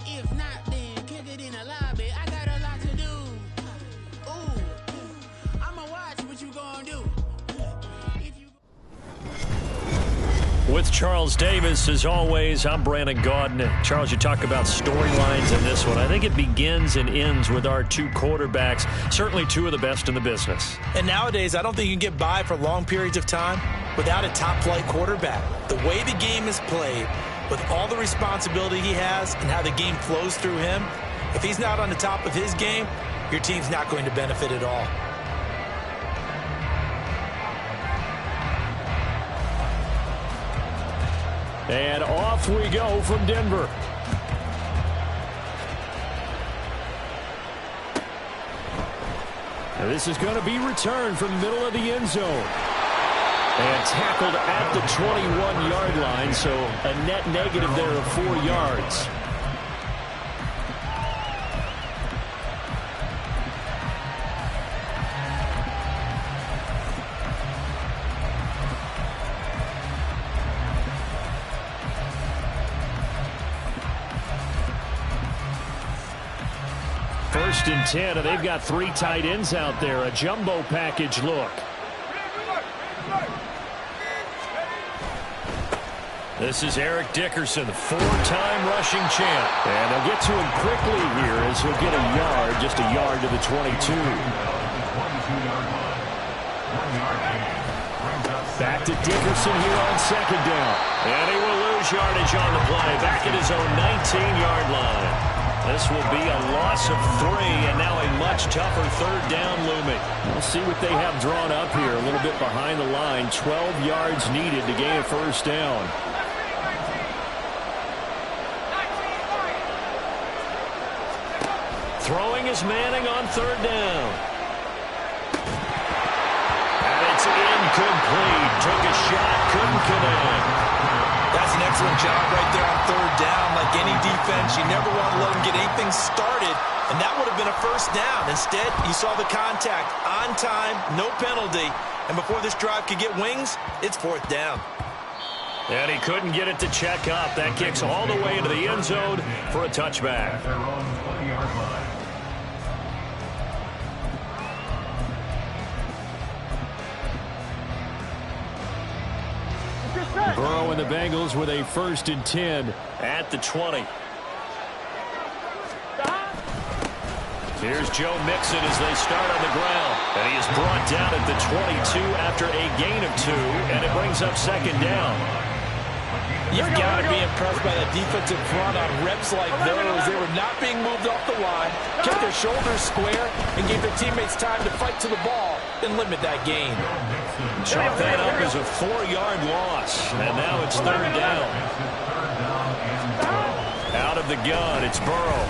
If not, then kick it in the lobby. I got a lot to do. Ooh, I'ma watch what you gonna do.
With Charles Davis, as always, I'm Brandon Gaudin. Charles, you talk about storylines in this one. I think it begins and ends with our two quarterbacks, certainly two of the best in the business.
And nowadays, I don't think you can get by for long periods of time without a top-flight quarterback. The way the game is played, with all the responsibility he has and how the game flows through him, if he's not on the top of his game, your team's not going to benefit at all.
And off we go from Denver. Now this is going to be returned from the middle of the end zone. And tackled at the 21-yard line, so a net negative there of 4 yards. First and 10, and they've got 3 tight ends out there. A jumbo package look. This is Eric Dickerson, 4-time rushing champ. And they'll get to him quickly here as he'll get a yard, just a yard to the 22. Back to Dickerson here on second down. And he will lose yardage on the play, back at his own 19-yard line. This will be a loss of 3, and now a much tougher third down looming. We'll see what they have drawn up here, a little bit behind the line. 12 yards needed to gain a first down. Throwing is Manning on third down. And it's incomplete. Took a shot, couldn't connect.
That's an excellent job right there on third down. Like any defense, you never want to let them get anything started, and that would have been a first down. Instead, you saw the contact on time, no penalty, and before this drive could get wings, it's fourth down.
And he couldn't get it to check up. That kicks all the way into the end zone for a touchback. Burrow and the Bengals with a first and 10 at the 20. Here's Joe Mixon as they start on the ground. And he is brought down at the 22 after a gain of 2, and it brings up second down.
You've got to be impressed by the defensive front on reps like those. They were not being moved off the line, kept their shoulders square, and gave their teammates time to fight to the ball and limit that gain.
Chalk that up as a 4-yard loss, and now it's third down. Out of the gun, it's Burrow.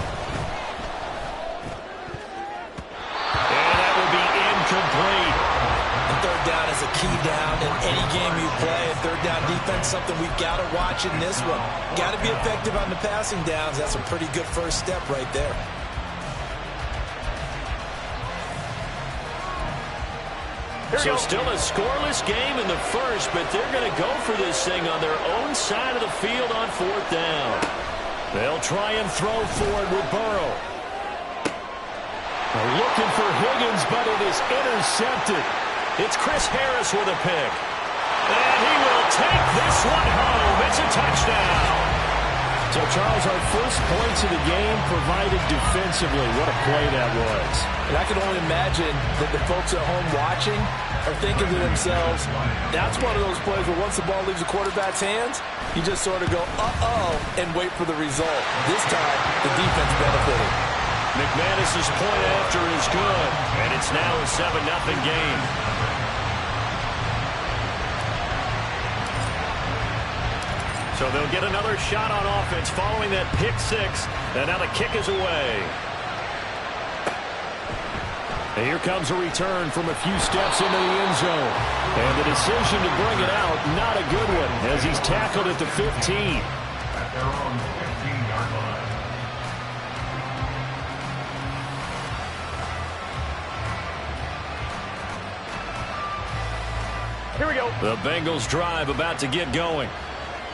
And that will be incomplete.
And third down is a key down in any game you play. And third down defense, something we've got to watch in this one. Got to be effective on the passing downs. That's a pretty good first step right there.
So still a scoreless game in the first, but they're going to go for this thing on their own side of the field on fourth down. They'll try and throw forward with Burrow. They're looking for Higgins, but it is intercepted. It's Chris Harris with a pick. And he will take this one home. It's a touchdown. So, Charles, our first points of the game provided defensively. What a play that was.
And I can only imagine that the folks at home watching are thinking to themselves, that's one of those plays where once the ball leaves the quarterback's hands, you just sort of go, uh-oh, and wait for the result. This time, the defense benefited.
McManus's point after is good, and it's now a 7-0 game. So they'll get another shot on offense following that pick six, and now the kick is away. And here comes a return from a few steps into the end zone. And the decision to bring it out, not a good one, as he's tackled at the 15.
At their own 15-yard line.
Here we go. The Bengals drive about to get going.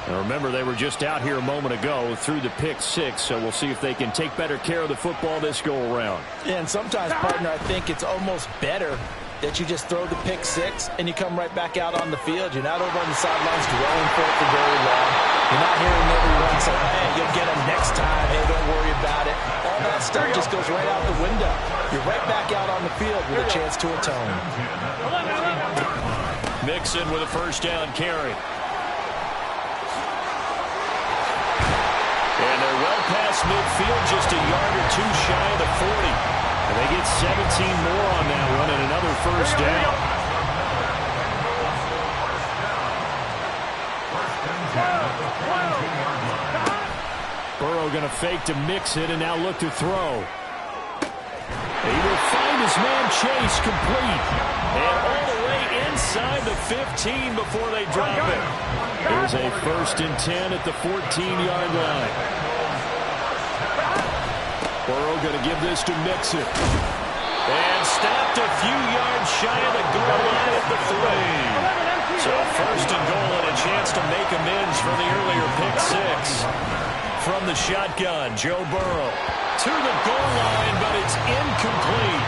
Now remember, they were just out here a moment ago through the pick 6, so we'll see if they can take better care of the football this go-around.
Yeah, and sometimes, partner, I think it's almost better that you just throw the pick 6 and you come right back out on the field. You're not over on the sidelines dwelling for it for very long. You're not hearing everyone say, hey, you'll get them next time. Hey, don't worry about it. All that stuff just goes right out the window. You're right back out on the field with a chance to atone.
Mixon with a first down carry. And they're well past midfield, just a yard or two shy of the 40. And they get 17 more on that one and another first down. Burrow going to fake to mix it and now look to throw. He will find his man Chase complete. And all the way inside the 15 before they drop it. There's a 1st and 10 at the 14-yard line. Burrow going to give this to Mixon. And stopped a few yards shy of the goal line at the 3. So 1st and goal and a chance to make amends for the earlier pick 6. From the shotgun, Joe Burrow to the goal line, but it's incomplete.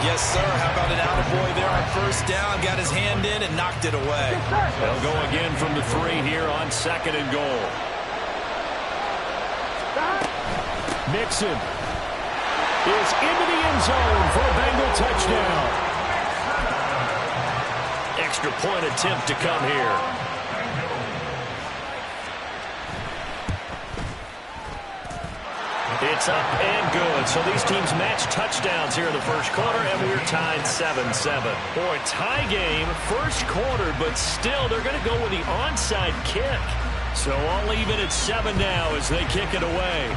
Yes, sir. How about an attaboy there on first down? Got his hand in and knocked it away.
They'll go again from the 3 here on 2nd and goal. Mixon is into the end zone for a Bengal touchdown. Extra point attempt to come here. It's up and good. So these teams match touchdowns here in the first quarter, and we're tied 7-7. Boy, tie game, first quarter, but still they're going to go with the onside kick. So all even at 7 now as they kick it away.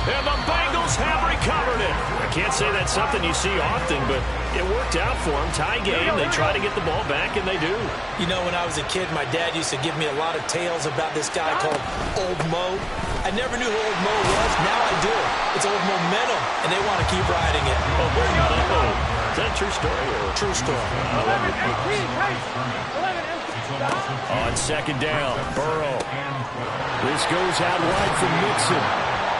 And the Bengals have recovered it. I can't say that's something you see often, but it worked out for them. Tie game, they try to get the ball back, and they do.
You know, when I was a kid, my dad used to give me a lot of tales about this guy called Old Mo. I never knew who Old Mo was. Now I do. It's Old Momentum, and they want to keep riding it.
Oh, is that a true story? Or?
True story.
On 2nd down, Burrow. This goes out wide for Mixon.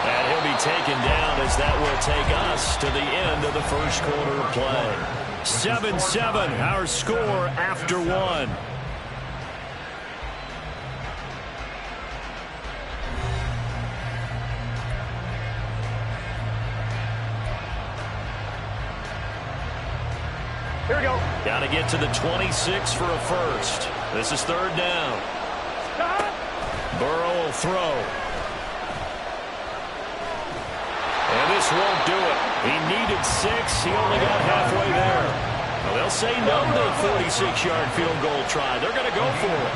And he'll be taken down as that will take us to the end of the first quarter of play. 7-7, our score after 1. Here we go. Got to get to the 26 for a first. This is 3rd down. Burrow will throw. And this won't do it. He needed 6. He only got halfway there. Well, they'll say no to the 46-yard field goal try. They're going to go for it.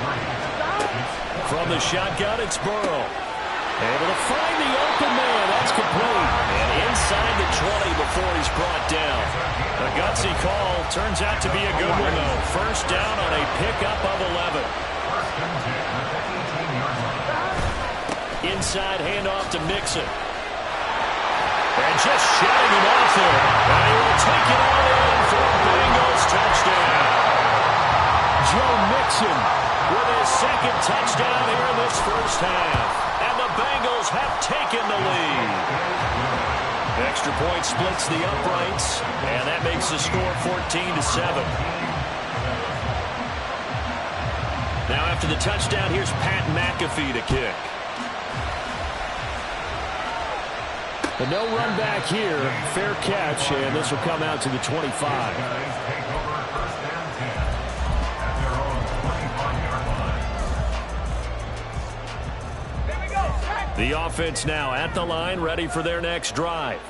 From the shotgun, it's Burrow. Able to find the open man. That's complete. And inside the 20 before he's brought down. A gutsy call. Turns out to be a good one, though. First down on a pickup of 11. Inside handoff to Mixon. And just shutting him off there. And he will take it all in for a Bengals touchdown. Joe Mixon with his 2nd touchdown here in this first half. And the Bengals have taken the lead. Extra point splits the uprights. And that makes the score 14-7. Now after the touchdown, here's Pat McAfee to kick. But no run back here. Fair catch, and this will come out to the 25. The offense now at the line, ready for their next drive.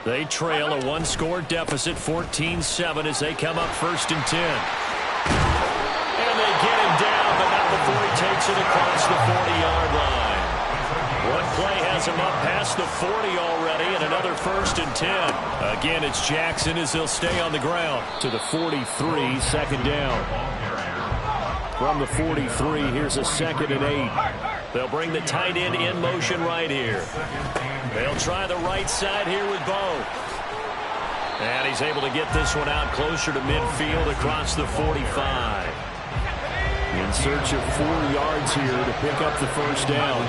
They trail a 1-score deficit, 14-7, as they come up 1st and 10. And they get him down, but not before he takes it across the 40-yard line. One play has him up past across the 40 already, and another 1st and 10. Again, it's Jackson as he'll stay on the ground. To the 43, 2nd down. From the 43, here's a 2nd and 8. They'll bring the tight end in motion right here. They'll try the right side here with Bo. And he's able to get this one out closer to midfield across the 45. In search of 4 yards here to pick up the 1st down.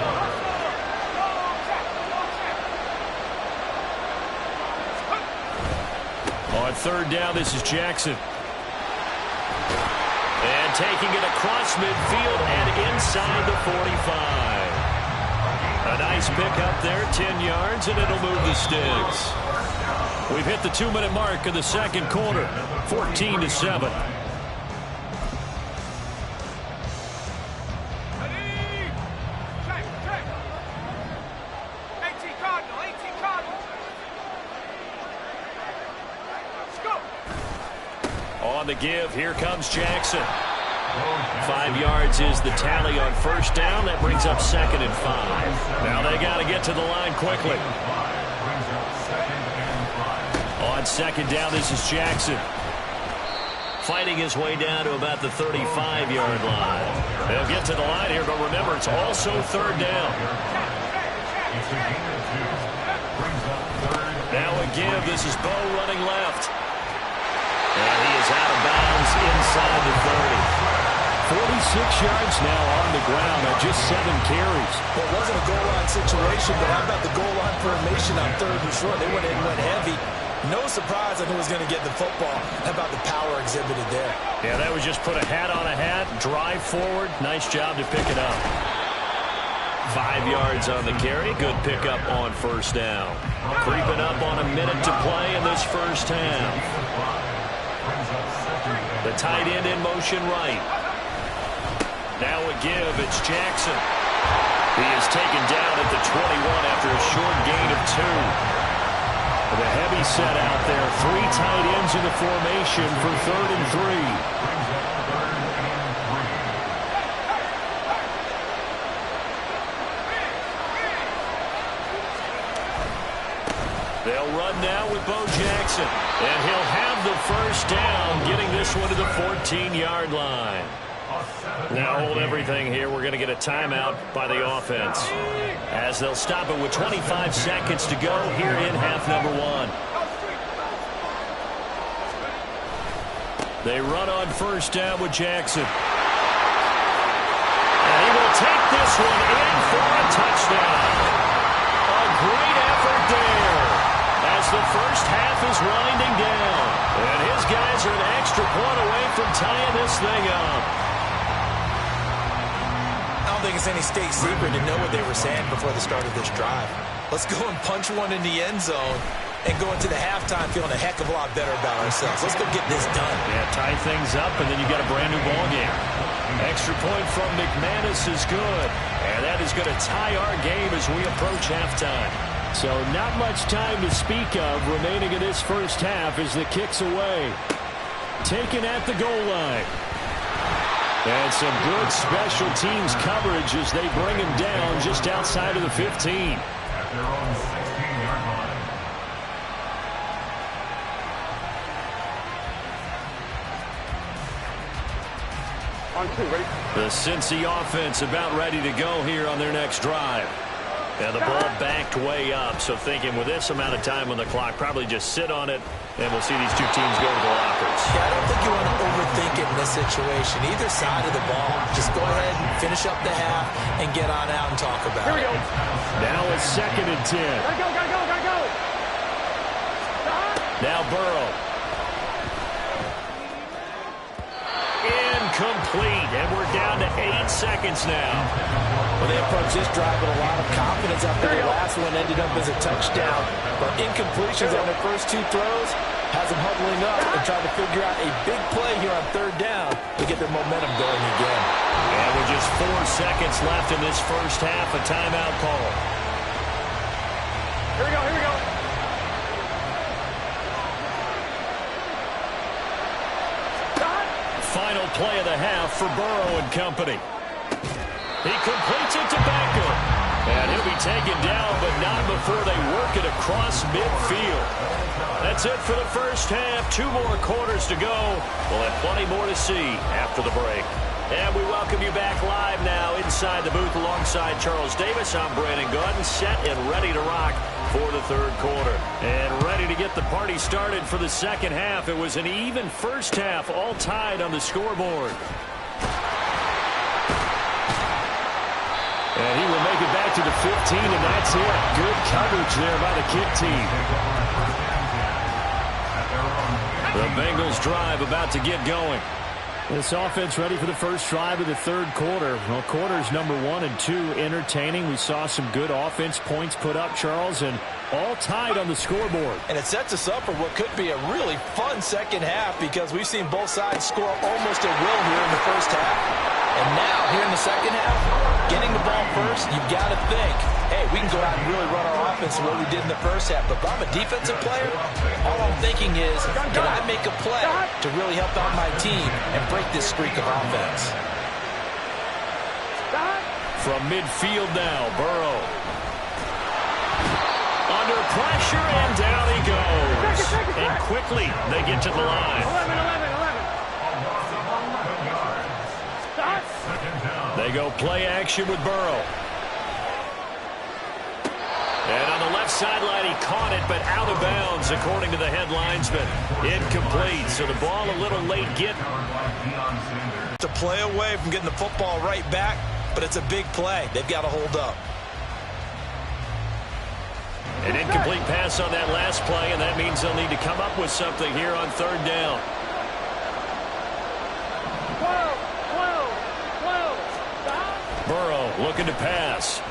On 3rd down, this is Jackson. And taking it across midfield and inside the 45. A nice pickup there, 10 yards, and it'll move the sticks. We've hit the 2-minute mark of the 2nd quarter, 14-7. On the give, here comes Jackson. 5 yards is the tally on 1st down. That brings up 2nd and 5. Now they got to get to the line quickly. On 2nd down, this is Jackson. Fighting his way down to about the 35-yard line. They'll get to the line here, but remember, it's also 3rd down. Now a give. This is Bo running left. And he is out of bounds inside the 30. 46 yards now on the ground on just 7 carries.
Well, it wasn't a goal line situation, but how about the goal line formation on 3rd and short? They went in and went heavy. No surprise on who was going to get the football. How about the power exhibited there?
Yeah, that was just put a hat on a hat, drive forward. Nice job to pick it up. 5 yards on the carry. Good pickup on 1st down. Creeping up on a minute to play in this 1st half. The tight end in motion right. Now a give. It's Jackson. He is taken down at the 21 after a short gain of 2. The heavy set out there. 3 tight ends in the formation for 3rd and 3. They'll run now with Bo Jackson. And he'll have the 1st down, getting this one to the 14-yard line. Now hold everything here. We're going to get a timeout by the offense, as they'll stop it with 25 seconds to go here in half number 1. They run on 1st down with Jackson. And he will take this one in for a touchdown. A great effort there as the 1st half is winding down. And his guys are an extra point away from tying this thing up.
I don't think it's any state secret to know what they were saying before the start of this drive. Let's go and punch one in the end zone and go into the halftime feeling a heck of a lot better about ourselves. Let's go get this done.
Yeah, tie things up, and then you got a brand new ball game. Extra point from McManus is good, and that is going to tie our game as we approach halftime. So not much time to speak of remaining in this 1st half as the kick's away. Taken at the goal line. And some good special teams coverage as they bring him down just outside of the 15.
At their own 16-yard line.
On 2, ready?
The Cincy offense about ready to go here on their next drive. And the ball backed way up, so thinking with this amount of time on the clock, probably just sit on it, and we'll see these two teams go to the lockers.
Yeah, I don't think you want to overthink it in this situation. Either side of the ball, just go ahead and finish up the half and get on out and talk about it.
Here we go.
Now it's 2nd and 10.
Gotta go, gotta go, gotta go.
Now Burrow. Incomplete, and we're down to 8 seconds now.
Well, they approached this drive with a lot of confidence after the last one ended up as a touchdown. But incompletions on their first 2 throws has them huddling up and trying to figure out a big play here on 3rd down to get their momentum going again.
And with just 4 seconds left in this 1st half, a timeout call.
Here we go, here we go.
Final play of the half for Burrow and company. He completes it to Beckham. And he'll be taken down, but not before across midfield. That's it for the first half. 2 more quarters to go. We'll have plenty more to see after the break. And we welcome you back live now inside the booth alongside Charles Davis. I'm Brandon Gunn, set and ready to rock for the third quarter. And ready to get the party started for the second half. It was an even first half, all tied on the scoreboard. And he will make it back to the 15, and that's it. Good coverage there by the kick team. The Bengals drive about to get going.
This offense ready for the first drive of the third quarter. Well, quarters number 1 and 2 entertaining. We saw some good offense points put up, Charles, and all tied on the scoreboard.
And it sets us up for what could be a really fun second half because we've seen both sides score almost at will here in the first half. And now, here in the second half, getting the ball first, you've got to think, hey, we can go out and really run our offense the way we did in the first half. But if I'm a defensive player, all I'm thinking is, can I make a play to really help out my team and break this streak of offense?
From midfield now, Burrow. Under pressure, and down he goes. And quickly, they get to the line.
11.
They go play action with Burrow. And on the left sideline, he caught it, but out of bounds, according to the head linesman. Incomplete, so the ball a little late get.
To play away from getting the football right back, but it's a big play. They've got to hold up.
An incomplete pass on that last play, and that means they'll need to come up with something here on third down.
12.
Burrow looking to pass.